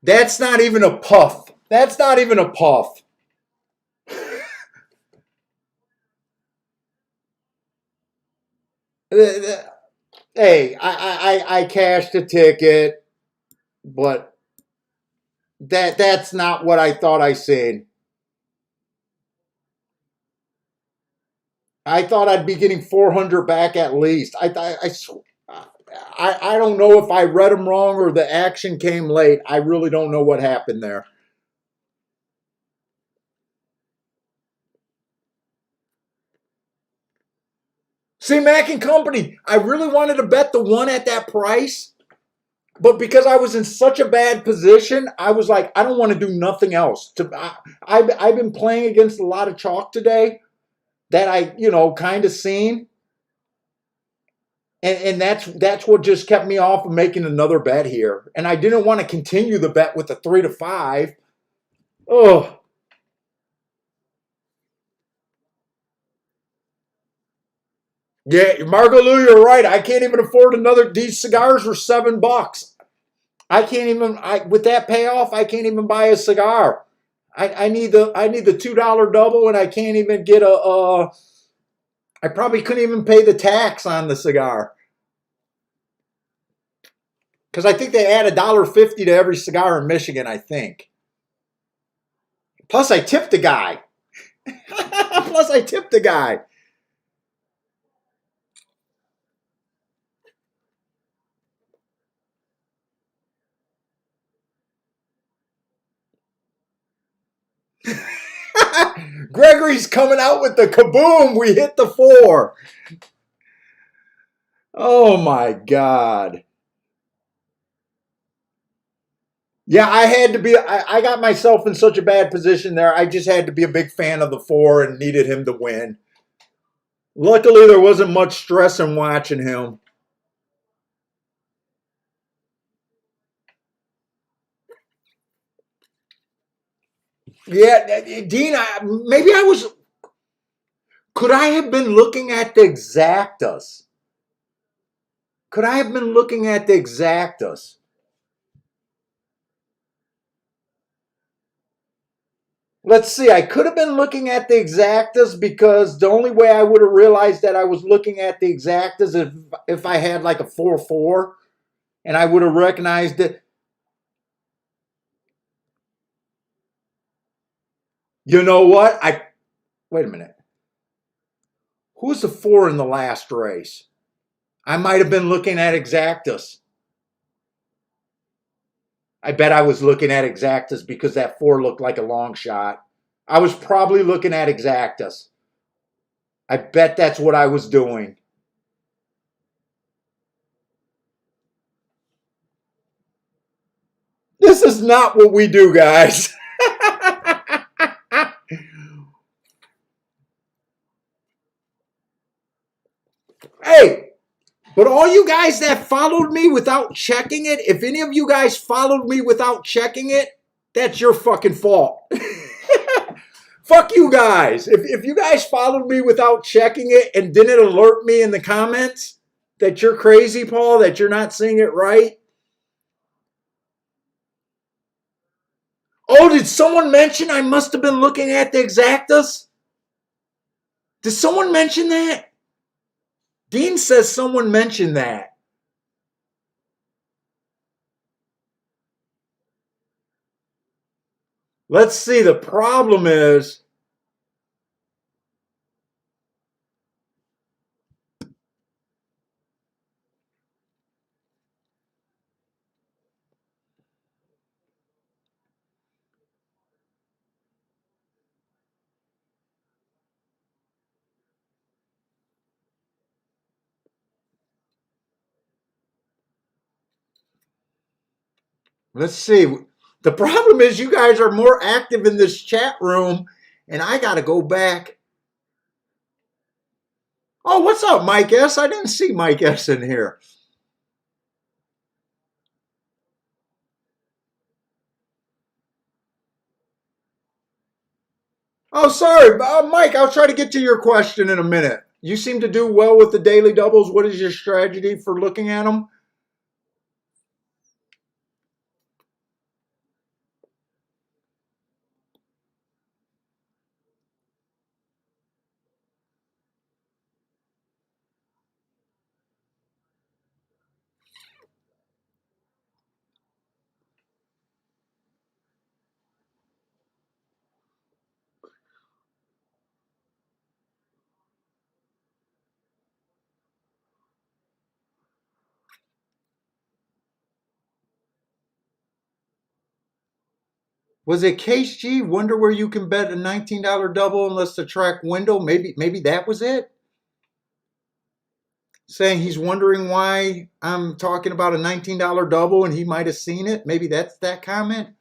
That's not even a puff. That's not even a puff. Hey, I cashed a ticket, but that's not what I thought I seen. I thought I'd be getting 400 back at least. I don't know if I read them wrong or the action came late. I really don't know what happened there. See, Mac and Company, I really wanted to bet the 1 at that price, but because I was in such a bad position, I was like, I don't want to do nothing else. I've been playing against a lot of chalk today that I, kind of seen. And that's what just kept me off of making another bet here. And I didn't want to continue the bet with the 3 to 5. Oh, yeah, Margot Lou, you're right. I can't even afford another. These cigars were $7. I can't even. With that payoff, I can't even buy a cigar. I need the $2 double, and I can't even get I probably couldn't even pay the tax on the cigar because I think they add $1.50 to every cigar in Michigan. I think. Plus, I tipped the guy. Plus, I tipped the guy. Gregory's coming out with the kaboom. We hit the 4. Oh my God. Yeah, I had to be. I got myself in such a bad position there. I just had to be a big fan of the 4 and needed him to win. Luckily, there wasn't much stress in watching him. Yeah, Dean, maybe I was. Could I have been looking at the exactas? Could I have been looking at the exactas? Let's see. I could have been looking at the exactas because the only way I would have realized that I was looking at the exactas if I had like a 4-4, and I would have recognized it. You know what? Wait a minute. Who was the 4 in the last race? I might have been looking at exactas. I bet I was looking at exactas because that 4 looked like a long shot. I was probably looking at exactas. I bet that's what I was doing. This is not what we do, guys. Hey, but all you guys that followed me without checking it, if any of you guys followed me without checking it, that's your fucking fault. Fuck you guys. If you guys followed me without checking it and didn't alert me in the comments that you're crazy, Paul, that you're not seeing it right. Oh, did someone mention I must have been looking at the exactas? Did someone mention that? Dean says someone mentioned that. Let's see. The problem is, let's see. The problem is you guys are more active in this chat room, and I got to go back. Oh, what's up, Mike S? I didn't see Mike S in here. Oh, sorry, Mike. I'll try to get to your question in a minute. You seem to do well with the daily doubles. What is your strategy for looking at them? Was it Case G? Wonder where you can bet a $19 double unless the track window. Maybe that was it. Saying he's wondering why I'm talking about a $19 double and he might have seen it. Maybe that's that comment.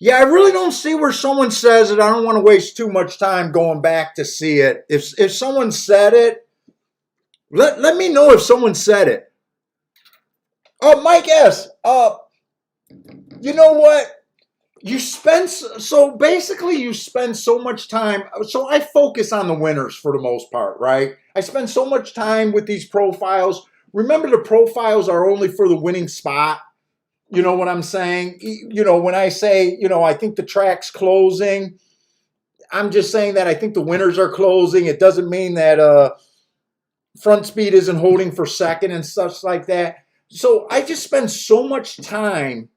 Yeah, I really don't see where someone says it. I don't want to waste too much time going back to see it. If someone said it, let me know if someone said it. Oh, Mike S. You know what? So basically you spend so much time. So I focus on the winners for the most part, right? I spend so much time with these profiles. Remember, the profiles are only for the winning spot. You know what I'm saying? When I say, I think the track's closing, I'm just saying that I think the winners are closing. It doesn't mean that front speed isn't holding for second and such like that. So I just spend so much time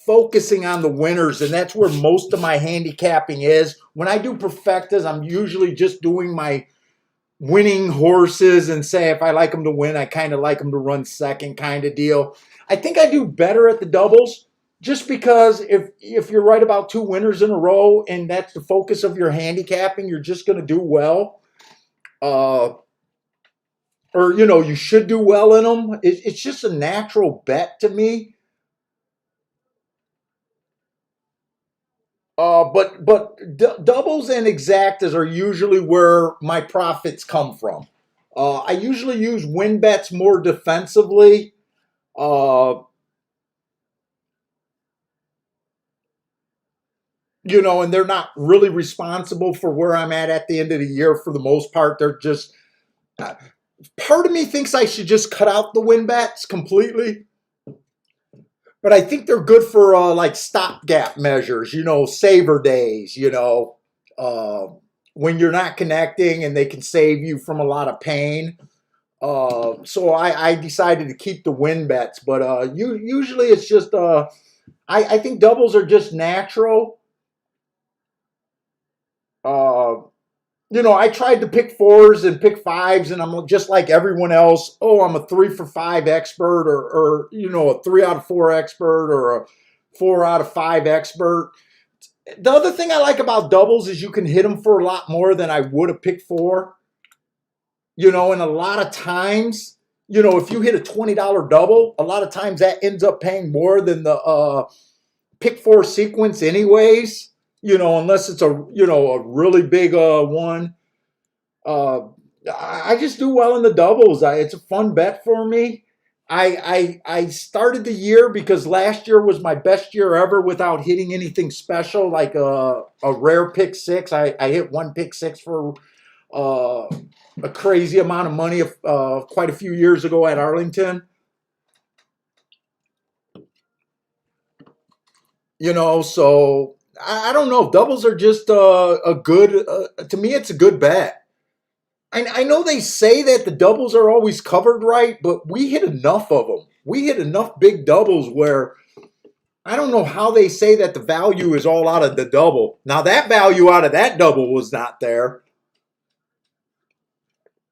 focusing on the winners, and that's where most of my handicapping is. When I do perfectas, I'm usually just doing my winning horses and say if I like them to win, I kind of like them to run second kind of deal. I think I do better at the doubles just because if you're right about two winners in a row and that's the focus of your handicapping, you're just going to do well. Or, you should do well in them. It's just a natural bet to me. But doubles and exactas are usually where my profits come from. I usually use win bets more defensively. Uh, and they're not really responsible for where I'm at the end of the year for the most part. They're just, part of me thinks I should just cut out the win bets completely. But I think they're good for like stopgap measures, saver days, uh, when you're not connecting and they can save you from a lot of pain. So I decided to keep the win bets, but usually it's just I think doubles are just natural. Uh, I tried to pick fours and pick fives, and I'm just like everyone else. Oh, I'm a 3 for 5 expert, or a 3 out of 4 expert, or a 4 out of 5 expert. The other thing I like about doubles is you can hit them for a lot more than I would have picked for. And a lot of times, if you hit a $20 double, a lot of times that ends up paying more than the pick four sequence, anyways. Unless it's a really big one. Uh, I just do well in the doubles. It's a fun bet for me. I started the year because last year was my best year ever without hitting anything special like a rare pick six. I hit one pick six for uh, a crazy amount of money quite a few years ago at Arlington. So I don't know. Doubles are just a good, to me, it's a good bet. I know they say that the doubles are always covered right, but we hit enough of them. We hit enough big doubles where I don't know how they say that the value is all out of the double. Now, that value out of that double was not there.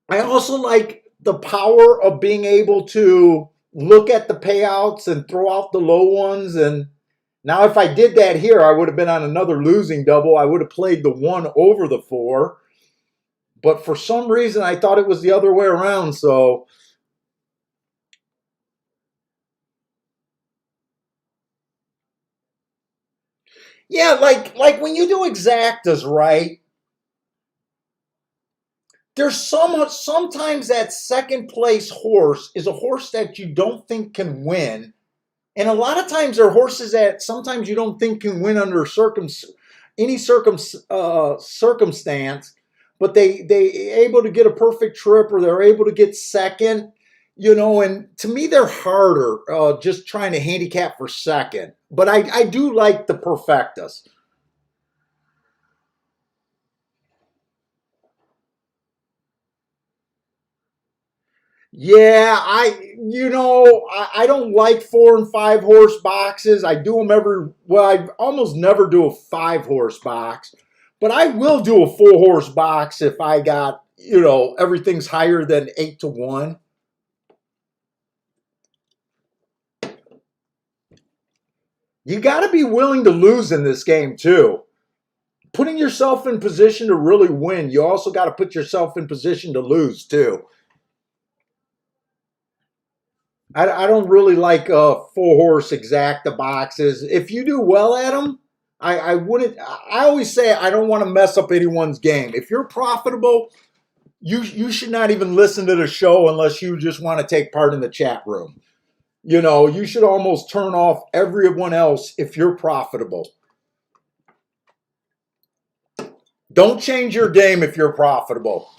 I also like the power of being able to look at the payouts and throw out the low ones. And now, if I did that here, I would have been on another losing double. I would have played the 1 over the 4. But for some reason, I thought it was the other way around. So, yeah, like when you do exactas, right? There's sometimes that second place horse is a horse that you don't think can win. And a lot of times there are horses that sometimes you don't think can win under any circumstance, but they able to get a perfect trip or they're able to get second, you know. And to me, they're harder just trying to handicap for second. But I do like the perfectas. Yeah, I don't like 4 and 5 horse boxes. I do them I almost never do a 5 horse box, but I will do a 4 horse box if I got, everything's higher than 8 to 1. You got to be willing to lose in this game too. Putting yourself in position to really win, you also got to put yourself in position to lose too. I don't really like 4 horse exacta boxes. If you do well at them, I wouldn't. I always say I don't want to mess up anyone's game. If you're profitable, you should not even listen to the show unless you just want to take part in the chat room. You should almost turn off everyone else if you're profitable. Don't change your game if you're profitable.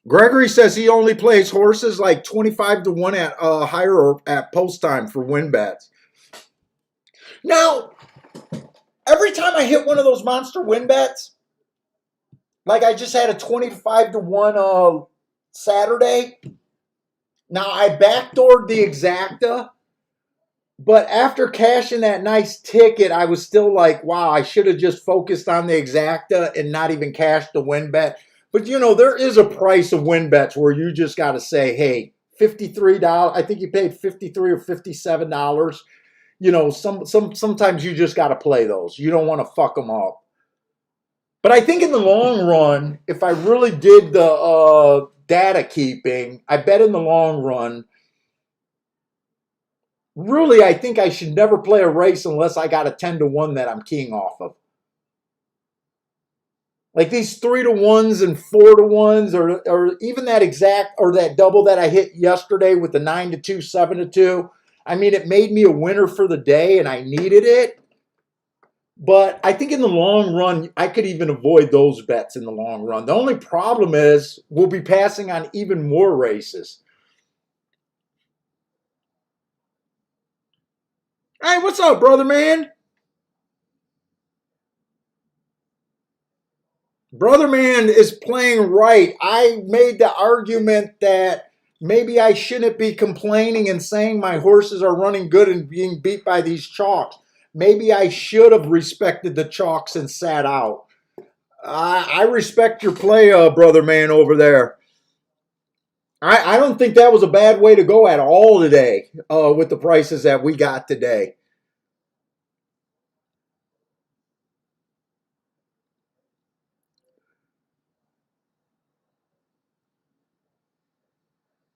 Gregory says he only plays horses like 25 to 1 at higher or at post time for win bets. Now, every time I hit one of those monster win bets, like I just had a 25 to 1 Saturday. Now I backdoored the exacta, but after cashing that nice ticket, I was still like, wow, I should have just focused on the exacta and not even cashed the win bet. But there is a price of win bets where you just got to say, hey, $53. I think you paid $53 or $57. Sometimes you just got to play those. You don't want to fuck them up. But I think in the long run, if I really did the data keeping, I bet in the long run, really, I think I should never play a race unless I got a 10 to 1 that I'm keying off of. Like these 3 to 1s and 4 to 1s, or even that exact or that double that I hit yesterday with the 9 to 2, 7 to 2. I mean, it made me a winner for the day, and I needed it. But I think in the long run, I could even avoid those bets in the long run. The only problem is we'll be passing on even more races. Hey, what's up, brother man? Brother man is playing right. I made the argument that maybe I shouldn't be complaining and saying my horses are running good and being beat by these chalks. Maybe I should have respected the chalks and sat out. I respect your play, brother man over there. I don't think that was a bad way to go at all today with the prices that we got today.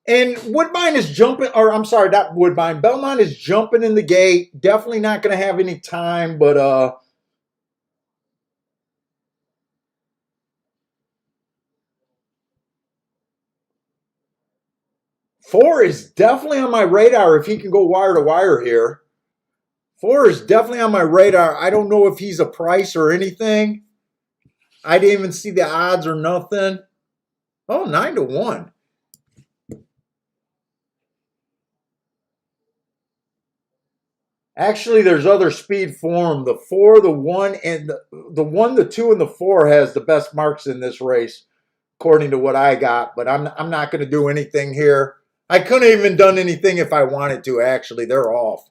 And Woodbine is jumping, or I'm sorry, not Woodbine. Belmont is jumping in the gate. Definitely not going to have any time, but 4 is definitely on my radar if he can go wire to wire here. 4 is definitely on my radar. I don't know if he's a price or anything. I didn't even see the odds or nothing. Oh, 9 to 1. Actually, there's other speed for him. The 4, the 1, and the 1, the 2, and the 4 has the best marks in this race, according to what I got. But I'm not going to do anything here. I couldn't even done anything if I wanted to. Actually, they're off.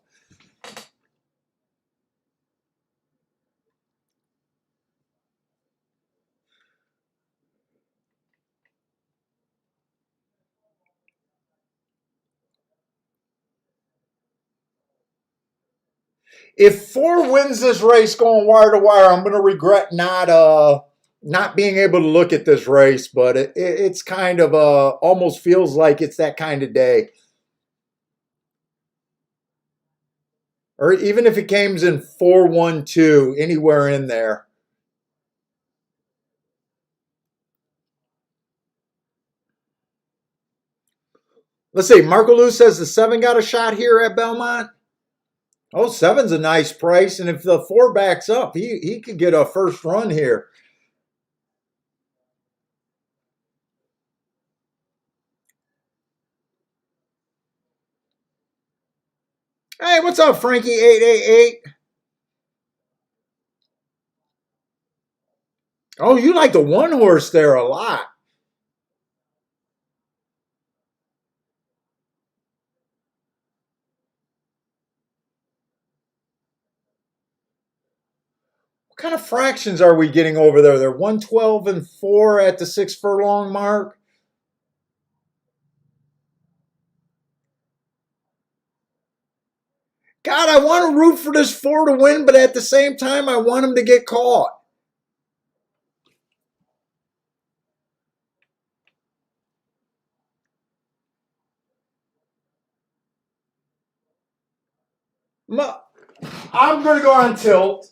If 4 wins this race going wire to wire, I'm going to regret not being able to look at this race, but it's kind of almost feels like it's that kind of day. Or even if it came in 4-1-2, anywhere in there. Let's see. Marco Lou says the 7 got a shot here at Belmont. Oh, 7's a nice price, and if the 4 backs up, he could get a first run here. Hey, what's up, Frankie 888? Oh, you like the 1 horse there a lot. What kind of fractions are we getting over there? They're 112 and 4 at the 6 furlong mark. God, I want to root for this 4 to win, but at the same time, I want him to get caught. I'm going to go on tilt.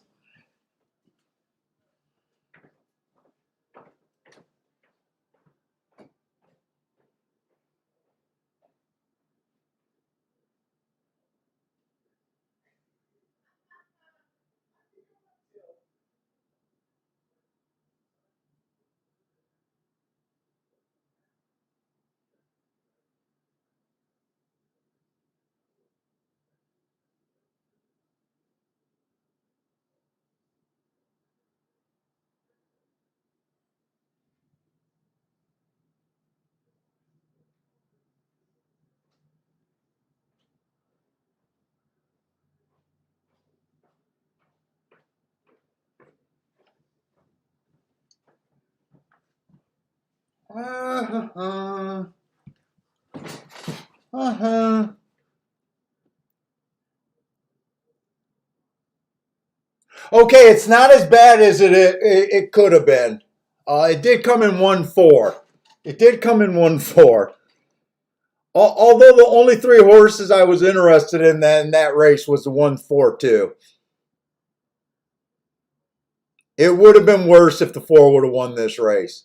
Uh-huh. Uh-huh. Okay, it's not as bad as it could have been. It did come in 1-4. It did come in 1-4. Although the only 3 horses I was interested in that race was the 1-4-2. It would have been worse if the 4 would have won this race.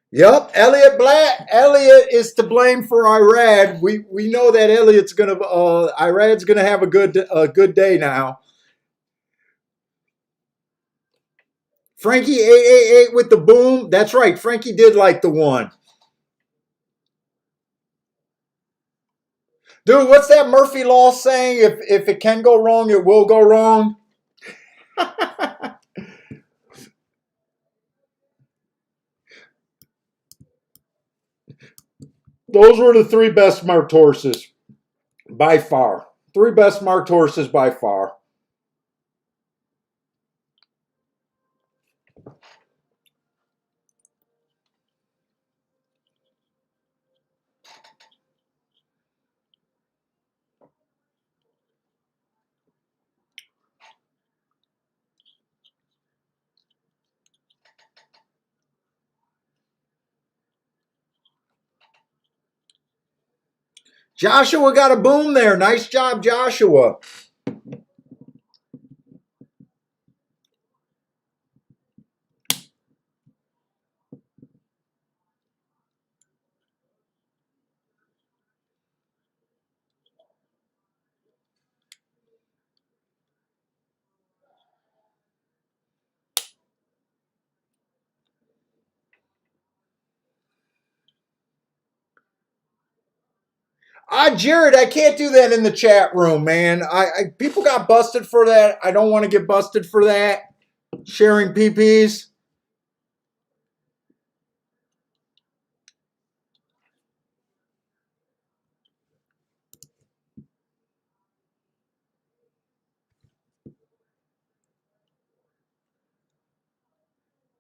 Yep, Elliot Black. Elliot is to blame for Irad. We know that Irad's gonna have a good day now. Frankie 888 with the boom. That's right. Frankie did like the 1. Dude, what's that Murphy Law saying? If it can go wrong, it will go wrong. Those were the 3 best marked horses by far. 3 best marked horses by far. Joshua got a boom there. Nice job, Joshua. Jared, I can't do that in the chat room, man. People got busted for that. I don't want to get busted for that. Sharing PPs.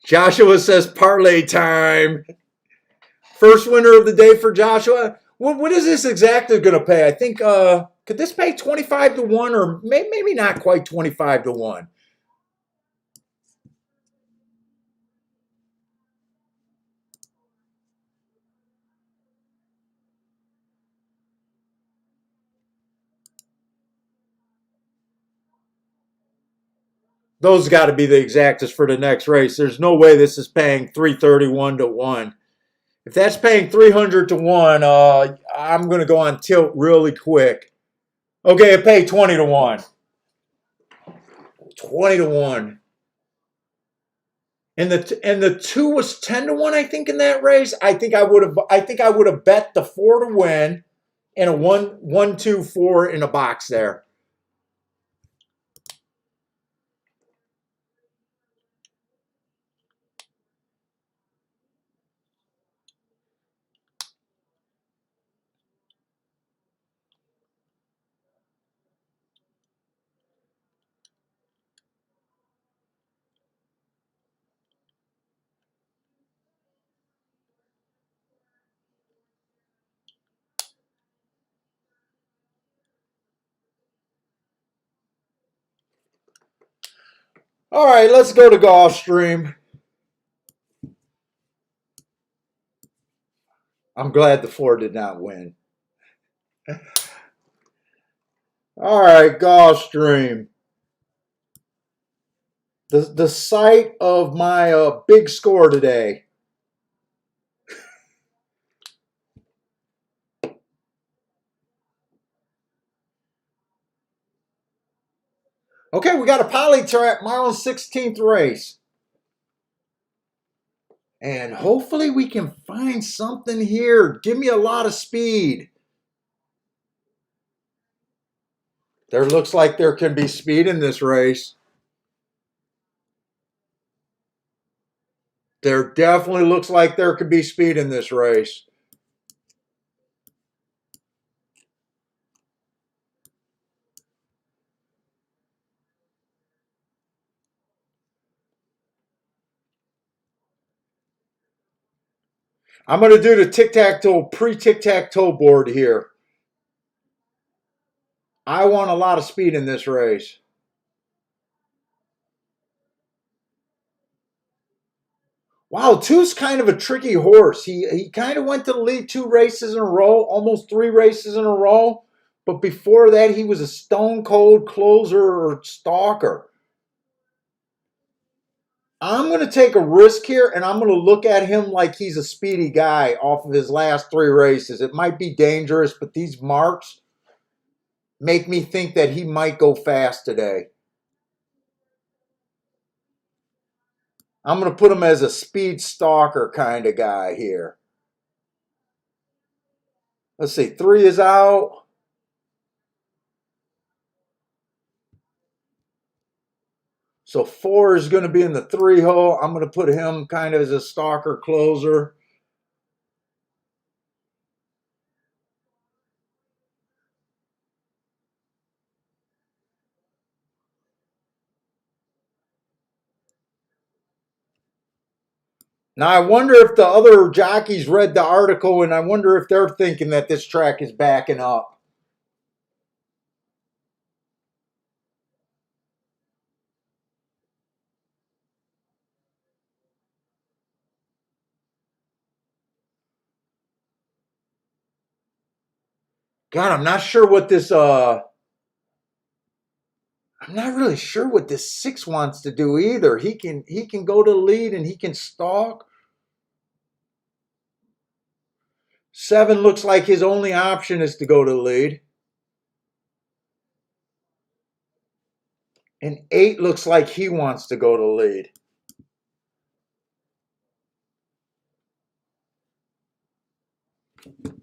Joshua says parlay time. First winner of the day for Joshua. What is this exactly going to pay? I think, could this pay 25 to 1 or maybe not quite 25 to 1? Those got to be the exactas for the next race. There's no way this is paying 331 to 1. If that's paying 300 to 1, I'm going to go on tilt really quick. Okay, it paid 20 to 1. 20 to 1. And the 2 was 10 to 1, I think, in that race. I think I would have bet the 4 to win and a 1-2-4 in a box there. All right, let's go to Gulfstream. I'm glad the 4 did not win. All right, Gulfstream. The site of my big score today. Okay, we got a poly track, Marlon's 16th race. And hopefully we can find something here. Give me a lot of speed. There looks like there can be speed in this race. There definitely looks like there could be speed in this race. I'm going to do the tic-tac-toe, pre-tic-tac-toe board here. I want a lot of speed in this race. Wow, 2's kind of a tricky horse. He kind of went to the lead 2 races in a row, almost 3 races in a row. But before that, he was a stone cold closer or stalker. I'm going to take a risk here, and I'm going to look at him like he's a speedy guy off of his last 3 races. It might be dangerous, but these marks make me think that he might go fast today. I'm going to put him as a speed stalker kind of guy here. Let's see, 3 is out. So 4 is going to be in the 3 hole. I'm going to put him kind of as a stalker closer. Now, I wonder if the other jockeys read the article, and I wonder if they're thinking that this track is backing up. God, I'm not sure what this I'm not really sure what this 6 wants to do either. He can go to the lead and he can stalk. 7 looks like his only option is to go to the lead. And 8 looks like he wants to go to the lead.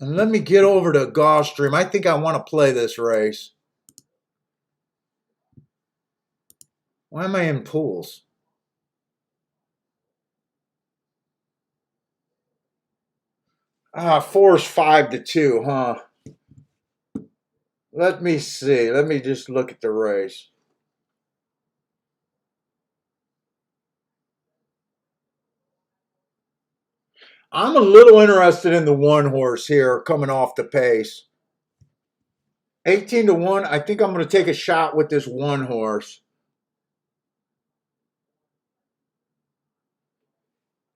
And let me get over to Gulfstream. I think I want to play this race. Why am I in pools? 4 is 5 to 2, huh? Let me see. Let me just look at the race. I'm a little interested in the one horse here coming off the pace. 18 to 1. I think I'm going to take a shot with this one horse.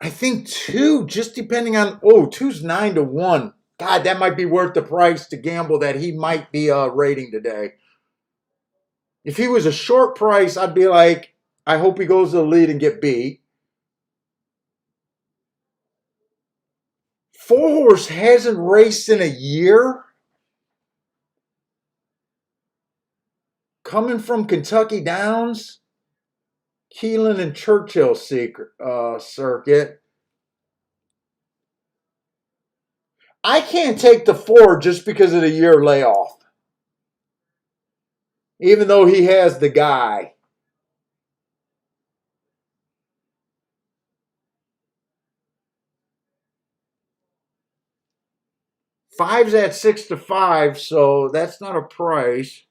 I think 2, just depending on. Oh, 2's 9 to 1. God, that might be worth the price to gamble that he might be rating today. If he was a short price, I'd be like, I hope he goes to the lead and get beat. 4 horse hasn't raced in a year. Coming from Kentucky Downs, Keelan and Churchill circuit. I can't take the 4 just because of the year layoff. Even though he has the guy. Five's at 6 to 5, so that's not a price.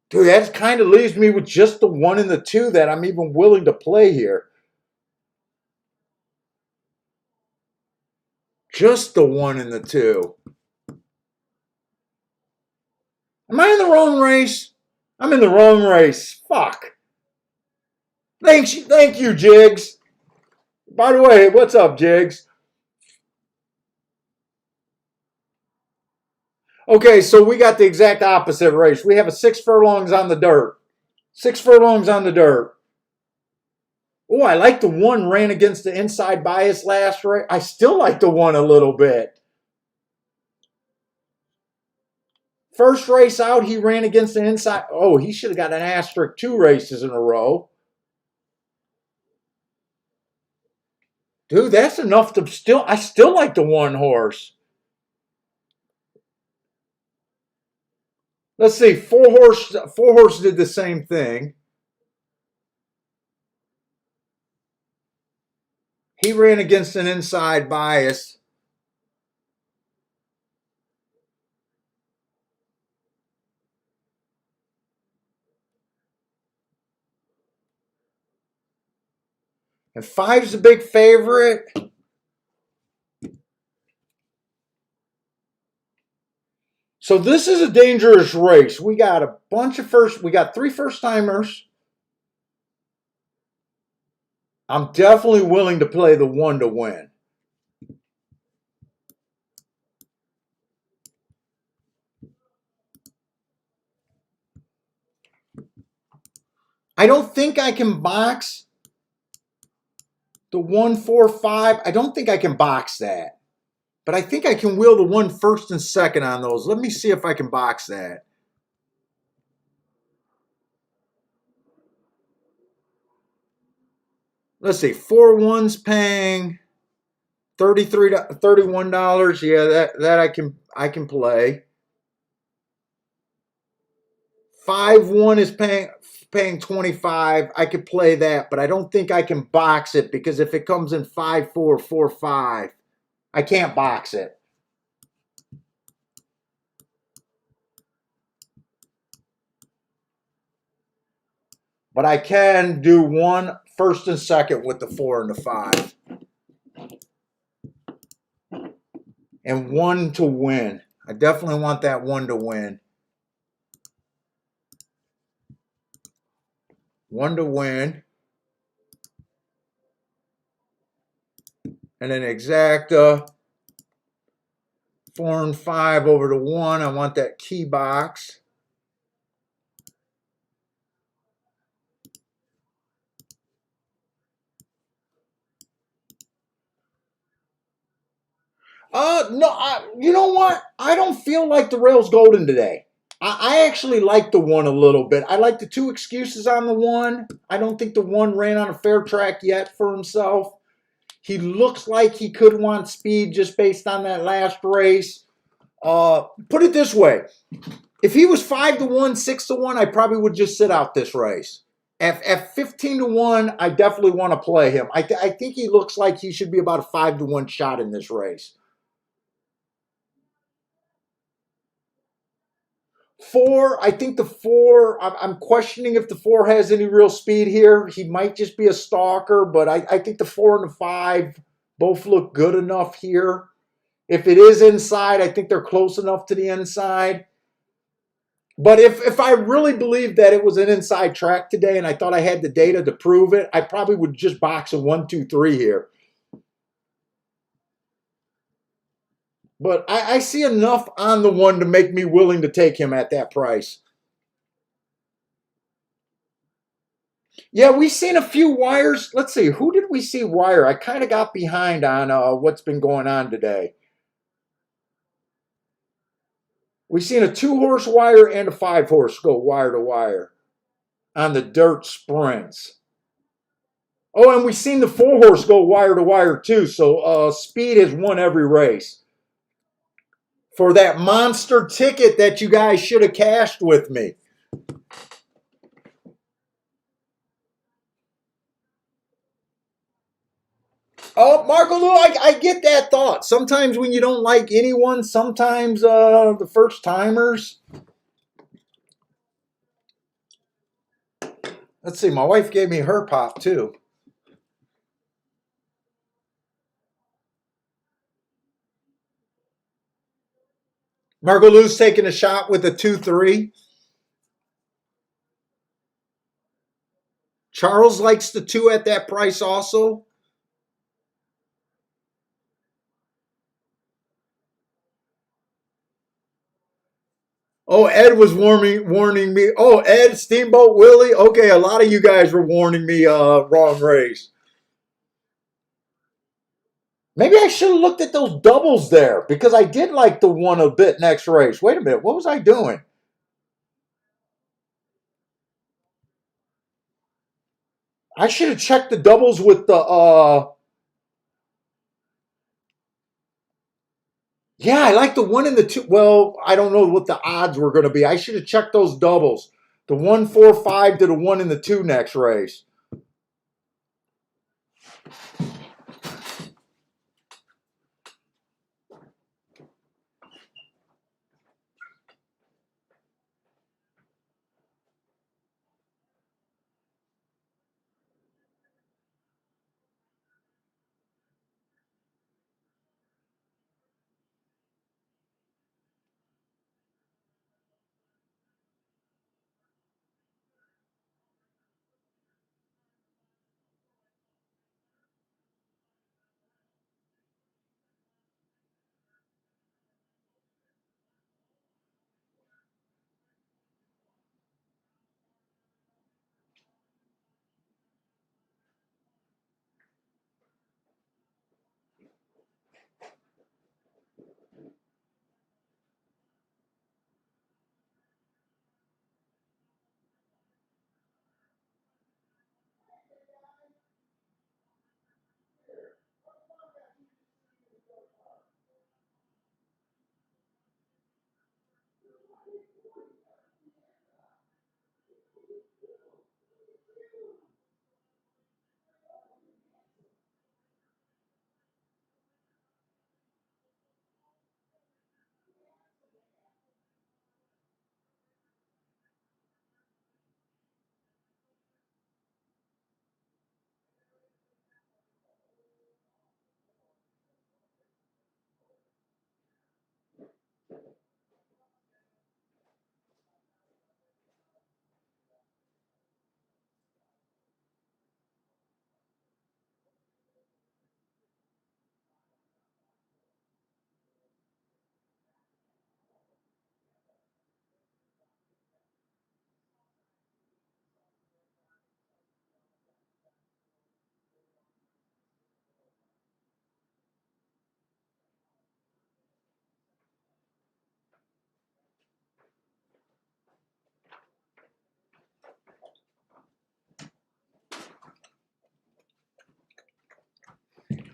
Dude, that kind of leaves me with just the 1 and the 2 that I'm even willing to play here. Just the 1 and the 2. Am I in the wrong race? I'm in the wrong race. Fuck. Thank you, Jigs. By the way, what's up, Jigs? Okay, so we got the exact opposite race. We have a 6 furlongs on the dirt. 6 furlongs on the dirt. Oh, I like the 1 ran against the inside bias last race. I still like the 1 a little bit. First race out, he ran against the inside. Oh, he should have got an asterisk 2 races in a row. Dude, that's enough to still. I still like the 1 horse. Let's see. 4 horse did the same thing. He ran against an inside bias. And 5's the big favorite. So this is a dangerous race. We got a bunch of we got 3 first-timers. I'm definitely willing to play the 1 to win. I don't think I can box the 1, 4, 5. I don't think I can box that. But I think I can wheel the 1 first and second on those. Let me see if I can box that. Let's see. 4 1's paying $31. Yeah, that I can play. 5 1 is paying 25. I could play that, but I don't think I can box it because if it comes in 5 4 4 5, I can't box it. But I can do 1 first and second with the 4 and the 5. And 1 to win. I definitely want that 1 to win. 1 to win. And then exacta. 4 and 5 over to 1. I want that key box. No, you know what? I don't feel like the rail's golden today. I actually like the 1 a little bit. I like the 2 excuses on the 1. I don't think the 1 ran on a fair track yet for himself. He looks like he could want speed just based on that last race. Put it this way. If he was 5 to 1, 6 to 1, I probably would just sit out this race. At 15 to 1, I definitely want to play him. I think he looks like he should be about a 5 to 1 shot in this race. 4, I think the 4, I'm questioning if the 4 has any real speed here. He might just be a stalker, but I think the 4 and the 5 both look good enough here. If it is inside, I think they're close enough to the inside. But if I really believed that it was an inside track today and I thought I had the data to prove it, I probably would just box a 1, 2, 3 here. But I see enough on the 1 to make me willing to take him at that price. Yeah, we've seen a few wires. Let's see, who did we see wire? I kind of got behind on what's been going on today. We've seen a 2-horse wire and a 5-horse go wire to wire on the dirt sprints. Oh, and we've seen the 4-horse go wire to wire too. So speed has won every race. For that monster ticket that you guys should have cashed with me. Oh, Marco Lou, I get that thought. Sometimes when you don't like anyone, sometimes the first timers. Let's see, my wife gave me her pop too. Marco Lou's taking a shot with a 2-3. Charles likes the 2 at that price also. Oh, Ed was warning me. Oh, Ed, Steamboat Willie. Okay, a lot of you guys were warning me wrong race. Maybe I should have looked at those doubles there because I did like the 1 a bit next race. Wait a minute, what was I doing? I should have checked the doubles with the yeah, I like the 1 and the 2. Well, I don't know what the odds were going to be. I should have checked those doubles. The 1, 4, 5 to the 1 and the 2 next race.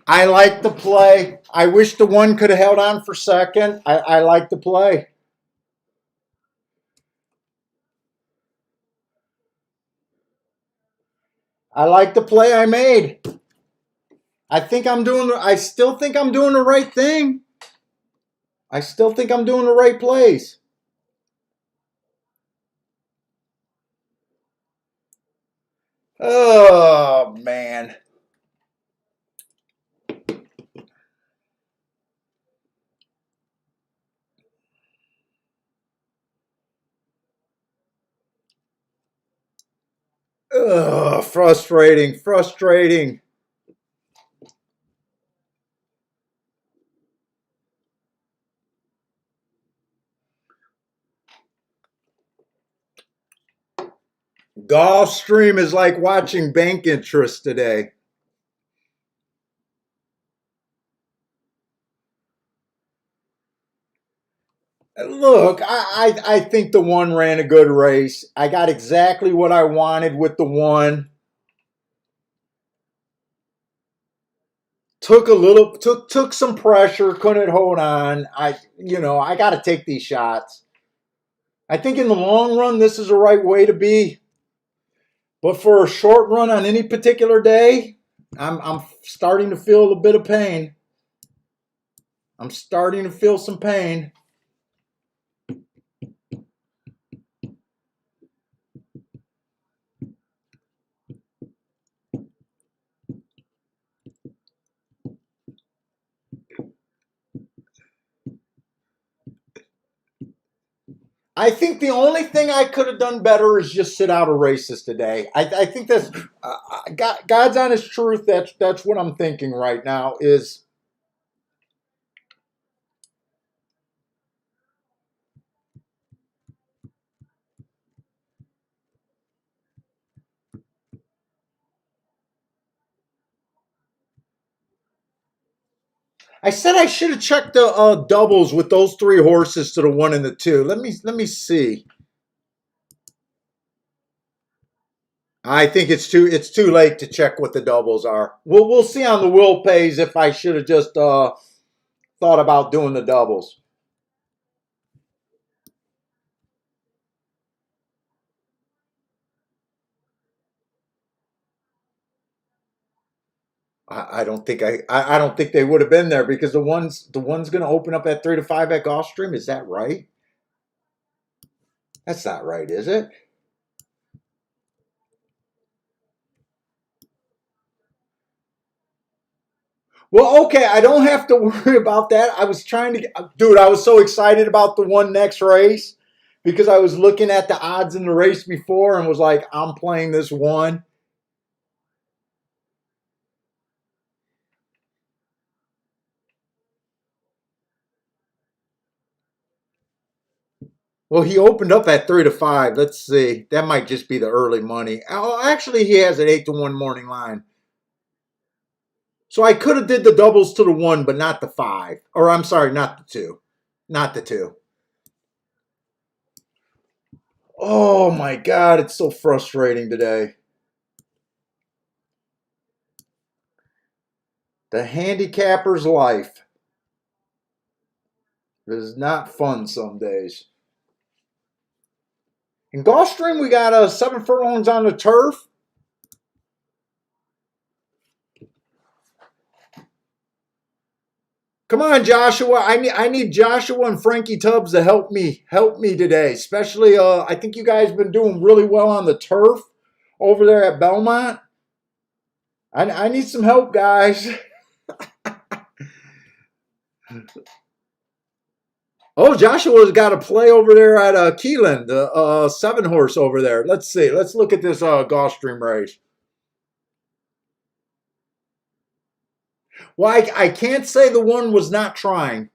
I like the play. I wish the 1 could have held on for second. I like the play. I like the play I made. I still think I'm doing the right thing. I still think I'm doing the right plays. Oh, man. Ugh, frustrating, frustrating. Gulfstream is like watching bank interest today. Look, I think the one ran a good race. I got exactly what I wanted with the one. Took some pressure, couldn't hold on. I got to take these shots. I think in the long run, this is the right way to be. But for a short run on any particular day, I'm starting to feel a bit of pain. I'm starting to feel some pain. I think the only thing I could have done better is just sit out of races today. I think that's God's honest truth. That's what I'm thinking right now. Is I said I should have checked the doubles with those three horses to the one and the two. Let me see. I think it's too late to check what the doubles are. We'll see on the will pays if I should have just thought about doing the doubles. I don't think I don't think they would have been there because the one's going to open up at 3 to 5 at Gulfstream. Is that right? That's not right, is it? Well, okay, I don't have to worry about that. I was trying to dude, I was so excited about the one next race because I was looking at the odds in the race before and was like, I'm playing this one. Well, he opened up at 3 to 5. Let's see. That might just be the early money. Oh, actually, he has an 8 to 1 morning line. So I could have did the doubles to the one, but not the five. Or I'm sorry, not the two. Not the two. Oh my God, it's so frustrating today. The handicapper's life is not fun some days. In Gulfstream, we got 7 furlongs on the turf. Come on, Joshua. I need Joshua and Frankietubbs to help me today. Especially, I think you guys have been doing really well on the turf over there at Belmont. I need some help, guys. Oh, Joshua's got a play over there at Keelan, the 7 horse over there. Let's see. Let's look at this Gulfstream race. Well, I can't say the one was not trying.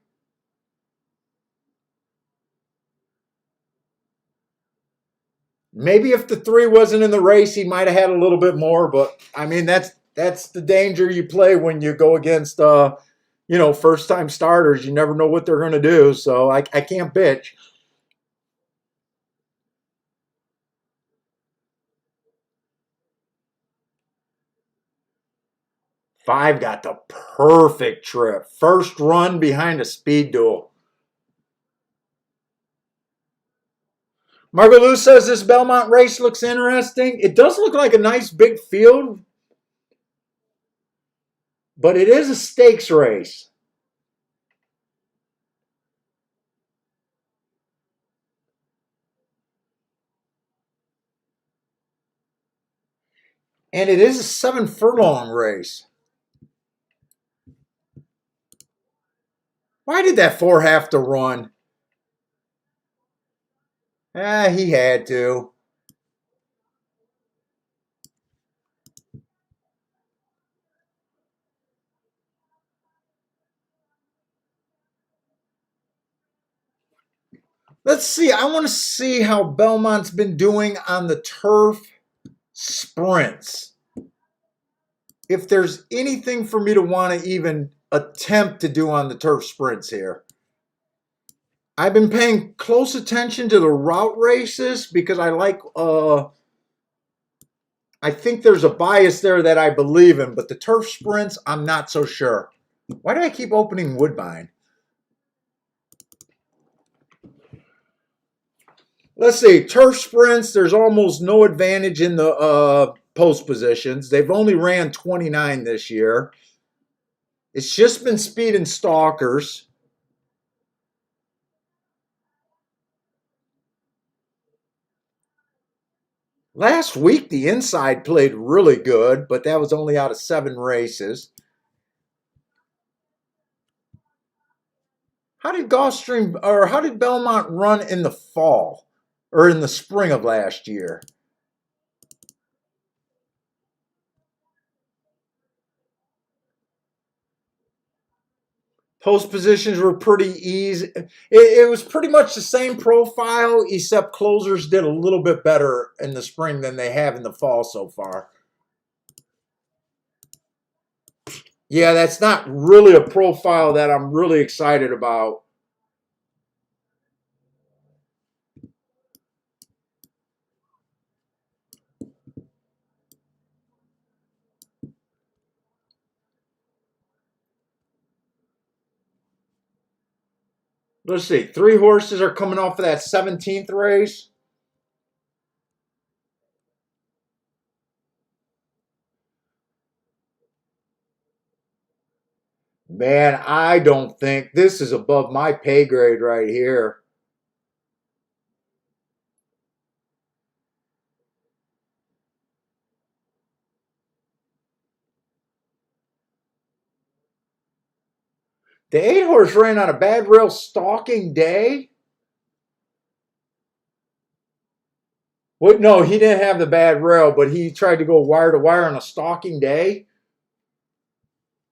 Maybe if the 3 wasn't in the race, he might have had a little bit more. But I mean, that's the danger you play when you go against first time starters. You never know what they're going to do. So I can't bitch. 5 got the perfect trip. First run behind a speed duel. Margot Lou says this Belmont race looks interesting. It does look like a nice big field, but it is a stakes race. And it is a 7 furlong race. Why did that 4 have to run? He had to. Let's see. I want to see how Belmont's been doing on the turf sprints. If there's anything for me to want to even attempt to do on the turf sprints here. I've been paying close attention to the route races because I like, I think there's a bias there that I believe in, but the turf sprints, I'm not so sure. Why do I keep opening Woodbine? Let's see, turf sprints, there's almost no advantage in the post positions. They've only ran 29 this year. It's just been speed and stalkers. Last week, the inside played really good, but that was only out of 7 races. How did Gulfstream, or how did Belmont run in the fall or in the spring of last year? Post positions were pretty easy. It was pretty much the same profile, except closers did a little bit better in the spring than they have in the fall so far. Yeah, that's not really a profile that I'm really excited about. Let's see. 3 horses are coming off of that 17th race. Man, I don't think this is above my pay grade right here. The 8 horse ran on a bad rail stalking day. What? No, he didn't have the bad rail, but he tried to go wire to wire on a stalking day.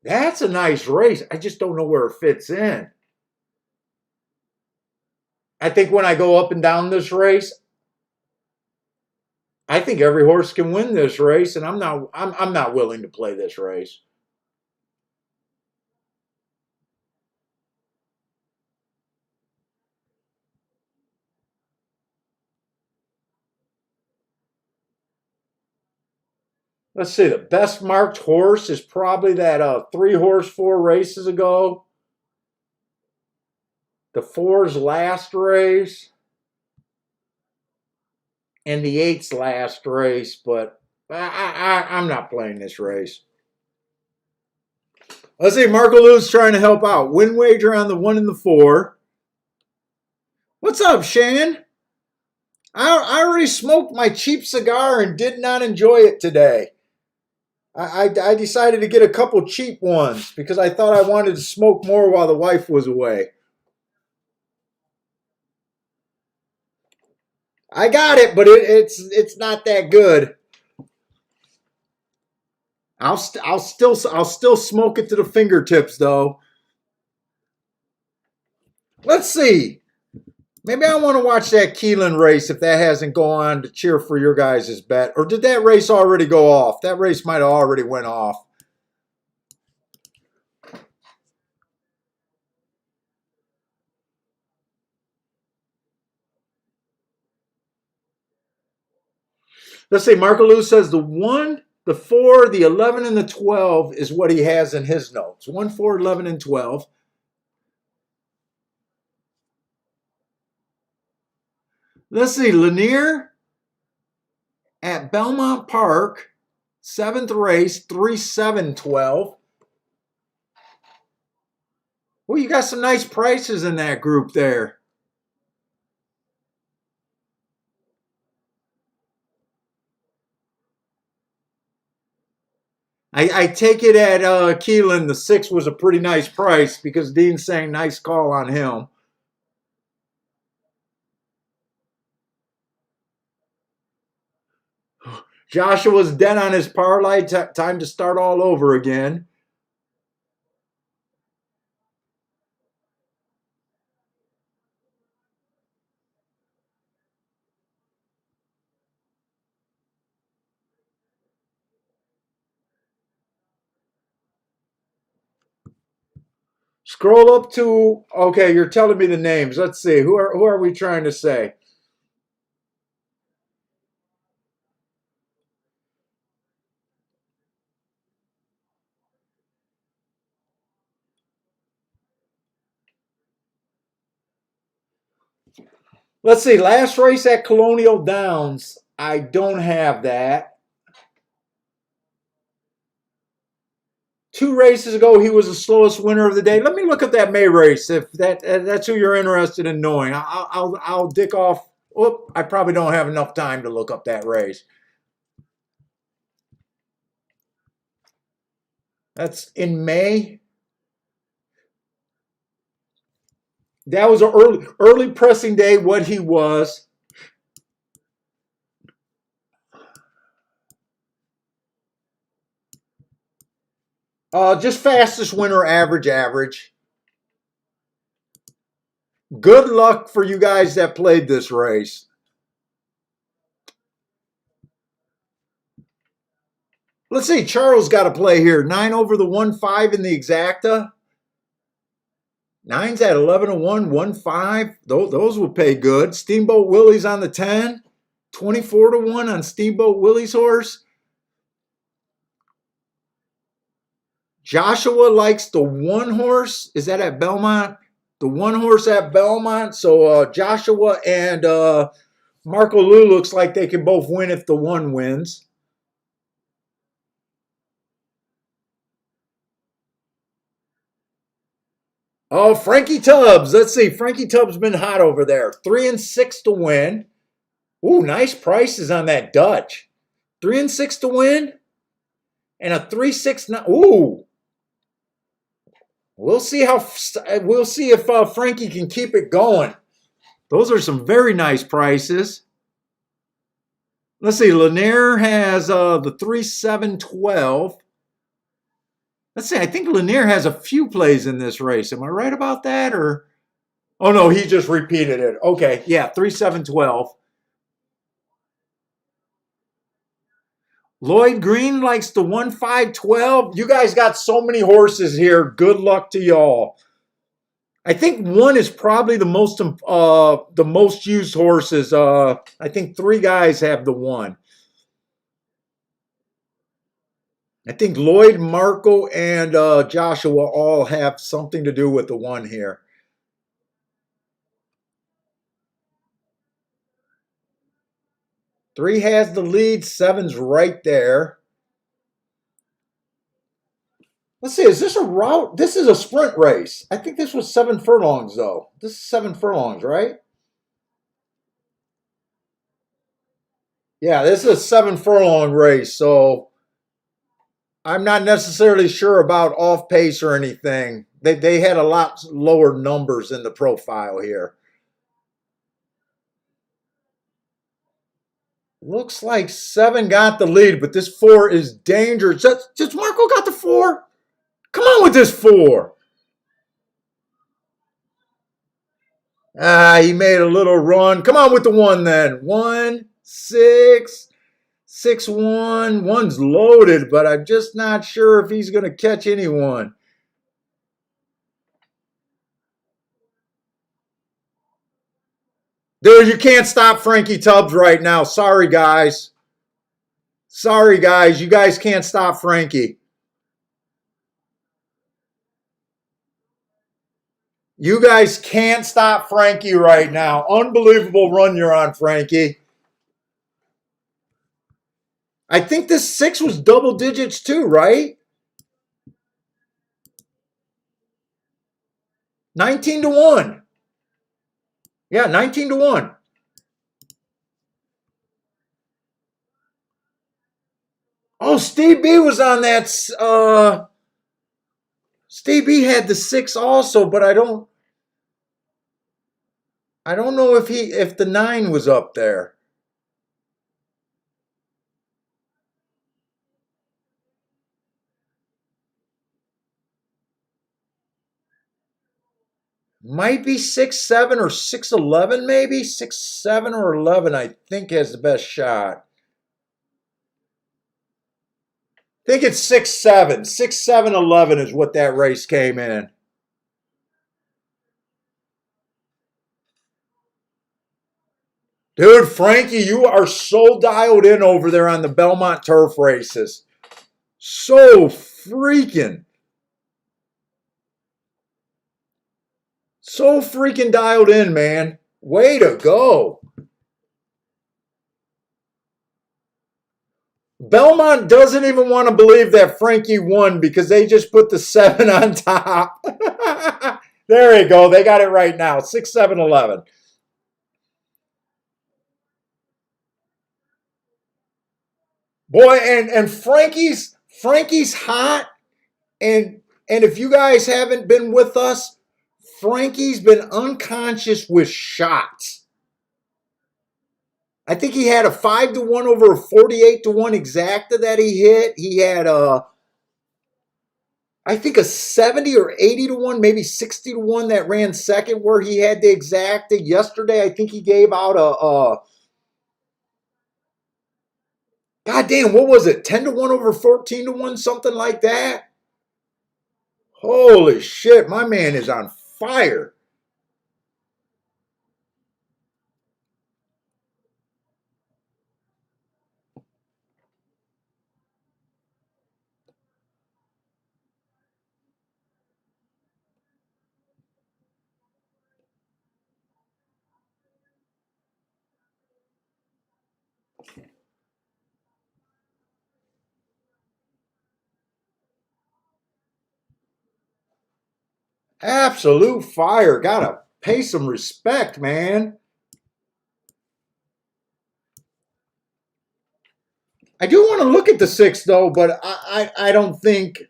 That's a nice race. I just don't know where it fits in. I think when I go up and down this race, I think every horse can win this race, and I'm not willing to play this race. Let's see. The best marked horse is probably that 3 horse 4 races ago. The 4's last race. And the 8's last race, but I'm not playing this race. Let's see, Marco Lou's trying to help out. Win wager on the 1 and the 4. What's up, Shannon? I already smoked my cheap cigar and did not enjoy it today. I decided to get a couple cheap ones because I thought I wanted to smoke more while the wife was away. I got it, but it's not that good. I'll still smoke it to the fingertips though. Let's see. Maybe I want to watch that Keelan race if that hasn't gone on to cheer for your guys' bet. Or did that race already go off? That race might have already went off. Let's see. Marco Lou says the 1, the 4, the 11, and the 12 is what he has in his notes. 1, 4, 11, and 12. Let's see. Lanier at Belmont Park, 7th race, 3, 7, 12. Well, you got some nice prices in that group there. I take it at Keelan, the 6 was a pretty nice price because Dean's saying nice call on him. Joshua's dead on his parlay. Time to start all over again. Scroll up to, okay, you're telling me the names. Let's see. Who are we trying to say? Let's see. Last race at Colonial Downs. I don't have that. 2 races ago, he was the slowest winner of the day. Let me look at that May race if that's who you're interested in knowing. I'll dick off. Oop, I probably don't have enough time to look up that race. That's in May. That was an early pressing day. What he was. Just fastest winner, average. Good luck for you guys that played this race. Let's see. Charles got to play here. 9 over the 1-5 in the exacta. 9's at 11 to 1, 1-5. Those will pay good. Steamboat Willie's on the 10. 24 to 1 on Steamboat Willie's horse. Joshua likes the 1 horse. Is that at Belmont? The 1 horse at Belmont. So Joshua and Marco Lou looks like they can both win if the 1 wins. Oh, Frankietubbs. Let's see. Frankietubbs been hot over there. 3 and 6 to win. Ooh, nice prices on that Dutch. 3 and 6 to win. And a 3-6. Ooh. We'll see if Frankie can keep it going. Those are some very nice prices. Let's see. Lanier has the 3-7-12. Let's see. I think Lanier has a few plays in this race. Am I right about that? Or oh no, he just repeated it. Okay, yeah, 3-7-12. Lloyd Green likes the 1-5-12. You guys got so many horses here. Good luck to y'all. I think 1 is probably the most used horses. I think 3 guys have the 1. I think Lloyd, Marco, and Joshua all have something to do with the 1 here. Three has the lead. 7's right there. Let's see, is this a route? This is a sprint race. I think this was 7 furlongs, though. This is 7 furlongs, right? Yeah, this is a 7 furlong race, so I'm not necessarily sure about off pace or anything. They had a lot lower numbers in the profile here. Looks like 7 got the lead, but this 4 is dangerous. Just Marco got the 4? Come on with this 4. He made a little run. Come on with the 1 then. 1, 6, 6, 1. 1's loaded, but I'm just not sure if he's going to catch anyone. Dude, you can't stop Frankietubbs right now. Sorry, guys. Sorry, guys. You guys can't stop Frankie. You guys can't stop Frankie right now. Unbelievable run you're on, Frankie. I think this 6 was double digits too, right? 19 to 1. Yeah, 19 to 1. Oh, Steve B was on that. Steve B had the 6 also, but I don't know if the 9 was up there. Might be 6'7" or 6'11", maybe 6'7" or 11. I think has the best shot. I think it's 6'7", 6'7", 11 is what that race came in. Dude, Frankie, you are so dialed in over there on the Belmont turf races. So freaking dialed in, man. Way to go. Belmont doesn't even want to believe that Frankie won because they just put the 7 on top. There you go. They got it right now. 6, 7, 11. Boy, and Frankie's hot. And if you guys haven't been with us, Frankie's been unconscious with shots. I think he had a 5-1 over a 48-1 exacta that he hit. He had I think a 70 or 80-1, maybe 60-1 that ran second where he had the exacta. Yesterday, I think he gave out a God damn, what was it? 10-1 over 14-1, something like that. Holy shit, my man is on fire. Absolute fire. Gotta pay some respect, man. I do want to look at the 6 though, but I don't think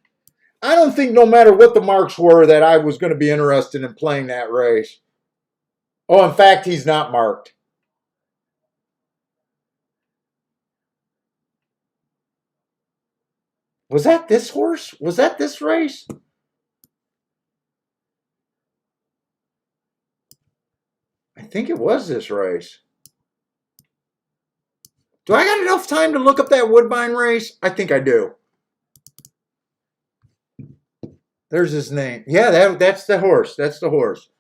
no matter what the marks were that I was going to be interested in playing that race. Oh, in fact, he's not marked. Was that this horse? Was that this race? I think it was this race. Do I got enough time to look up that Woodbine race? I think I do. There's his name. Yeah, that's the horse. That's the horse.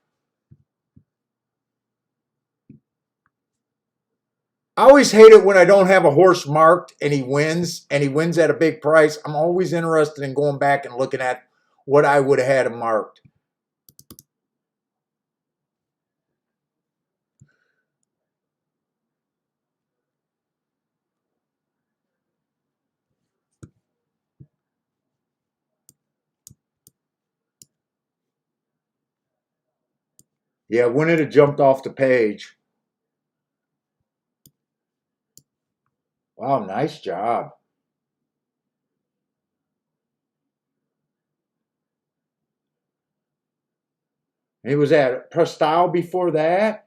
I always hate it when I don't have a horse marked and he wins at a big price. I'm always interested in going back and looking at what I would have had him marked. Yeah, when it had jumped off the page. Wow, nice job. He was at Prestal before that.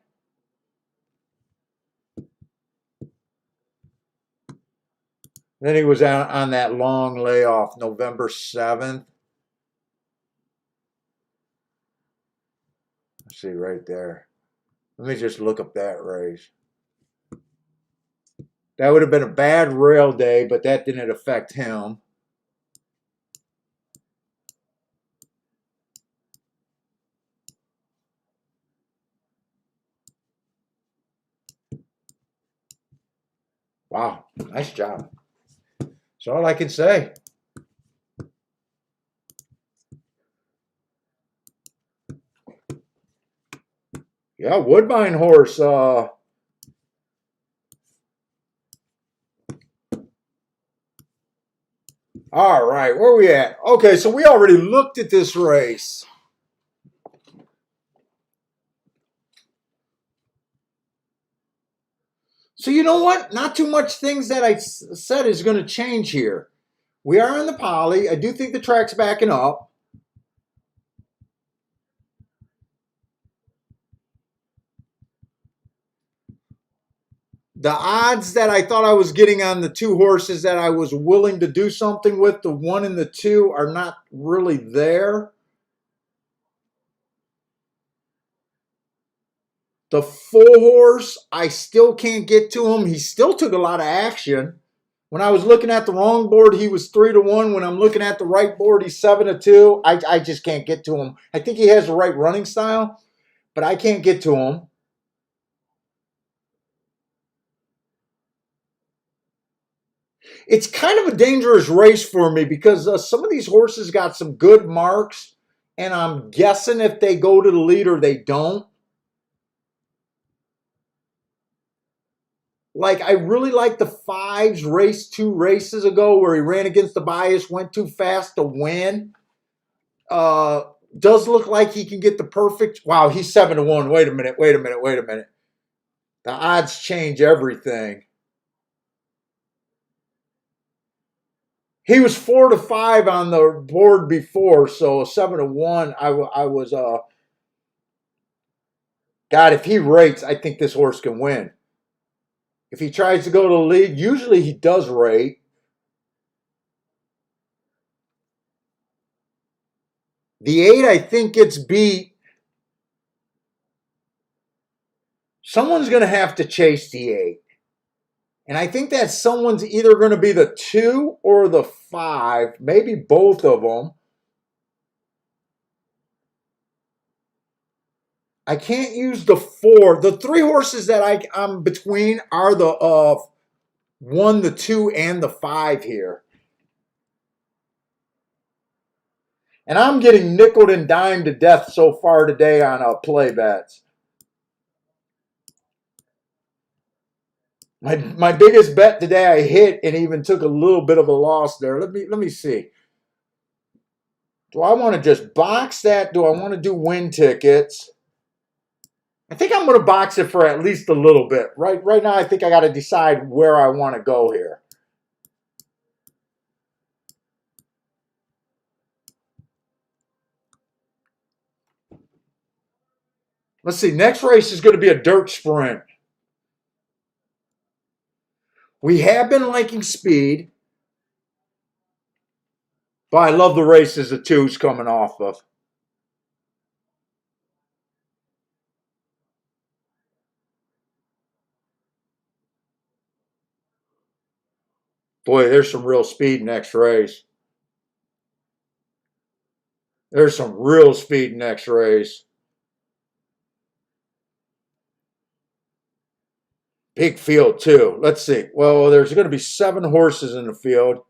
Then he was out on that long layoff, November 7th. Let's see right there. Let me just look up that race. That would have been a bad rail day, but that didn't affect him. Wow, nice job. That's all I can say. Yeah, Woodbine horse. All right, where are we at? Okay, so we already looked at this race. So you know what? Not too much things that I said is going to change here. We are in the poly. I do think the track's backing up. The odds that I thought I was getting on the two horses that I was willing to do something with, the 1 and the 2, are not really there. The 4 horse, I still can't get to him. He still took a lot of action. When I was looking at the wrong board, he was 3-1. When I'm looking at the right board, he's 7-2. I just can't get to him. I think he has the right running style, but I can't get to him. It's kind of a dangerous race for me because some of these horses got some good marks, and I'm guessing if they go to the lead or they don't. Like, I really like the 5's race 2 races ago where he ran against the bias, went too fast to win. Does look like he can get the perfect. Wow, he's 7-1. Wait a minute. The odds change everything. He was 4-5 on the board before, so 7-1. I was God. If he rates, I think this horse can win. If he tries to go to the lead, usually he does rate. The 8, I think, gets beat. Someone's going to have to chase the 8. And I think that someone's either going to be the 2 or the 5, maybe both of them. I can't use the 4. The 3 horses that I'm between are the 1, the 2, and the 5 here. And I'm getting nickeled and dimed to death so far today on play bets. My biggest bet today I hit and even took a little bit of a loss there. Let me see. Do I want to just box that? Do I want to do win tickets? I think I'm going to box it for at least a little bit. Right now, I think I got to decide where I want to go here. Let's see. Next race is going to be a dirt sprint. We have been liking speed, but I love the races the 2's coming off of. Boy, there's some real speed next race. There's some real speed next race. Big field, too. Let's see. Well, there's going to be 7 horses in the field.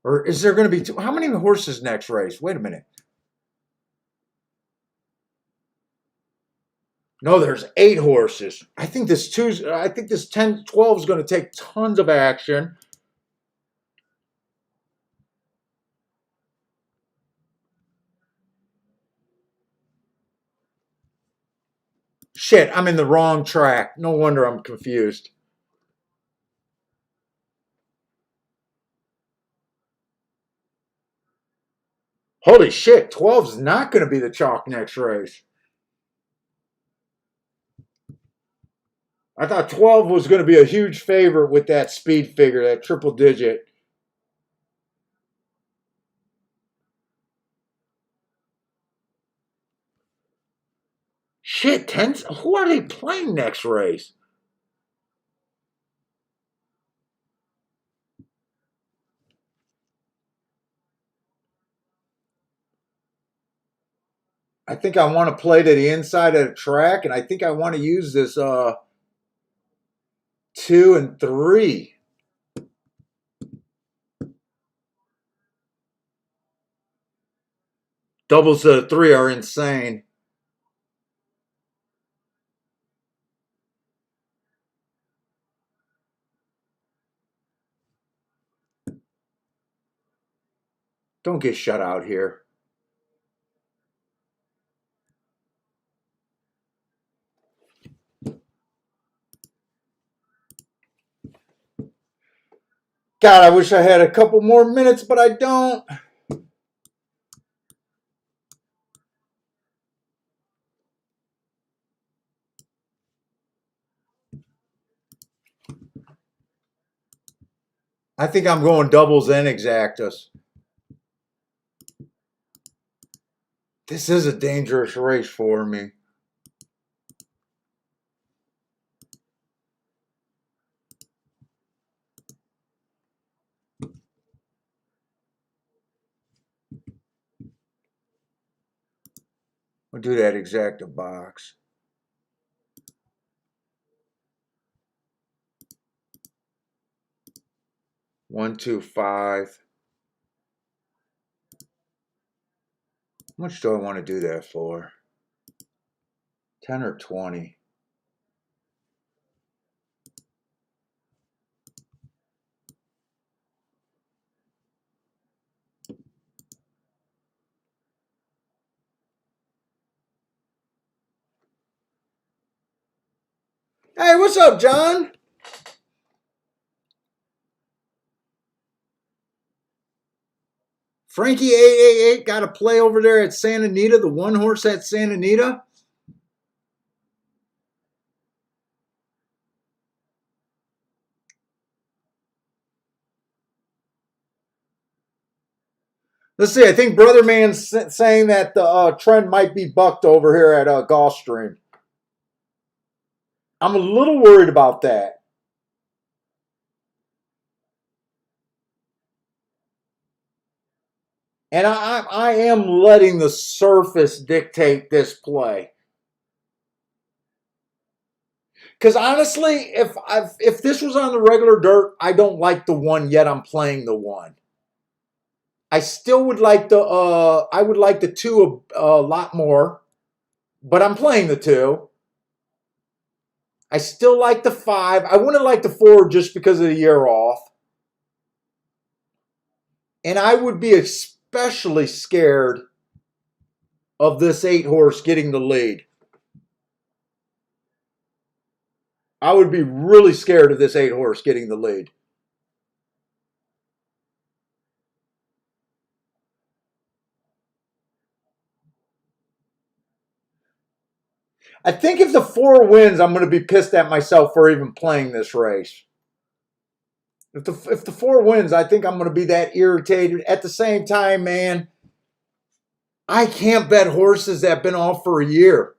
Or is there going to be 2? How many horses next race? Wait a minute. No, there's 8 horses. I think this 10, 12 is going to take tons of action. Shit, I'm in the wrong track. No wonder I'm confused. Holy shit, 12's not going to be the chalk next race. I thought 12 was going to be a huge favorite with that speed figure, that triple digit. Shit, 10. Who are they playing next race? I think I want to play to the inside of the track, and I think I want to use this 2 and 3. Doubles of 3 are insane. Don't get shut out here. God, I wish I had a couple more minutes, but I don't. I think I'm going doubles and exactas. This is a dangerous race for me. We'll do that exacta box. One, two, five. How much do I want to do that for? 10 or 20? Hey, what's up, John? Frankie 888 got a play over there at Santa Anita, the one horse at Santa Anita. Let's see. I think Brother Man's saying that the trend might be bucked over here at Gulfstream. I'm a little worried about that. And I am letting the surface dictate this play. Because honestly, if this was on the regular dirt, I don't like the one yet. I'm playing the one. I still would like the I would like the two a lot more, but I'm playing the two. I still like the five. I wouldn't like the four just because of the year off. And I would be especially scared of this 8 horse getting the lead. I would be really scared of this 8 horse getting the lead. I think if the 4 wins, I'm going to be pissed at myself for even playing this race. If the 4 wins, I think I'm going to be that irritated. At the same time, man, I can't bet horses that have been off for a year.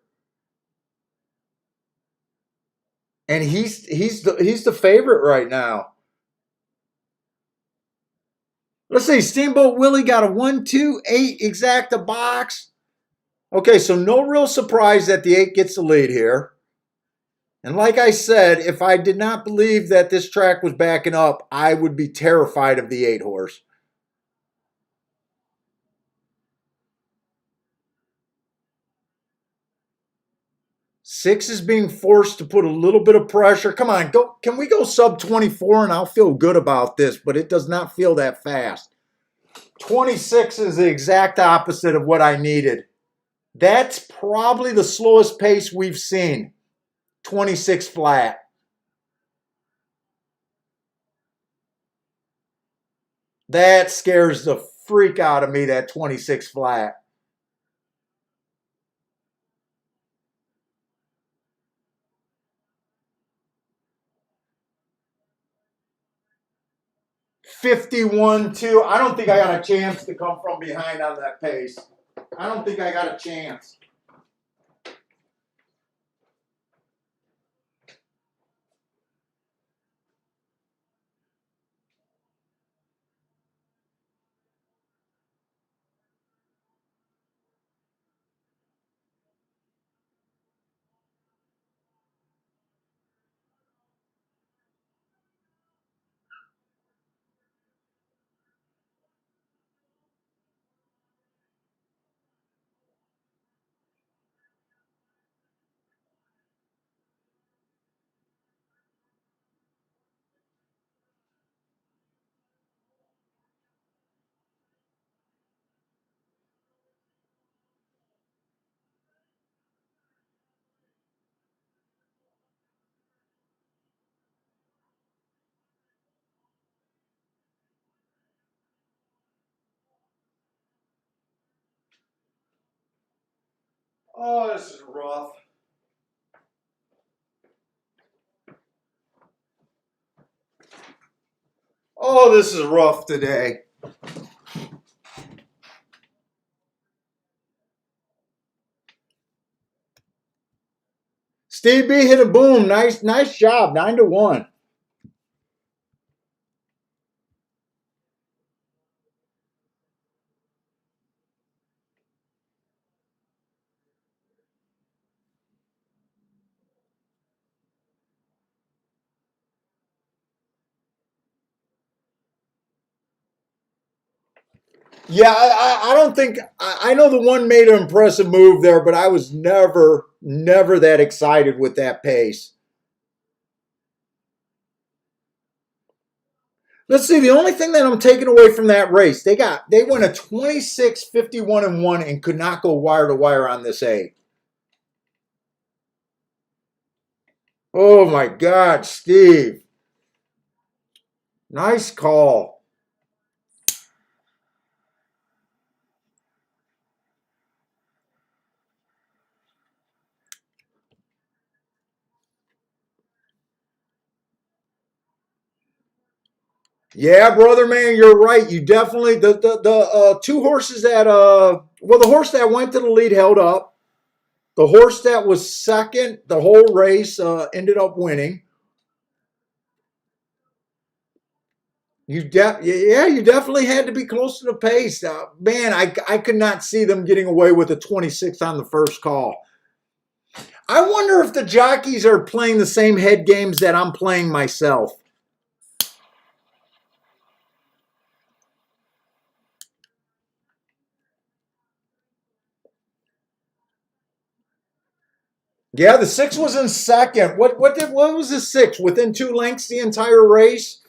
And he's the favorite right now. Let's see, Steamboat Willie got a 1-2-8 exacta box. Okay, so no real surprise that the 8 gets the lead here. And like I said, if I did not believe that this track was backing up, I would be terrified of the 8 horse. Six is being forced to put a little bit of pressure. Come on, go. Can we go sub 24 and I'll feel good about this, but it does not feel that fast. 26 is the exact opposite of what I needed. That's probably the slowest pace we've seen. 26 flat. That scares the freak out of me, that 26 flat. $51-2. I don't think I got a chance to come from behind on that pace. I don't think I got a chance. Oh, this is rough. Oh, this is rough today. Steve B hit a boom. Nice job. 9-1. Yeah, I don't think I know the one made an impressive move there, but I was never that excited with that pace. Let's see. The only thing that I'm taking away from that race, they went a 26-51-1 and could not go wire to wire on this 8. Oh my God, Steve. Nice call. Yeah, brother, man, you're right. You definitely the two horses that well, the horse that went to the lead held up. The horse that was second the whole race ended up winning. You definitely had to be close to the pace. Man, I could not see them getting away with a 26 on the first call. I wonder if the jockeys are playing the same head games that I'm playing myself. Yeah, the 6 was in second. What was the 6? Within 2 lengths the entire race?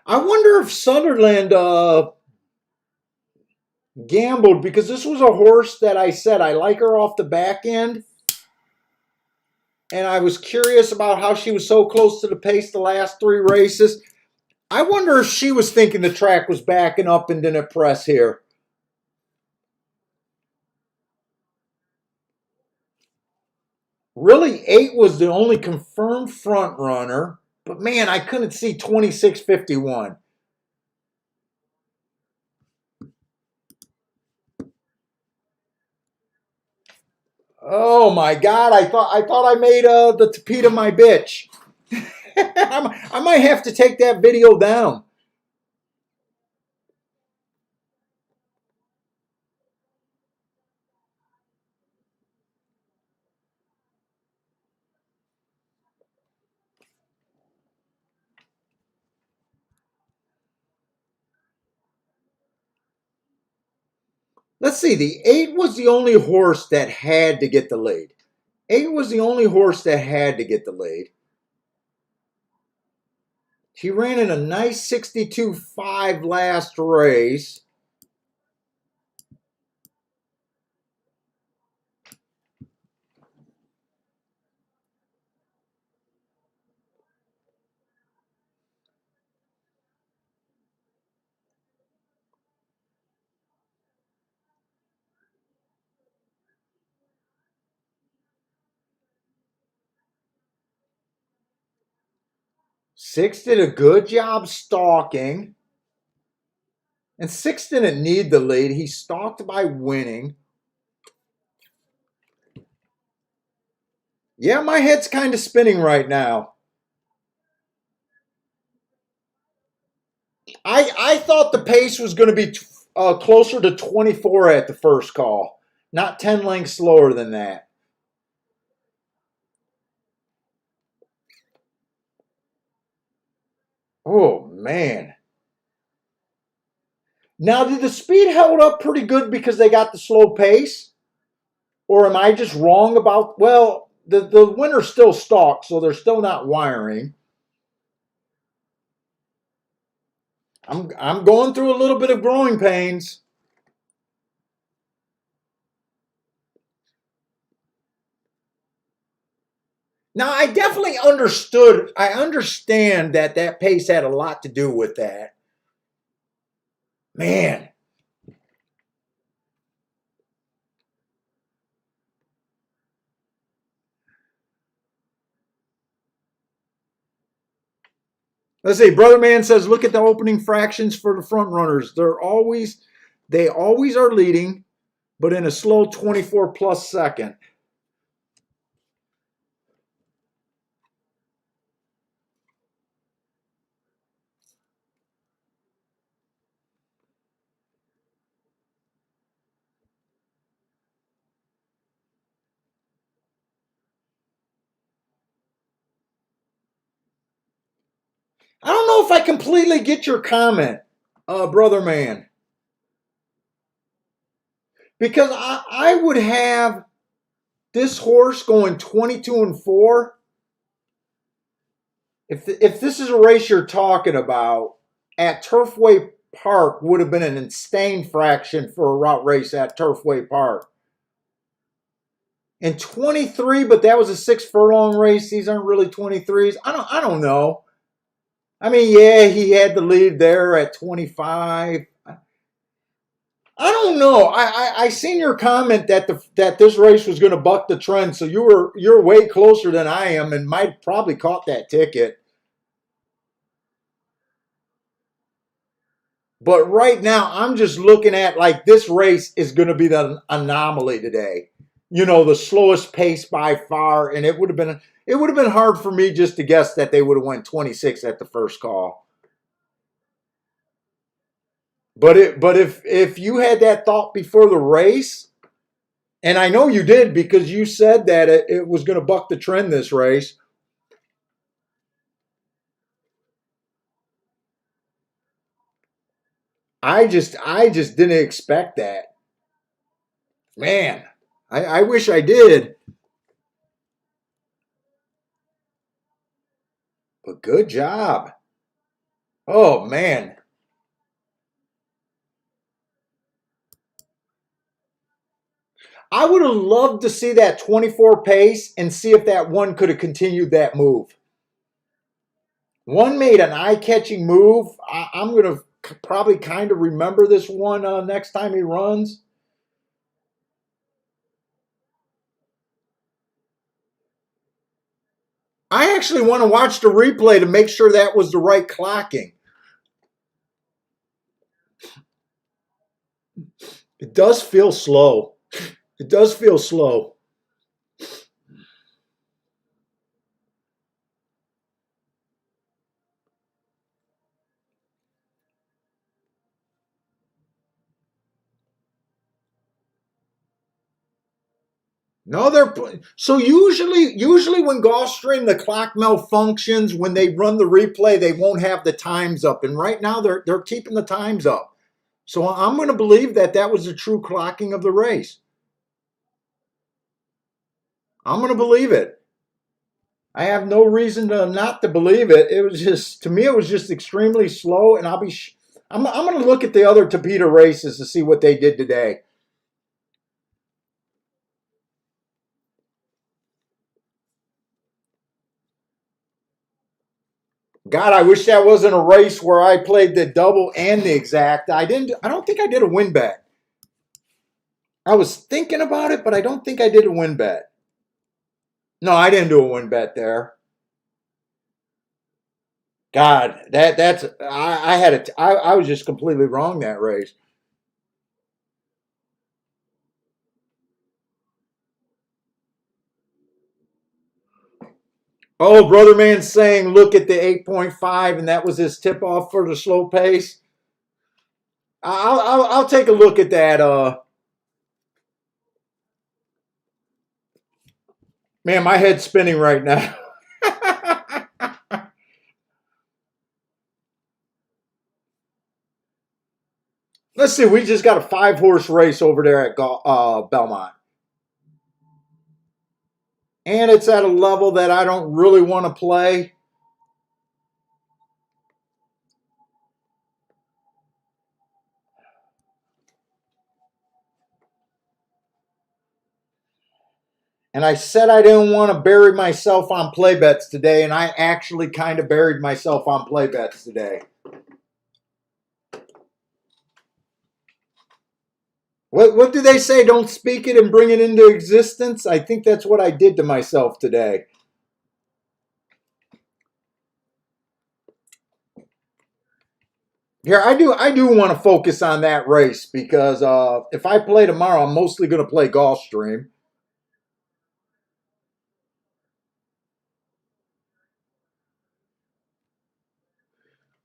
I wonder if Sunderland gambled because this was a horse that I said I like her off the back end. And I was curious about how she was so close to the pace the last 3 races. I wonder if she was thinking the track was backing up and didn't press here. Really, 8 was the only confirmed front runner. But man, I couldn't see 26-51. Oh my God! I thought I made the Tapita my bitch. I might have to take that video down. Let's see. The 8 was the only horse that had to get the lead. 8 was the only horse that had to get the lead. He ran in a nice 62.5 last race. Six did a good job stalking. And 6 didn't need the lead. He stalked by winning. Yeah, my head's kind of spinning right now. I thought the pace was going to be closer to 24 at the first call, not 10 lengths slower than that. Oh, man. Now, did the speed held up pretty good because they got the slow pace? Or am I just wrong about, well, the winner's still stalked, so they're still not wiring. I'm going through a little bit of growing pains. Now, I definitely understood. I understand that that pace had a lot to do with that. Man. Let's see. Brother Man says, look at the opening fractions for the front runners. They always are leading, but in a slow 24 plus second. I don't know if I completely get your comment, Brother Man. Because I would have this horse going 22-4. If this is a race you're talking about, at Turfway Park would have been an insane fraction for a route race at Turfway Park. And 23, but that was a 6 furlong race. These aren't really 23s. I don't know. I mean, yeah, he had the lead there at 25. I don't know. I seen your comment that that this race was going to buck the trend, so you're way closer than I am, and might probably caught that ticket. But right now, I'm just looking at like this race is going to be the anomaly today. You know, the slowest pace by far, and it would have been hard for me just to guess that they would have went 26 at the first call. But if you had that thought before the race, and I know you did because you said that it was going to buck the trend this race. I just didn't expect that. Man, I wish I did. But good job. Oh man. I would have loved to see that 24 pace and see if that one could have continued that move. One made an eye-catching move. I'm going to probably kind of remember this one next time he runs. I actually want to watch the replay to make sure that was the right clocking. It does feel slow. It does feel slow. No, they're so usually when Gulfstream the clock malfunctions when they run the replay, they won't have the times up, and right now they're keeping the times up. So I'm going to believe that that was the true clocking of the race. I'm going to believe it. I have no reason to not to believe it. It was just to me it was just extremely slow, and I'm going to look at the other Tapeta races to see what they did today. God, I wish that wasn't a race where I played the double and the exact. I don't think I did a win bet. I was thinking about it, but I don't think I did a win bet. No, I didn't do a win bet there. God, that's I had it. I was just completely wrong that race. Oh, brother man saying look at the 8.5, and that was his tip off for the slow pace. I'll take a look at that. Man, my head's spinning right now. Let's see. We just got a 5-horse race over there at Belmont. And it's at a level that I don't really want to play. And I said I didn't want to bury myself on play bets today, and I actually kind of buried myself on play bets today. What do they say? Don't speak it and bring it into existence? I think that's what I did to myself today. Here, I do want to focus on that race because if I play tomorrow, I'm mostly going to play Gulfstream.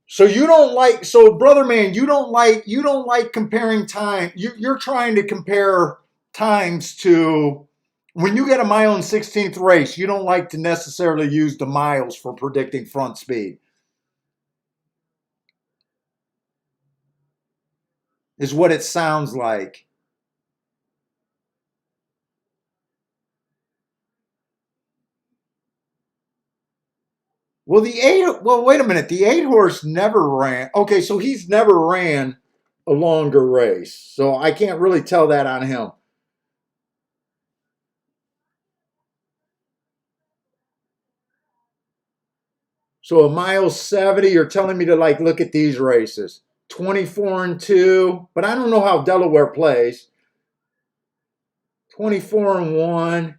So you don't like, so brother man, you don't like comparing time. You're trying to compare times to when you get a mile and 16th race. You don't like to necessarily use the miles for predicting front speed. Is what it sounds like. Well, wait a minute. The 8 horse never ran. Okay, so he's never ran a longer race. So I can't really tell that on him. So a mile 70, you're telling me to like look at these races. 24-2, but I don't know how Delaware plays. 24-1.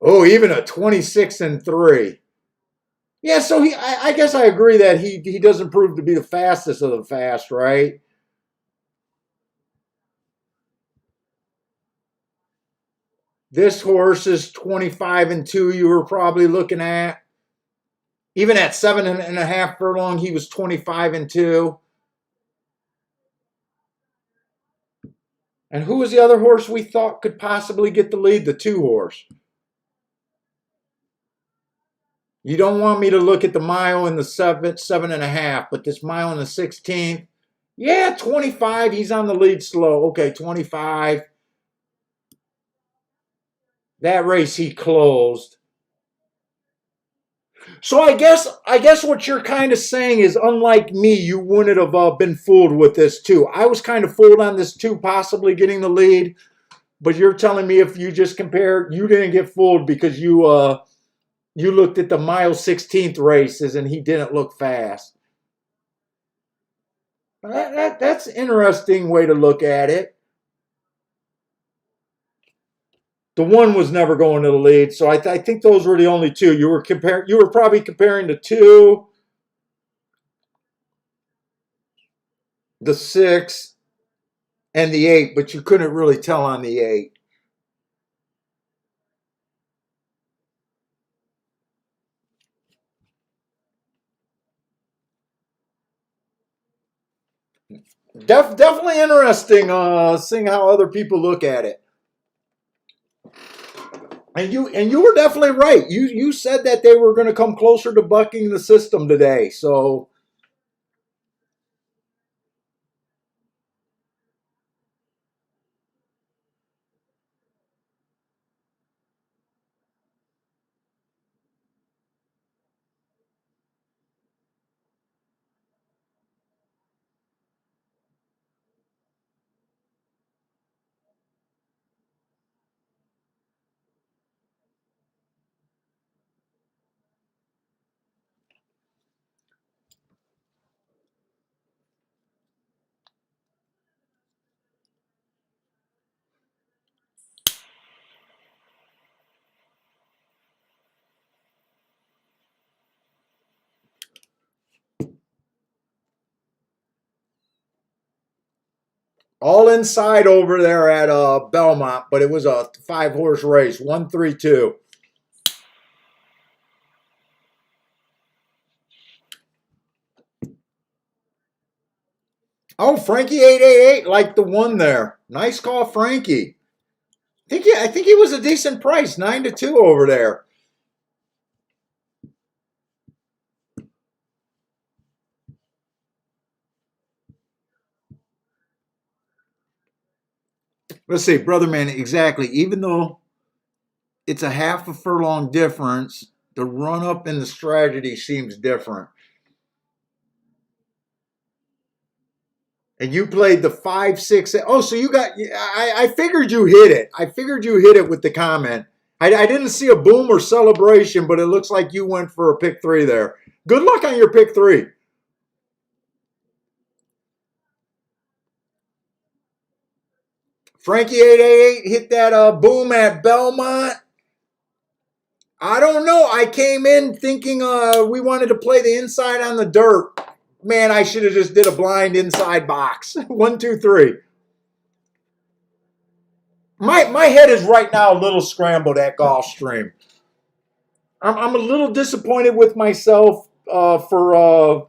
Oh, even a 26-3. Yeah, so I guess I agree that he doesn't prove to be the fastest of the fast, right? This horse is 25-2. You were probably looking at. Even at 7.5 furlong, he was 25-2. And who was the other horse we thought could possibly get the lead? The 2 horse. You don't want me to look at the mile in the 7.5, but this mile in the 16th. Yeah, 25. He's on the lead slow. Okay, 25. That race he closed. So I guess what you're kind of saying is, unlike me, you wouldn't have been fooled with this too. I was kind of fooled on this too, possibly getting the lead. But you're telling me if you just compare, you didn't get fooled because you looked at the mile 16th races and he didn't look fast. That's an interesting way to look at it. The one was never going to the lead, so I think those were the only two you were comparing. You were probably comparing the 2, the 6, and the 8, but you couldn't really tell on the 8. Definitely interesting seeing how other people look at it. And you were definitely right. You said that they were going to come closer to bucking the system today. So all inside over there at Belmont, but it was a 5 horse race, 1-3-2. Oh, Frankie 888 like the one there. Nice call, Frankie. I think he was a decent price, 9-2 over there. Let's see, brother man, exactly. Even though it's a half a furlong difference. The run up in the strategy seems different. And you played the 5, 6. Oh, so you got. I figured you hit it. I figured you hit it with the comment. I didn't see a boom or celebration, but it looks like you went for a pick 3 there. Good luck on your pick 3. Frankie 888 hit that boom at Belmont. I don't know. I came in thinking we wanted to play the inside on the dirt. Man, I should have just did a blind inside box. 1, 2, 3. My head is right now a little scrambled at Gulfstream. I'm a little disappointed with myself for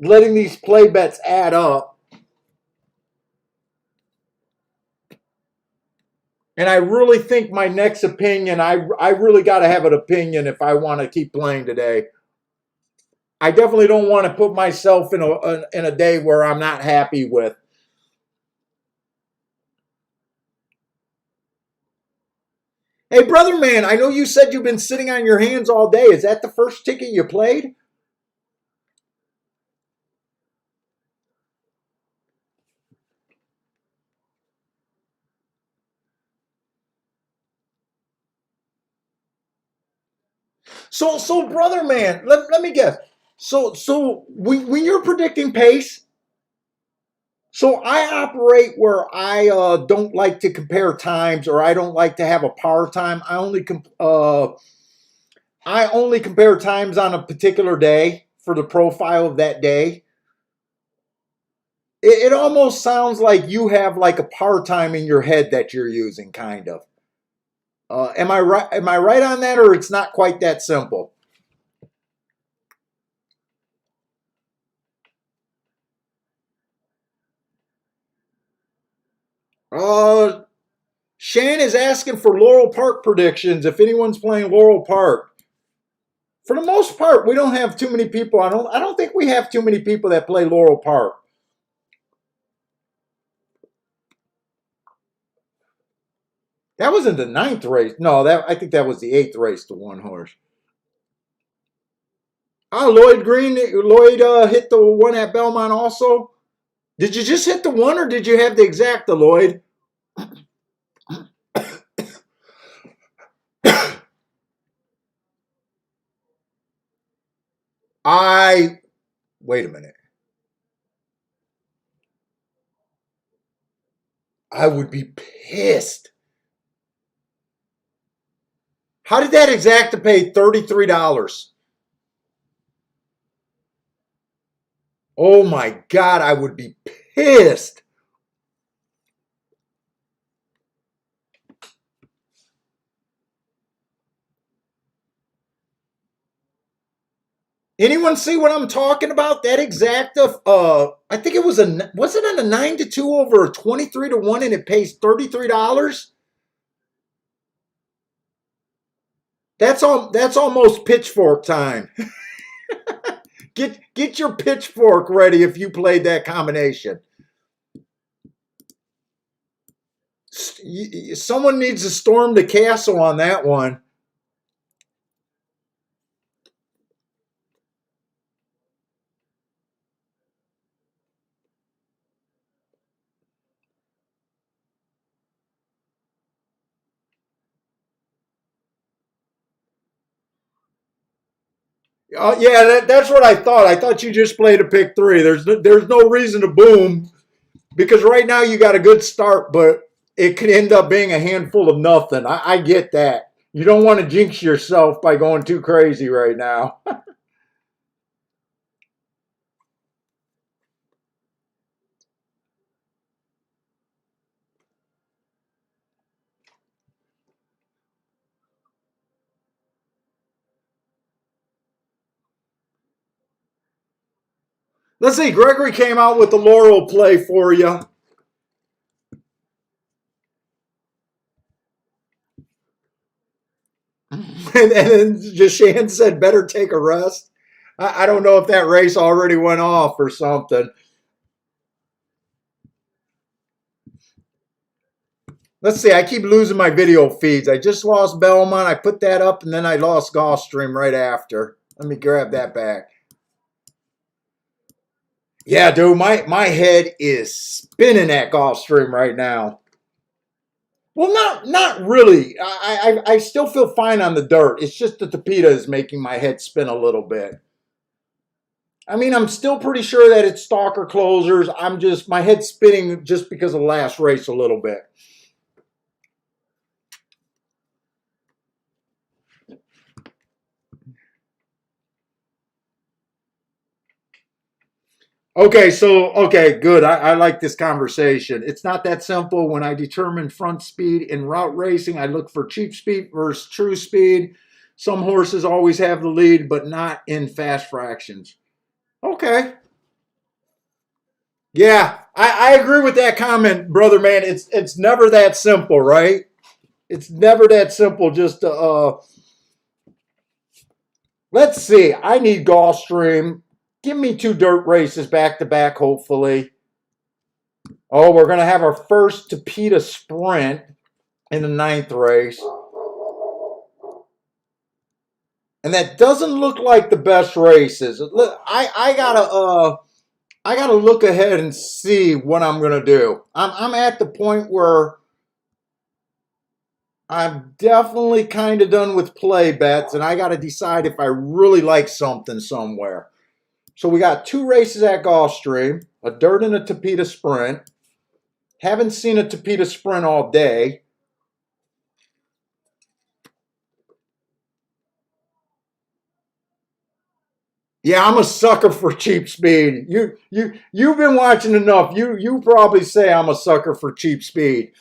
letting these play bets add up. And I really think my next opinion, I really got to have an opinion if I want to keep playing today. I definitely don't want to put myself in a day where I'm not happy with. Hey, brother man, I know you said you've been sitting on your hands all day. Is that the first ticket you played? So brother man, let me guess. So when you're predicting pace, so I operate where I don't like to compare times, or I don't like to have a par time. I only compare times on a particular day for the profile of that day. It almost sounds like you have like a par time in your head that you're using, kind of. Am I right? Am I right on that, or it's not quite that simple? Uh, Shan is asking for Laurel Park predictions. If anyone's playing Laurel Park, for the most part, we don't have too many people. I don't think we have too many people that play Laurel Park. That was in the 9th race. No, I think that was the 8th race to one horse. Lloyd Green. Lloyd hit the one at Belmont also. Did you just hit the one, or did you have the exacta, Lloyd? Wait a minute. I would be pissed. How did that exacta pay $33? Oh my God, I would be pissed. Anyone see what I'm talking about? That exacta, I think it was was it on a 9-2 over a 23-1 and it pays $33? That's almost pitchfork time. Get your pitchfork ready if you played that combination. Someone needs to storm the castle on that one. Yeah, that's what I thought. I thought you just played a pick 3. There's no reason to boom, because right now you got a good start, but it could end up being a handful of nothing. I get that. You don't want to jinx yourself by going too crazy right now. Let's see. Gregory came out with the Laurel play for you. And then Jashan said, better take a rest. I don't know if that race already went off or something. Let's see, I keep losing my video feeds. I just lost Belmont. I put that up, and then I lost Gulfstream right after. Let me grab that back. Yeah, dude, my head is spinning at Gulfstream right now. Well, not really. I still feel fine on the dirt. It's just the Tapeta is making my head spin a little bit. I mean, I'm still pretty sure that it's stalker closers. My head's spinning just because of the last race a little bit. Okay, good. I like this conversation. It's not that simple. When I determine front speed in route racing, I look for cheap speed versus true speed. Some horses always have the lead, but not in fast fractions. Okay. Yeah, I agree with that comment, brother man. It's never that simple, right? It's never that simple just to let's see. I need Gulfstream. Give me 2 dirt races back to back, hopefully. Oh, we're gonna have our first Tapeta sprint in the 9th race. And that doesn't look like the best races. I gotta look ahead and see what I'm gonna do. I'm at the point where I'm definitely kind of done with play bets, and I got to decide if I really like something somewhere. So we got 2 races at Gulfstream, a dirt and a Tapeta sprint. Haven't seen a Tapeta sprint all day. Yeah, I'm a sucker for cheap speed. You've been watching enough. You probably say I'm a sucker for cheap speed.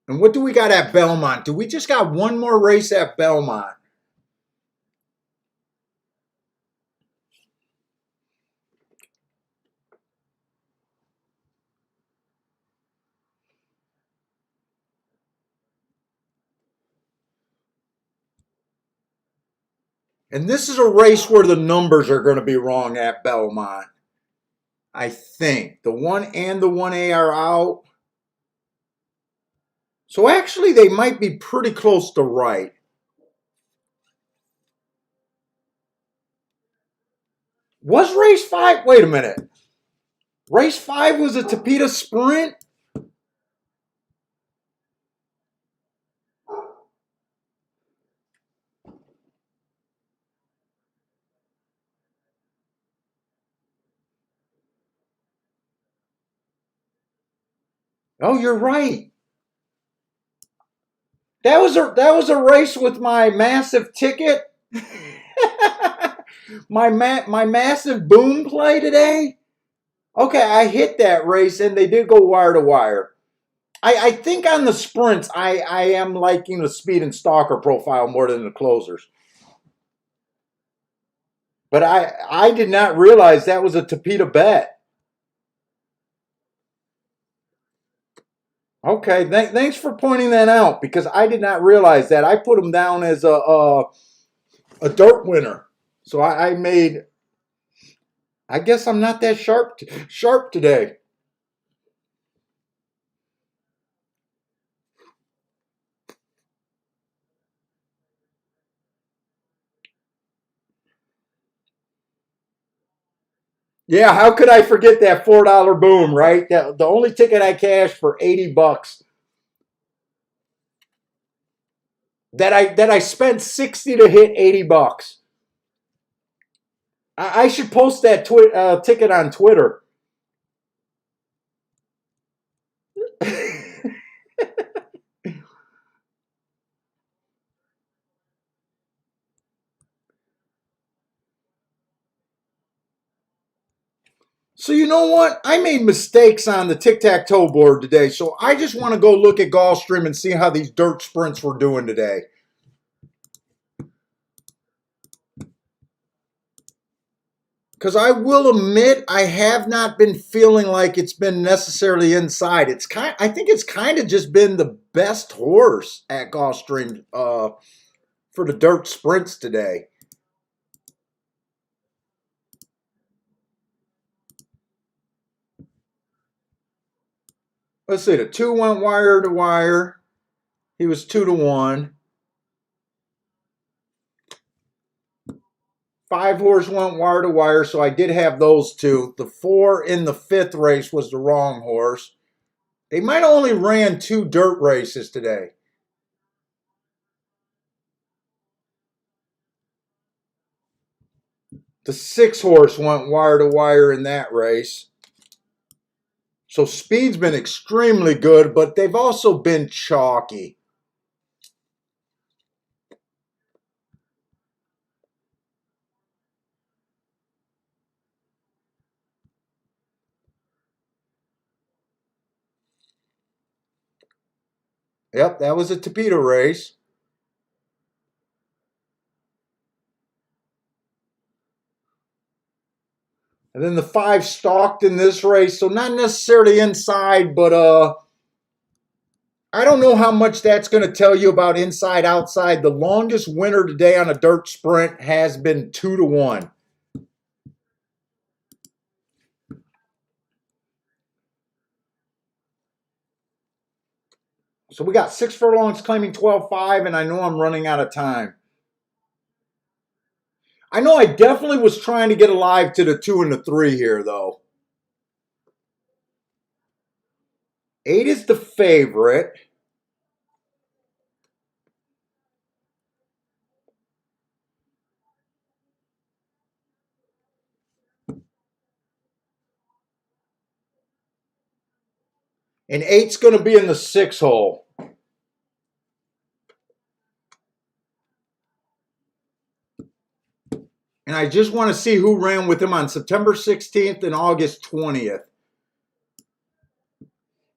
And what do we got at Belmont? Do we just got one more race at Belmont? And this is a race where the numbers are going to be wrong at Belmont. I think the 1 and the 1A are out. So actually, they might be pretty close to right. Was race 5? Wait a minute. Race 5 was a Tapeta sprint? Oh, you're right. That was a race with my massive ticket. my massive boom play today. Okay, I hit that race and they did go wire to wire. I think on the sprints, I am liking the speed and stalker profile more than the closers. But I did not realize that was a Tapeta bet. Okay, thanks for pointing that out because I did not realize that. I put him down as a dirt winner. So I made. I guess I'm not that sharp today. Yeah, how could I forget that $4 boom? Right, the only ticket I cashed for $80 that I spent 60 to hit $80. I should post that ticket on Twitter. So you know what? I made mistakes on the tic-tac-toe board today. So I just want to go look at Gulfstream and see how these dirt sprints were doing today. Because I will admit I have not been feeling like it's been necessarily inside. I think it's kind of just been the best horse at Gulfstream for the dirt sprints today. let's see, the 2 went wire to wire. He was 2-1. 5 horse went wire to wire, so I did have those two. The 4 in the 5th race was the wrong horse. They might have only ran 2 dirt races today. The 6 horse went wire to wire in that race. So speed's been extremely good, but they've also been chalky. Yep, that was a torpedo race. And then the 5 stalked in this race, so not necessarily inside, but I don't know how much that's going to tell you about inside outside. The longest winner today on a dirt sprint has been 2-1. So we got 6 furlongs claiming 12.5, and I know I'm running out of time. I know I definitely was trying to get alive to the 2 and the 3 here, though. 8 is the favorite. And 8's going to be in the 6 hole. And I just want to see who ran with him on September 16th and August 20th.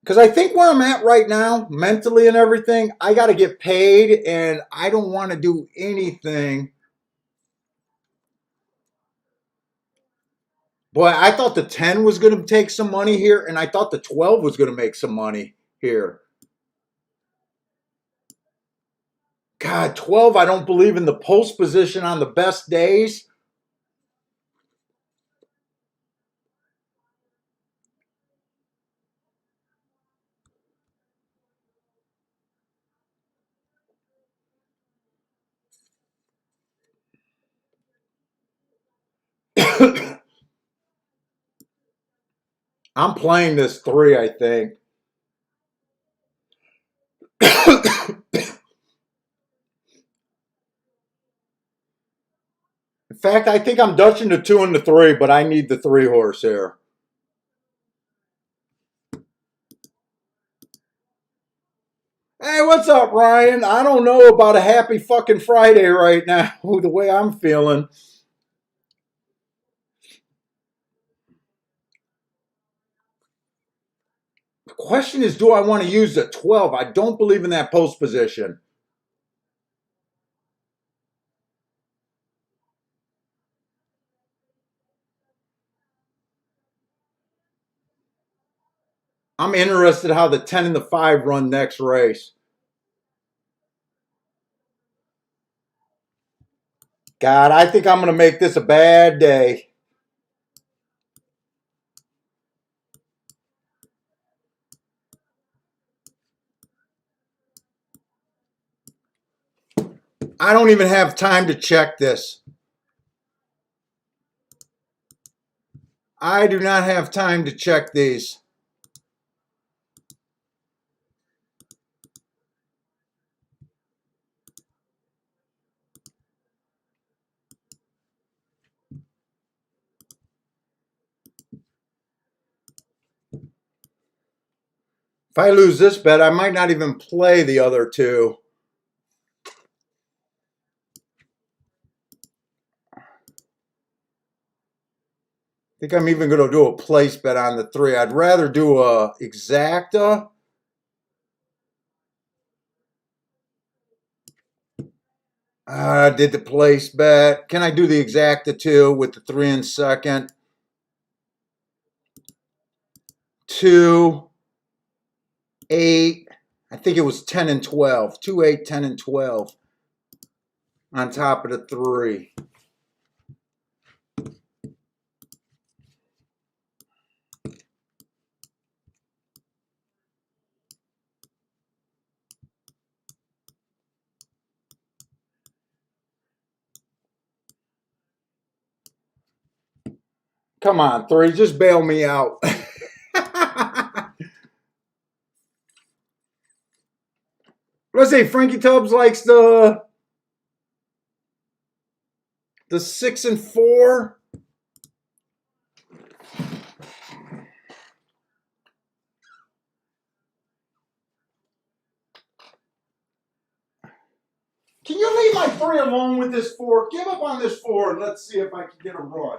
Because I think where I'm at right now, mentally and everything, I got to get paid and I don't want to do anything. Boy, I thought the 10 was going to take some money here, and I thought the 12 was going to make some money here. God, 12, I don't believe in the post position on the best days. I'm playing this 3, I think. In fact, I think I'm dutching the 2 and the 3, but I need the 3 horse here. Hey, what's up, Ryan? I don't know about a happy fucking Friday right now, the way I'm feeling. The question is, do I want to use the 12? I don't believe in that post position. I'm interested how the 10 and the 5 run next race. God, I think I'm going to make this a bad day. I don't even have time to check this. I do not have time to check these. If I lose this bet, I might not even play the other 2. I think I'm even going to do a place bet on the 3. I'd rather do a exacta. I did the place bet. Can I do the exacta 2 with the 3 in second? 2, 8. I think it was 10 and 12. 2, 8, 10 and 12 on top of the 3. Come on, 3, just bail me out. Let's say Frankietubbs likes the 6 and 4. Can you leave my 3 alone with this 4? Give up on this 4 and let's see if I can get a run.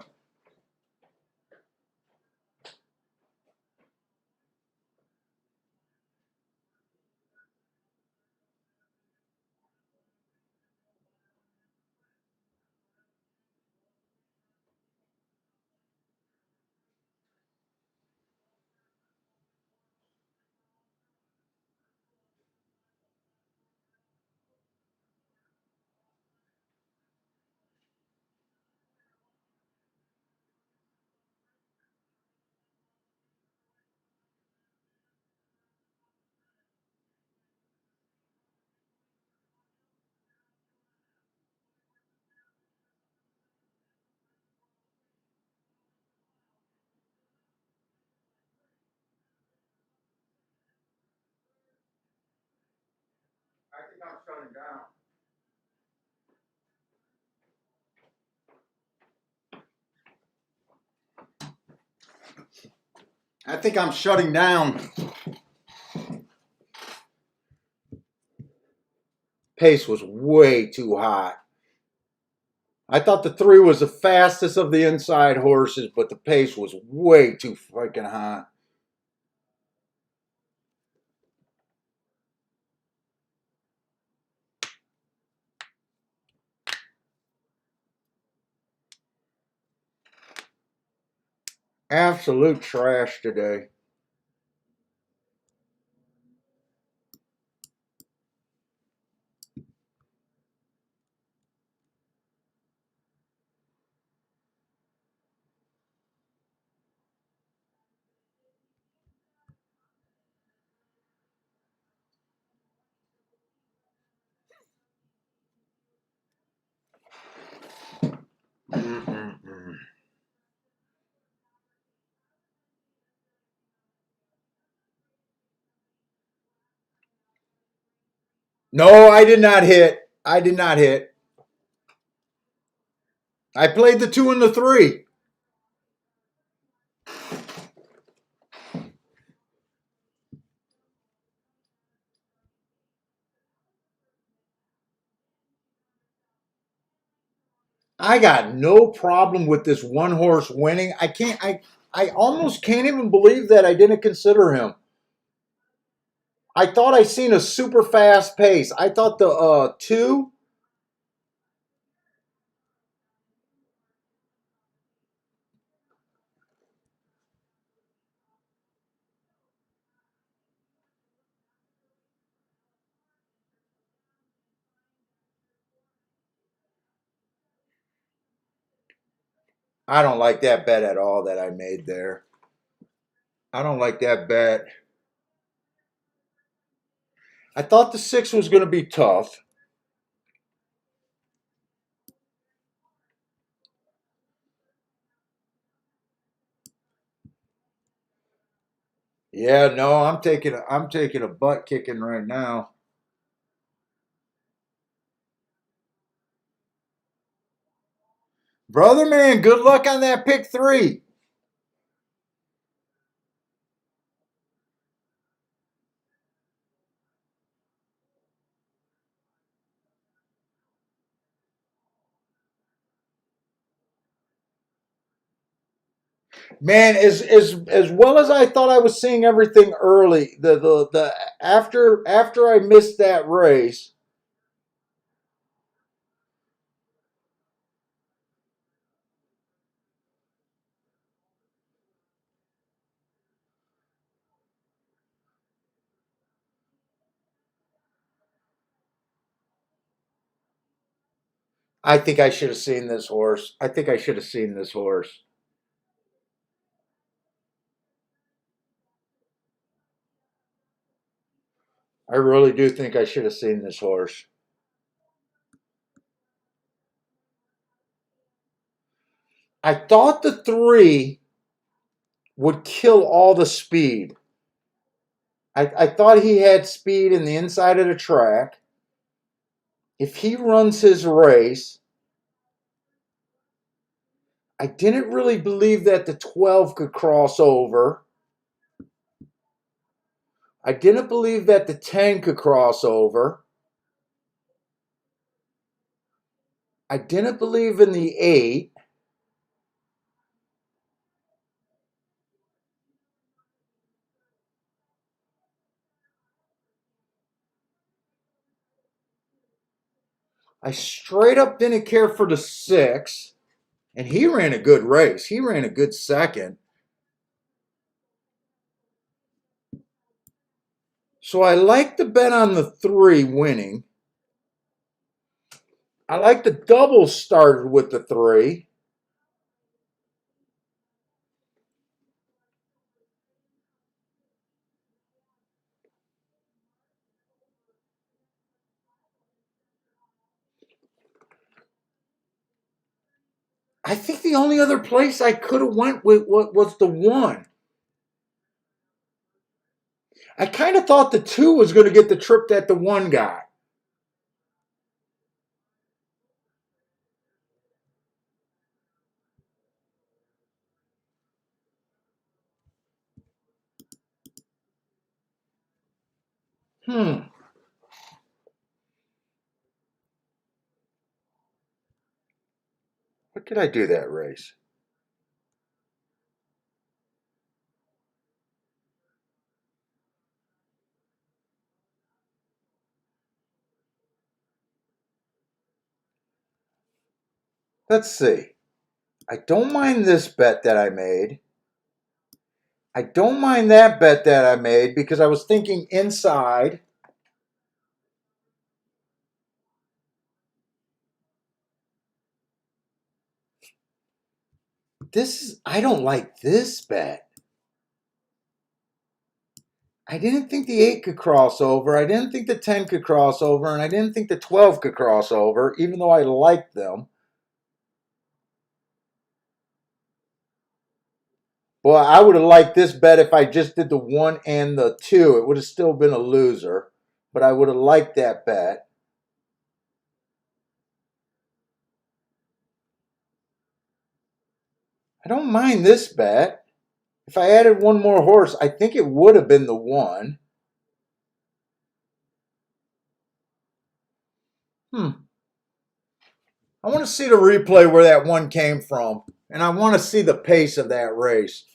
I think I'm shutting down. I think I'm shutting down. Pace was way too hot. I thought the 3 was the fastest of the inside horses, but the pace was way too freaking hot. Absolute trash today. Mm-mm-mm. No, I did not hit. I did not hit. I played the 2 and the 3. I got no problem with this one horse winning. I almost can't even believe that I didn't consider him. I thought I seen a super fast pace. I thought the 2. I don't like that bet at all that I made there. I don't like that bet. I thought the 6 was going to be tough. Yeah, no, I'm taking a butt kicking right now. Brother man, good luck on that pick 3. Man, as well as I thought I was seeing everything early, the after I missed that race, I think I should have seen this horse. I think I should have seen this horse. I really do think I should have seen this horse. I thought the 3 would kill all the speed. I thought he had speed in the inside of the track. If he runs his race, I didn't really believe that the 12 could cross over. I didn't believe that the 10 could cross over. I didn't believe in the 8. I straight up didn't care for the 6. And he ran a good race. He ran a good second. So I like the bet on the 3 winning. I like the double started with the 3. I think the only other place I could have went with was the 1. I kind of thought the 2 was going to get the trip that the 1 got. What did I do that race? Let's see. I don't mind this bet that I made. I don't mind that bet that I made because I was thinking inside. I don't like this bet. I didn't think the 8 could cross over. I didn't think the 10 could cross over. And I didn't think the 12 could cross over, even though I liked them. Well, I would have liked this bet if I just did the 1 and the 2. It would have still been a loser, but I would have liked that bet. I don't mind this bet. If I added one more horse, I think it would have been the 1. I want to see the replay where that 1 came from, and I want to see the pace of that race.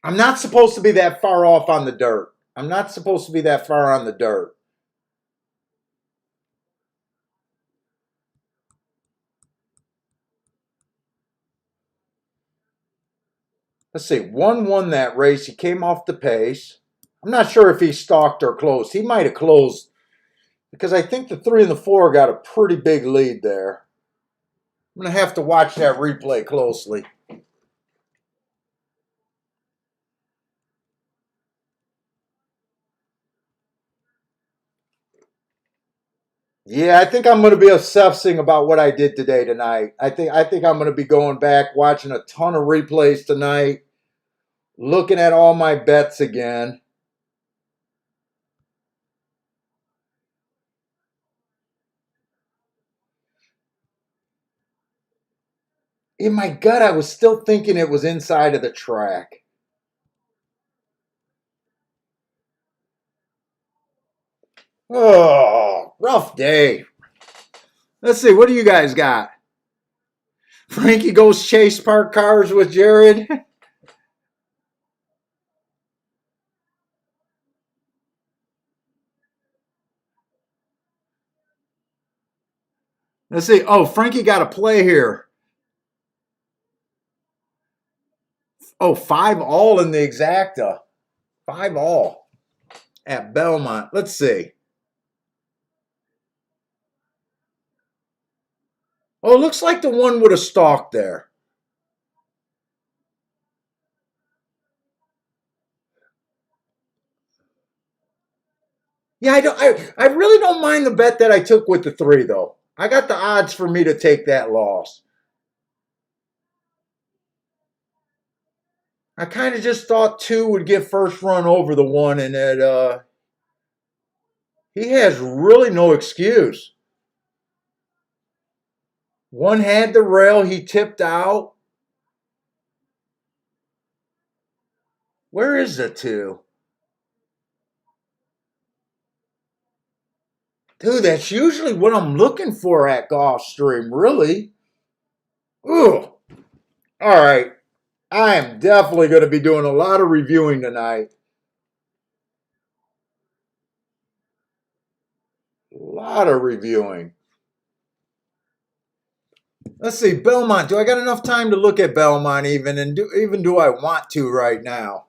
I'm not supposed to be that far off on the dirt. I'm not supposed to be that far on the dirt. Let's see. 1 won that race. He came off the pace. I'm not sure if he stalked or closed. He might have closed because I think the 3 and the 4 got a pretty big lead there. I'm going to have to watch that replay closely. Yeah, I think I'm going to be obsessing about what I did tonight. I think I'm going to be going back, watching a ton of replays tonight, looking at all my bets again. In my gut, I was still thinking it was inside of the track. Oh, rough day. Let's see, what do you guys got? Frankie goes chase park cars with Jared. Let's see. Oh, Frankie got a play here. Oh, 5 all in the exacta. 5 all at Belmont. Let's see. Oh, it looks like the 1 would have stalked there. Yeah, I really don't mind the bet that I took with the 3 though. I got the odds for me to take that loss. I kind of just thought 2 would get first run over the 1, and that he has really no excuse. 1 had the rail, he tipped out. Where is the 2? Dude, that's usually what I'm looking for at Gulfstream, really. Ugh. All right. I am definitely going to be doing a lot of reviewing tonight. A lot of reviewing. Let's see, Belmont. Do I got enough time to look at Belmont even? And do I want to right now?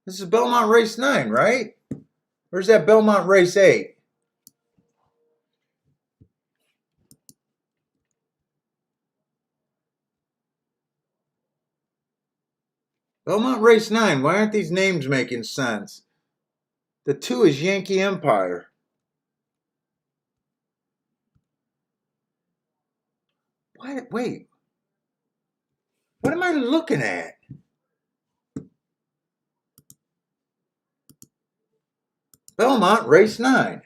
This is Belmont Race 9, right? Or is that Belmont Race 8? Belmont Race 9. Why aren't these names making sense? The 2 is Yankee Empire. What? Wait. What am I looking at? Belmont Race 9.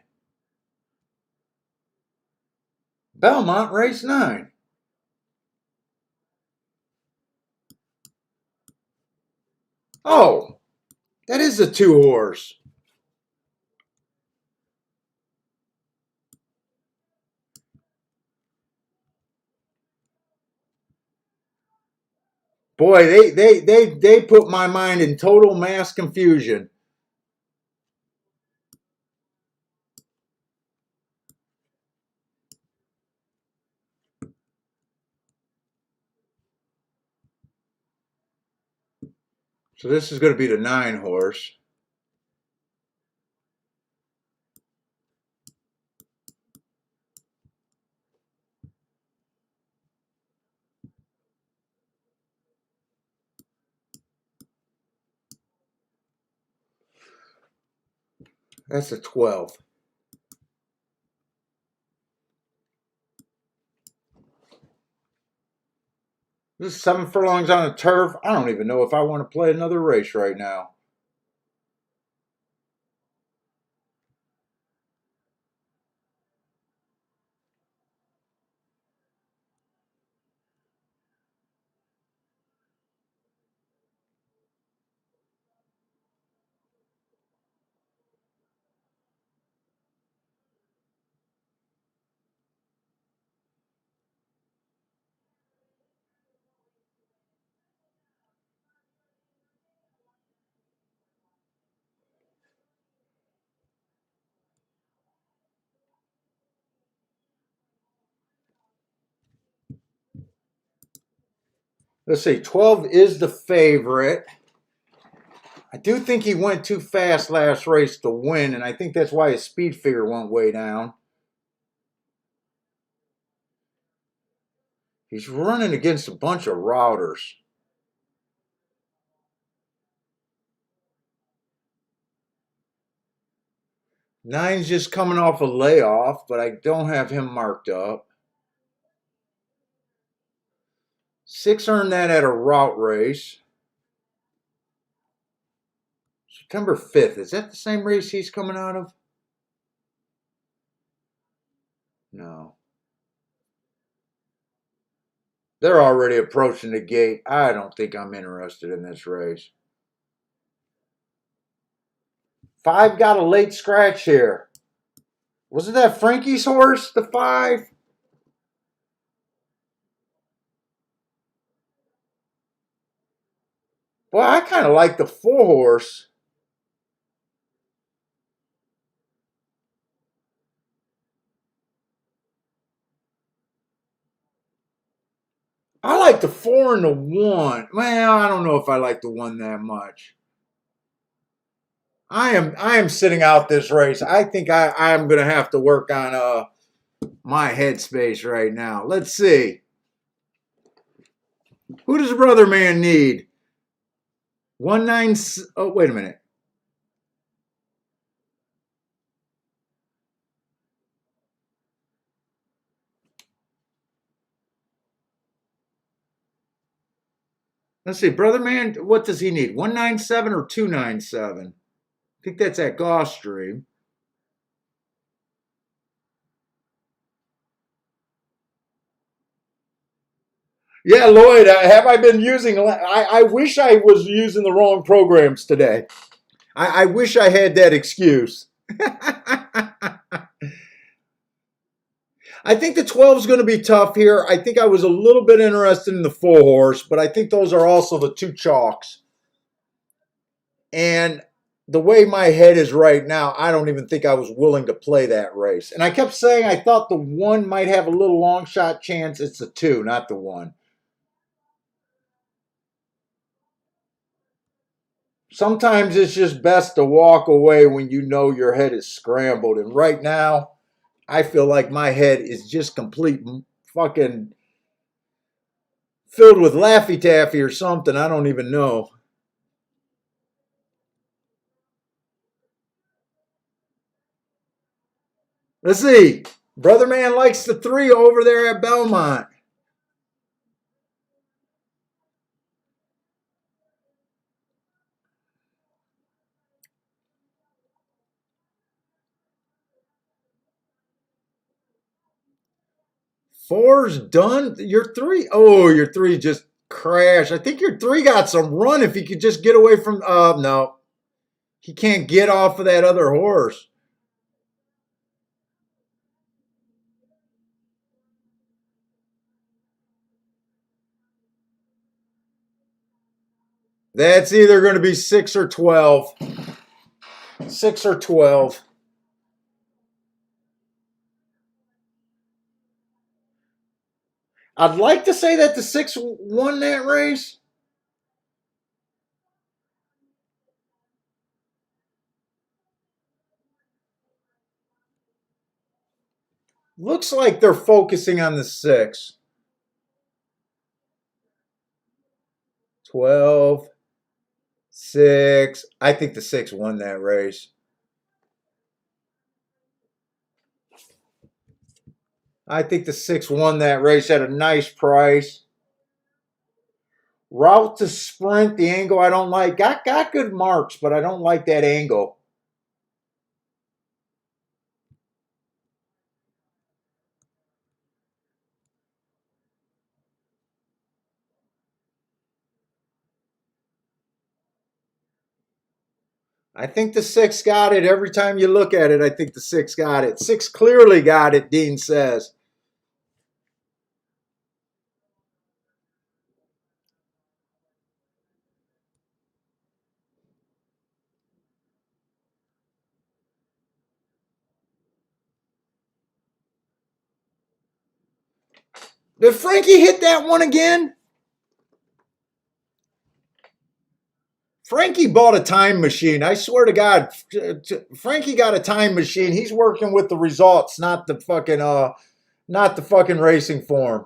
Belmont Race 9. Oh, that is a 2 horse. Boy, they put my mind in total mass confusion. So this is going to be the 9 horse. That's a 12. This is 7 furlongs on a turf. I don't even know if I want to play another race right now. Let's see, 12 is the favorite. I do think he went too fast last race to win, and I think that's why his speed figure went way down. He's running against a bunch of routers. Nine's just coming off a layoff, but I don't have him marked up. 6 earned that at a route race. September 5th. Is that the same race he's coming out of? No. They're already approaching the gate. I don't think I'm interested in this race. 5 got a late scratch here. Wasn't that Frankie's horse, the 5? Well, I kind of like the 4 horse. I like the 4 and the 1. Well, I don't know if I like the 1 that much. I am sitting out this race. I think I'm gonna have to work on my headspace right now. Let's see. Who does Brother Man need? 19. Oh, wait a minute. Let's see. Brother Man, what does he need? 197 or 297? I think that's at Gulfstream. Yeah, Lloyd, have I been using? I wish I was using the wrong programs today. I wish I had that excuse. I think the 12 is going to be tough here. I think I was a little bit interested in the 4-horse, but I think those are also the 2 chalks. And the way my head is right now, I don't even think I was willing to play that race. And I kept saying I thought the 1 might have a little long shot chance. It's the 2, not the 1. Sometimes it's just best to walk away when you know your head is scrambled. And right now, I feel like my head is just complete fucking filled with Laffy Taffy or something. I don't even know. Let's see. Brother Man likes the 3 over there at Belmont. Four's done. Your 3. Oh, your 3 just crashed. I think your 3 got some run if he could just get away from. No. He can't get off of that other horse. That's either going to be 6 or 12. 6 or 12. I'd like to say that the 6 won that race. Looks like they're focusing on the 6. 12, 6. I think the 6 won that race. I think the 6 won that race at a nice price. Route to sprint, the angle I don't like. Got good marks, but I don't like that angle. I think the 6 got it. Every time you look at it, I think the 6 got it. 6 clearly got it, Dean says. Did Frankie hit that one again? Frankie bought a time machine. I swear to God, Frankie got a time machine. He's working with the results, not the fucking racing form.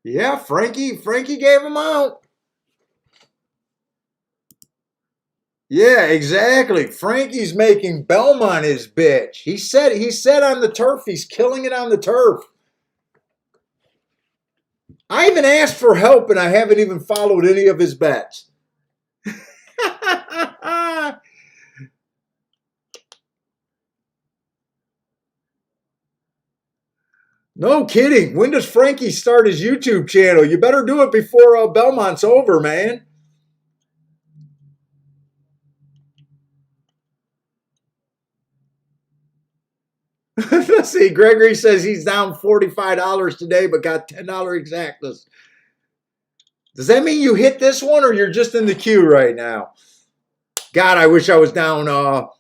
Yeah, Frankie gave him out. Yeah, exactly. Frankie's making Belmont his bitch. He said on the turf, he's killing it on the turf. I even asked for help and I haven't even followed any of his bets. No kidding. When does Frankie start his YouTube channel? You better do it before Belmont's over, man. Let's see. Gregory says he's down $45 today, but got $10 exactas. Does that mean you hit this one, or you're just in the queue right now? God, I wish I was down. Oh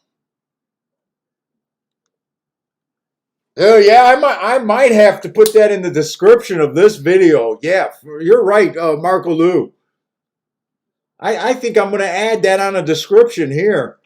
yeah, I might have to put that in the description of this video. Yeah, you're right, Marco Lou. I think I'm going to add that on a description here.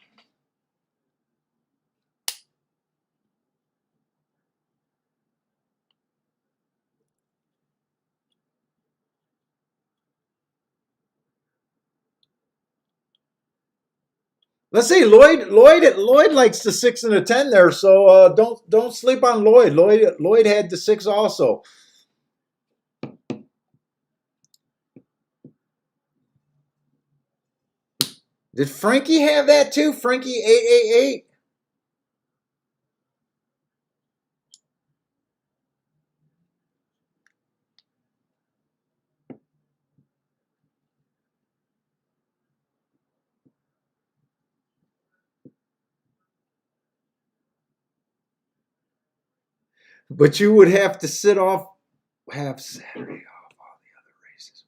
Let's see, Lloyd likes the 6 and the 10 there, so don't sleep on Lloyd. Lloyd had the 6 also. Did Frankie have that too? Frankie 888. But you would have to have Saturday off all the other races.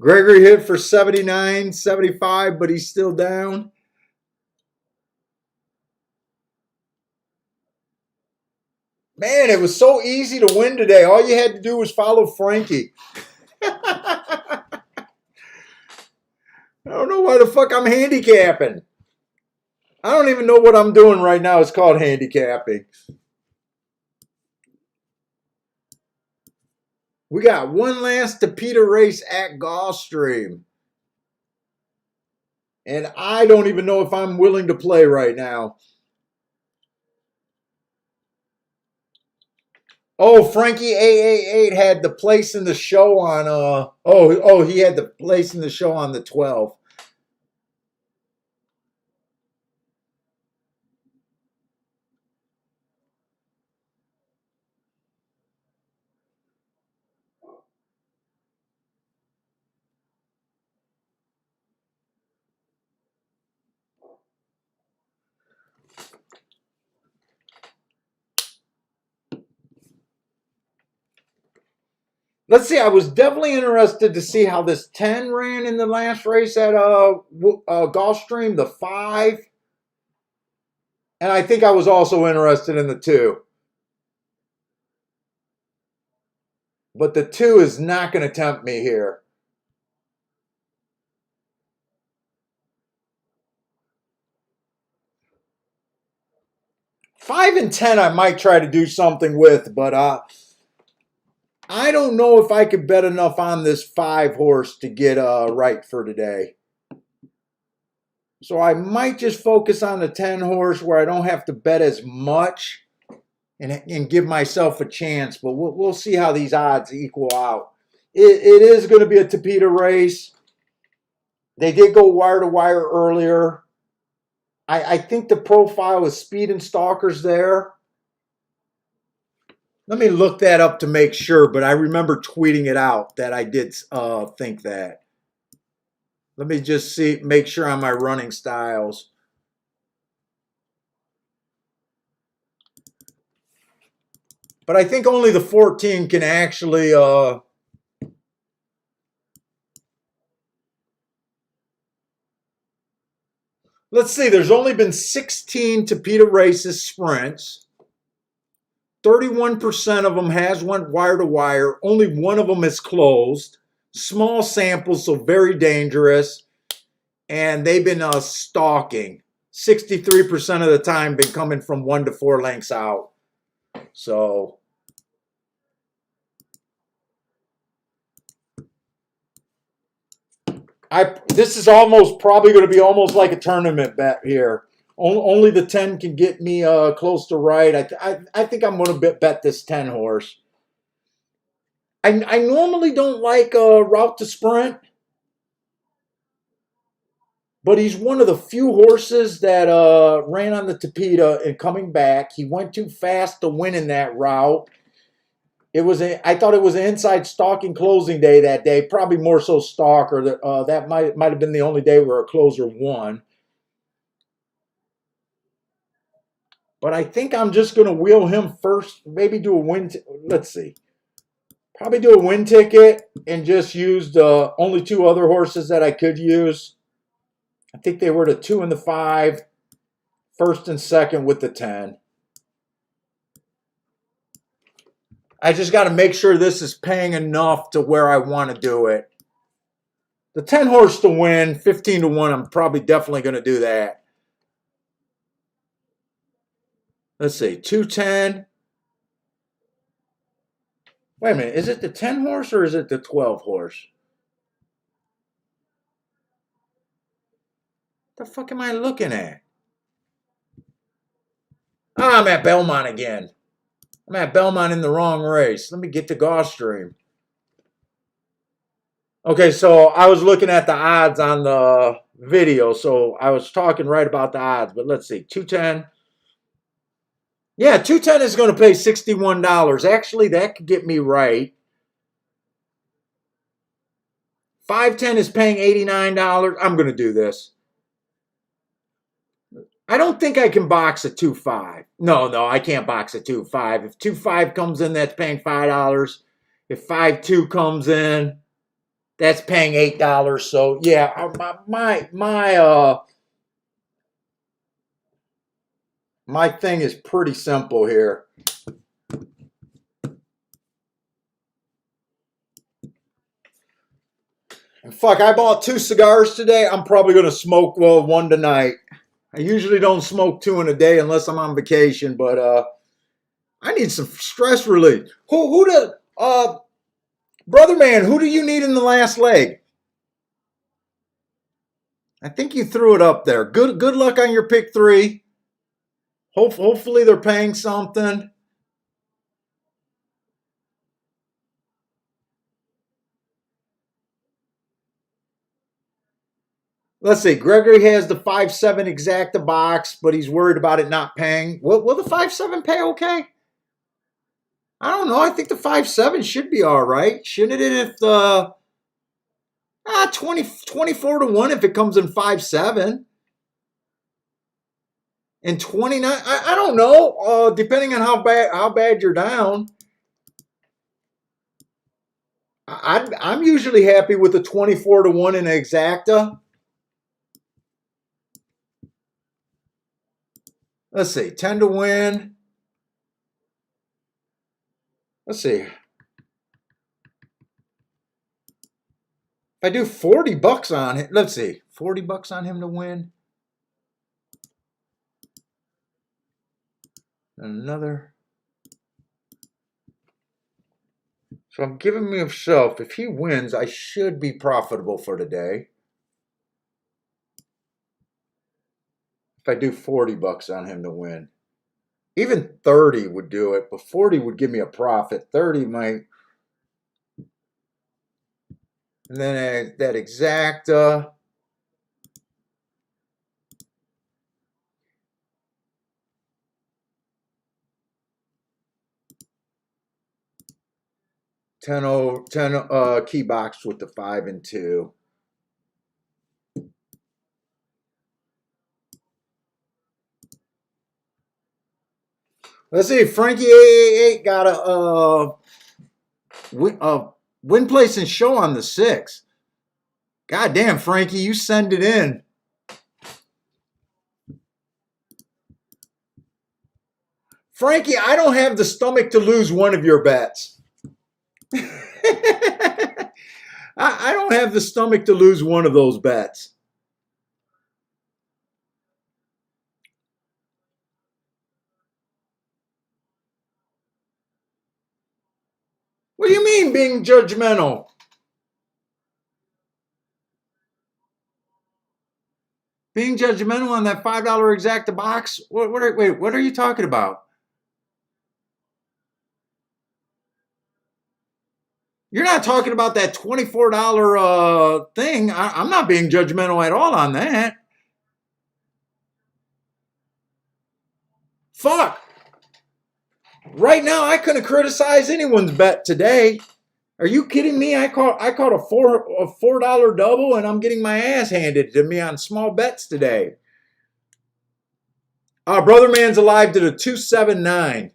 Gregory hit for 79, 75, but he's still down. Man, it was so easy to win today. All you had to do was follow Frankie. I don't know why the fuck I'm handicapping. I don't even know what I'm doing right now. It's called handicapping. We got one last Tapeta race at Gulfstream. And I don't even know if I'm willing to play right now. Oh, Frankie 888 had the place in the show on he had the place in the show on the 12. Let's see. I was definitely interested to see how this 10 ran in the last race at Gulfstream, the 5. And I think I was also interested in the 2. But the 2 is not going to tempt me here. Five and 10 I might try to do something with, but I don't know if I could bet enough on this 5 horse to get right for today. So I might just focus on the 10 horse where I don't have to bet as much and give myself a chance. But we'll see how these odds equal out. It is going to be a Tapeta race. They did go wire to wire earlier. I think the profile is Speed and Stalkers there. Let me look that up to make sure, but I remember tweeting it out that I did think that. Let me just make sure on my running styles. But I think only the 14 can actually let's see, there's only been 16 Tapeta races sprints. 31% of them has went wire to wire. Only one of them is closed. Small samples, so very dangerous. And they've been stalking. 63% of the time been coming from 1 to 4 lengths out. So this is almost probably going to be almost like a tournament bet here. Only the 10 can get me close to right. I think I'm going to bet this 10 horse. I normally don't like route to sprint, but he's one of the few horses that ran on the Tapeta and coming back. He went too fast to win in that route. I thought it was an inside stalking closing day that day. Probably more so stalk, or that might have been the only day where a closer won. But I think I'm just going to wheel him first. Maybe do a win. Let's see. Probably do a win ticket and just use the only two other horses that I could use. I think they were the 2 and the 5, first and second with the 10. I just got to make sure this is paying enough to where I want to do it. The 10 horse to win, 15 to 1, I'm probably definitely going to do that. Let's see, 210. Wait a minute, is it the 10 horse or is it the 12 horse? The fuck am I looking at? Ah, I'm at Belmont again. I'm at Belmont in the wrong race. Let me get to Gulfstream. Okay, so I was looking at the odds on the video, so I was talking right about the odds. But let's see, 210. Yeah, 210 is going to pay $61. Actually, that could get me right. 510 is paying $89. I'm going to do this. I don't think I can box a 2-5. No, I can't box a 2-5. If 2-5 comes in, that's paying $5. If 5-2 comes in, that's paying $8. So yeah, my thing is pretty simple here. And fuck, I bought 2 cigars today. I'm probably gonna smoke one tonight. I usually don't smoke 2 in a day unless I'm on vacation, but I need some stress relief. Brother man, who do you need in the last leg? I think you threw it up there. Good luck on your pick 3. Hopefully they're paying something. Let's see. Gregory has the 5-7 exacta box, but he's worried about it not paying. Will the 5-7 pay okay? I don't know. I think the 5-7 should be all right. Shouldn't it if the 24 to 1 if it comes in 5-7? And 29, I don't know. Depending on how bad you're down. I'm usually happy with the 24 to 1 in exacta. Let's see, 10 to win. Let's see. If I do $40 on it, let's see, $40 on him to win. Another. So I'm giving myself, if he wins, I should be profitable for today. If I do $40 on him to win. Even 30 would do it, but 40 would give me a profit. 30 might. And then that exacta. $10 key box with the 5 and 2. Let's see. Frankie 888 got a win, place, and show on the 6. God damn, Frankie, you send it in. Frankie, I don't have the stomach to lose one of your bets. I don't have the stomach to lose one of those bets. What do you mean being judgmental? Being judgmental on that $5 exacta box? What are you talking about? You're not talking about that $24 thing. I'm not being judgmental at all on that. Fuck. Right now, I couldn't criticize anyone's bet today. Are you kidding me? I caught a $4 double, and I'm getting my ass handed to me on small bets today. Brother Man's Alive did a 279.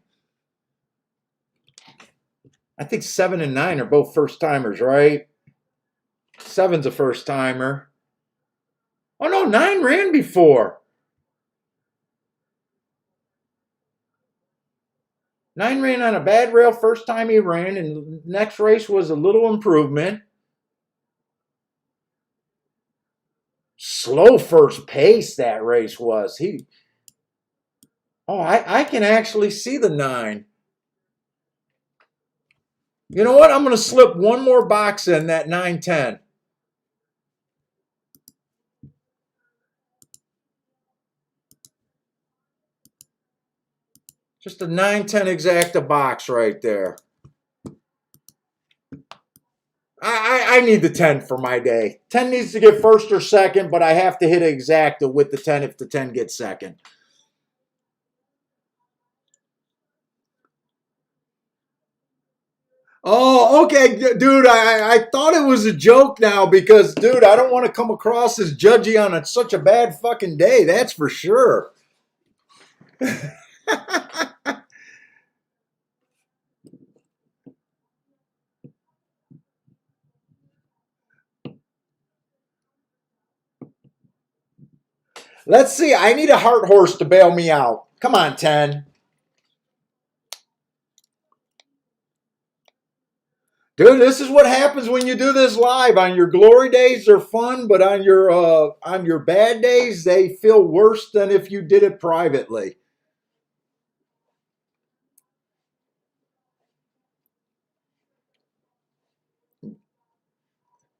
I think 7 and 9 are both first timers, right? 7's a first timer. Oh no, 9 ran before. 9 ran on a bad rail first time he ran, and the next race was a little improvement. Slow first pace that race was. I can actually see the 9. You know what? I'm going to slip one more box in that 9-10. Just a 9-10 exacta box right there. I need the 10 for my day. 10 needs to get first or second, but I have to hit exacta with the 10 if the 10 gets second. Oh, okay, dude. I thought it was a joke now because, dude, I don't want to come across as judgy on such a bad fucking day. That's for sure. Let's see. I need a heart horse to bail me out. Come on, 10. Dude, this is what happens when you do this live. On your glory days, they're fun, but on your bad days, they feel worse than if you did it privately.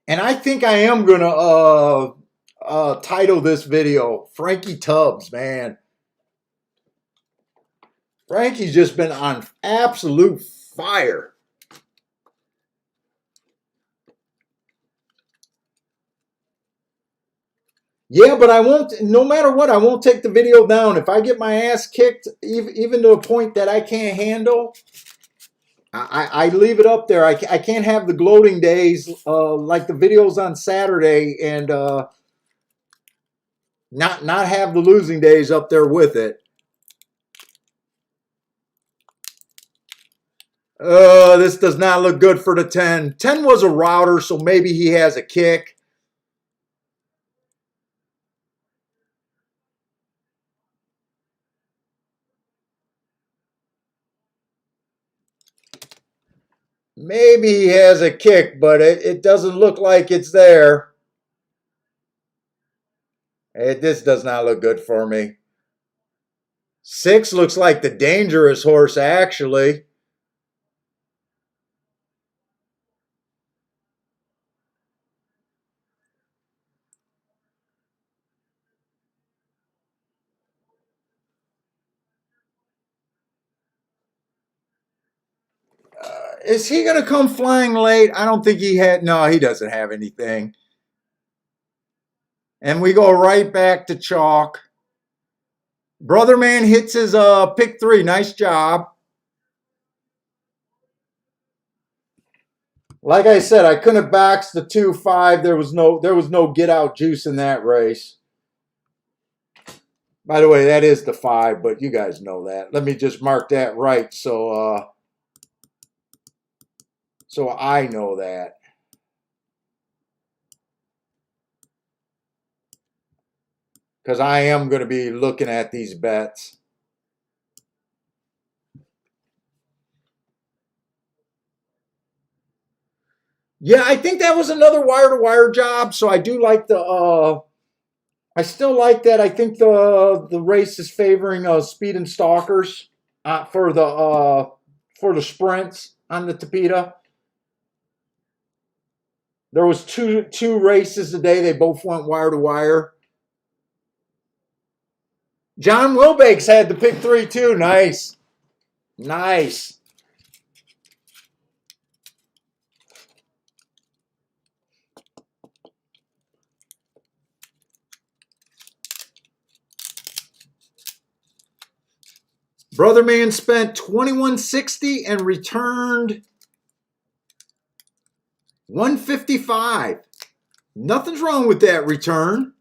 And I think I am gonna title this video Frankietubbs, man. Frankie's just been on absolute fire. Yeah, but I won't, no matter what, I won't take the video down. If I get my ass kicked, even to a point that I can't handle, I leave it up there. I can't have the gloating days like the videos on Saturday and not have the losing days up there with it. This does not look good for the 10. 10 was a router, so maybe he has a kick. Maybe he has a kick, but it doesn't look like it's there. This does not look good for me. 6 looks like the dangerous horse, actually. Is he going to come flying late? I don't think he had. No, he doesn't have anything. And we go right back to chalk. Brother Man hits his pick 3. Nice job. Like I said, I couldn't have boxed the 2-5. There was no get out juice in that race. By the way, that is the 5, but you guys know that. Let me just mark that right so I know that. Because I am going to be looking at these bets. Yeah, I think that was another wire-to-wire job. So I do like the. I still like that. I think the race is favoring Speed and Stalkers for the sprints on the Tapeta. There was two races today. They both went wire-to-wire. John Wilbanks had the pick 3 too. Nice. Nice. Brother man spent $21.60 and returned $155. Nothing's wrong with that return.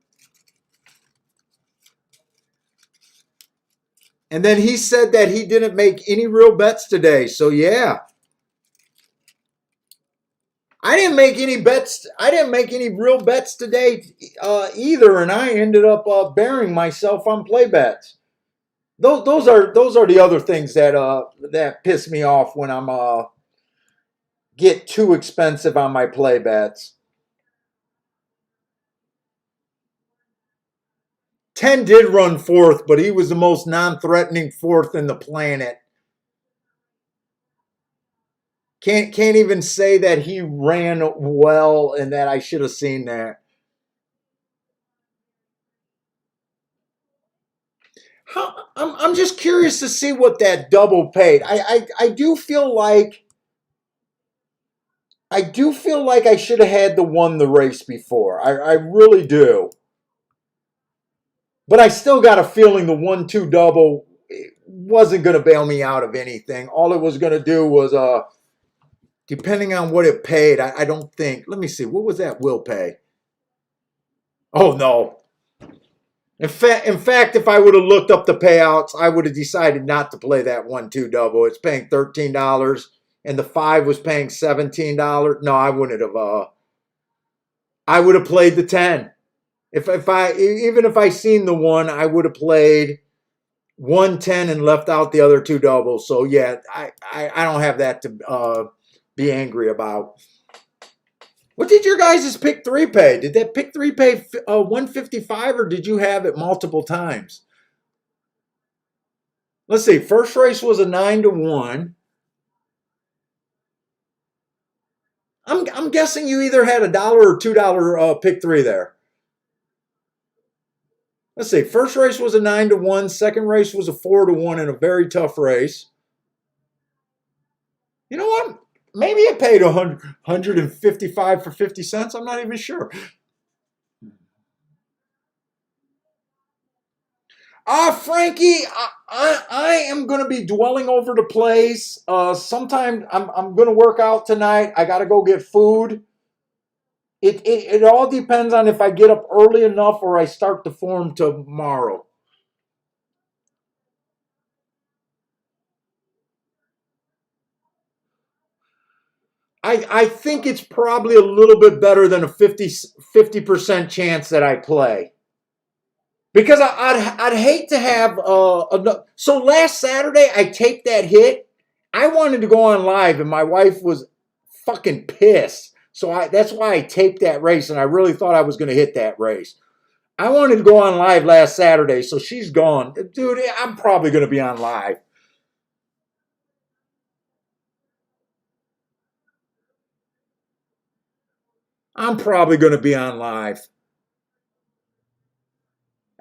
And then he said that he didn't make any real bets today. So yeah. I didn't make any bets. I didn't make any real bets today either, and I ended up burying myself on play bets. Those are the other things that piss me off when I'm get too expensive on my play bets. 10 did run fourth, but he was the most non-threatening fourth in the planet. Can't even say that he ran well and that I should have seen that. I'm just curious to see what that double paid. I do feel like I should have had the won the race before. I really do. But I still got a feeling the 1-2 double wasn't going to bail me out of anything. All it was going to do was depending on what it paid, I don't think. Let me see. What was that will pay? Oh, no. In fact, if I would have looked up the payouts, I would have decided not to play that 1-2 double. It's paying $13, and the 5 was paying $17. No, I wouldn't have. I would have played the 10. Even if I seen the 1, I would have played 1-10 and left out the other 2 doubles. So yeah, I don't have that to be angry about. What did your guys' pick 3 pay? Did that pick 3 pay $155 or did you have it multiple times? Let's see. First race was a 9-1. I'm guessing you either had $1 or $2 pick 3 there. Let's see. First race was a 9-1. Second race was a 4-1 in a very tough race. You know what? Maybe it paid $155 for 50 cents. I'm not even sure. Frankie, I am going to be dwelling over the plays. Sometime I'm going to work out tonight. I got to go get food. It all depends on if I get up early enough or I start the form tomorrow. I think it's probably a little bit better than a 50% chance that I play. Because I'd hate to have so last Saturday I taped that hit. I wanted to go on live and my wife was fucking pissed. So that's why I taped that race and I really thought I was going to hit that race. I wanted to go on live last Saturday, so she's gone. Dude, I'm probably going to be on live. I'm probably going to be on live.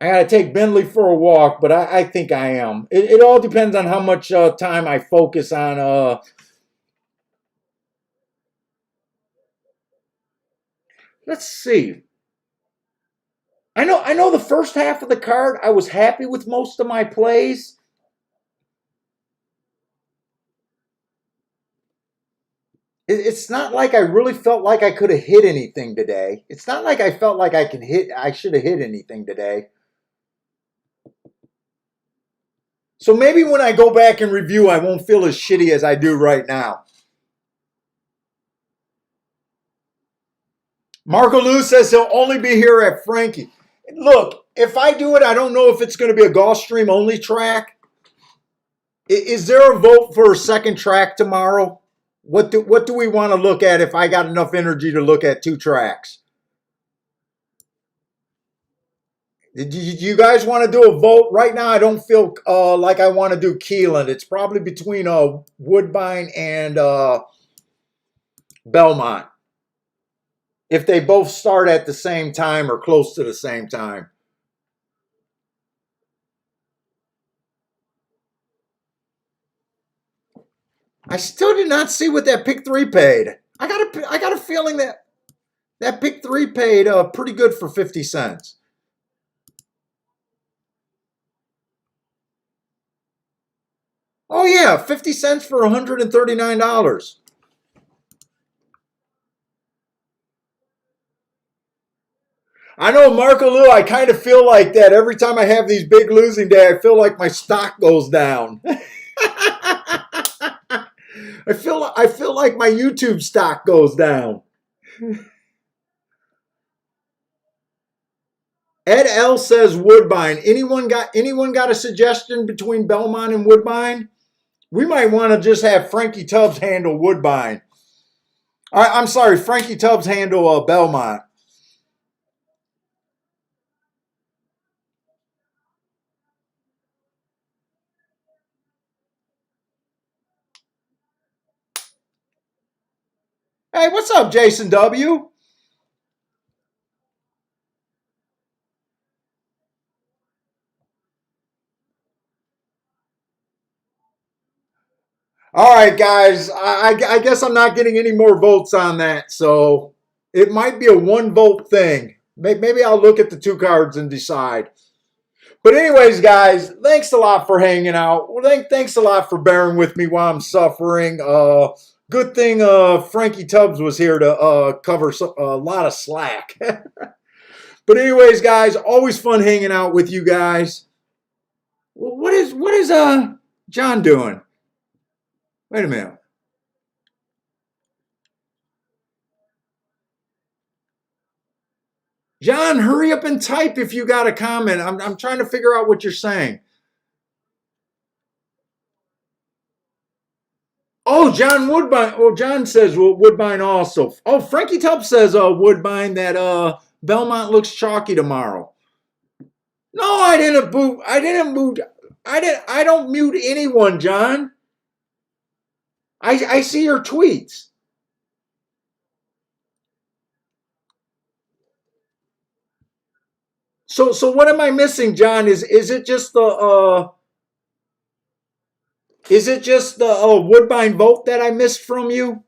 I got to take Bentley for a walk, but I think I am. It all depends on how much time I focus on. Let's see. I know the first half of the card, I was happy with most of my plays. It's not like I really felt like I could have hit anything today. It's not like I felt like I should have hit anything today. So maybe when I go back and review, I won't feel as shitty as I do right now. Marco Lou says he'll only be here at Frankie. Look, if I do it, I don't know if it's going to be a Gulfstream only track. Is there a vote for a second track tomorrow? What do we want to look at if I got enough energy to look at 2 tracks? Do you guys want to do a vote? Right now, I don't feel like I want to do Keelan. It's probably between Woodbine and Belmont. If they both start at the same time or close to the same time. I still did not see what that pick 3 paid. I got a feeling that pick 3 paid pretty good for 50 cents. – Oh yeah, 50 cents for $139. I know, Marco Lou, I kind of feel like that. Every time I have these big losing days, I feel like my stock goes down. I feel like my YouTube stock goes down. Ed L says Woodbine. Anyone got a suggestion between Belmont and Woodbine? We might want to just have Frankietubbs handle Woodbine. I'm sorry, Frankietubbs handle Belmont. Hey, what's up, Jason W? All right, guys. I guess I'm not getting any more votes on that, so it might be a one vote thing. Maybe I'll look at the two cards and decide. But anyways, guys, thanks a lot for hanging out. Thanks a lot for bearing with me while I'm suffering. Good thing Frankietubbs was here to cover a lot of slack. But anyways, guys, always fun hanging out with you guys. What is John doing? Wait a minute. John, hurry up and type if you got a comment. I'm trying to figure out what you're saying. Oh, John Woodbine. Oh, John says Woodbine also. Oh, Frankietubbs says Woodbine that Belmont looks chalky tomorrow. No, I didn't boot. I didn't boot. I don't mute anyone, John. I see your tweets. So what am I missing, John? Is it just the Woodbine vote that I missed from you?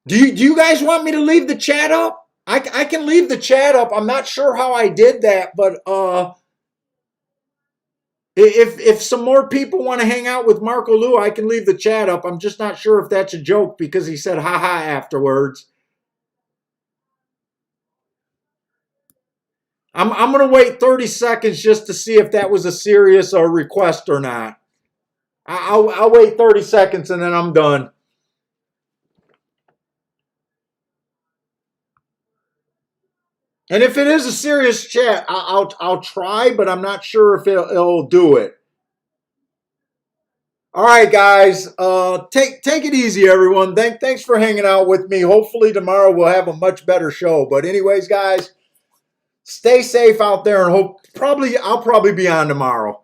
Do you guys want me to leave the chat up? I can leave the chat up. I'm not sure how I did that, but if some more people want to hang out with Marco Lou, I can leave the chat up. I'm just not sure if that's a joke because he said haha afterwards. I'm gonna wait 30 seconds just to see if that was a serious request or not. I'll wait 30 seconds and then I'm done. And if it is a serious chat, I'll try, but I'm not sure if it'll do it. All right, guys. Take it easy, everyone. Thanks for hanging out with me. Hopefully tomorrow we'll have a much better show. But anyways, guys, stay safe out there, and I'll probably be on tomorrow.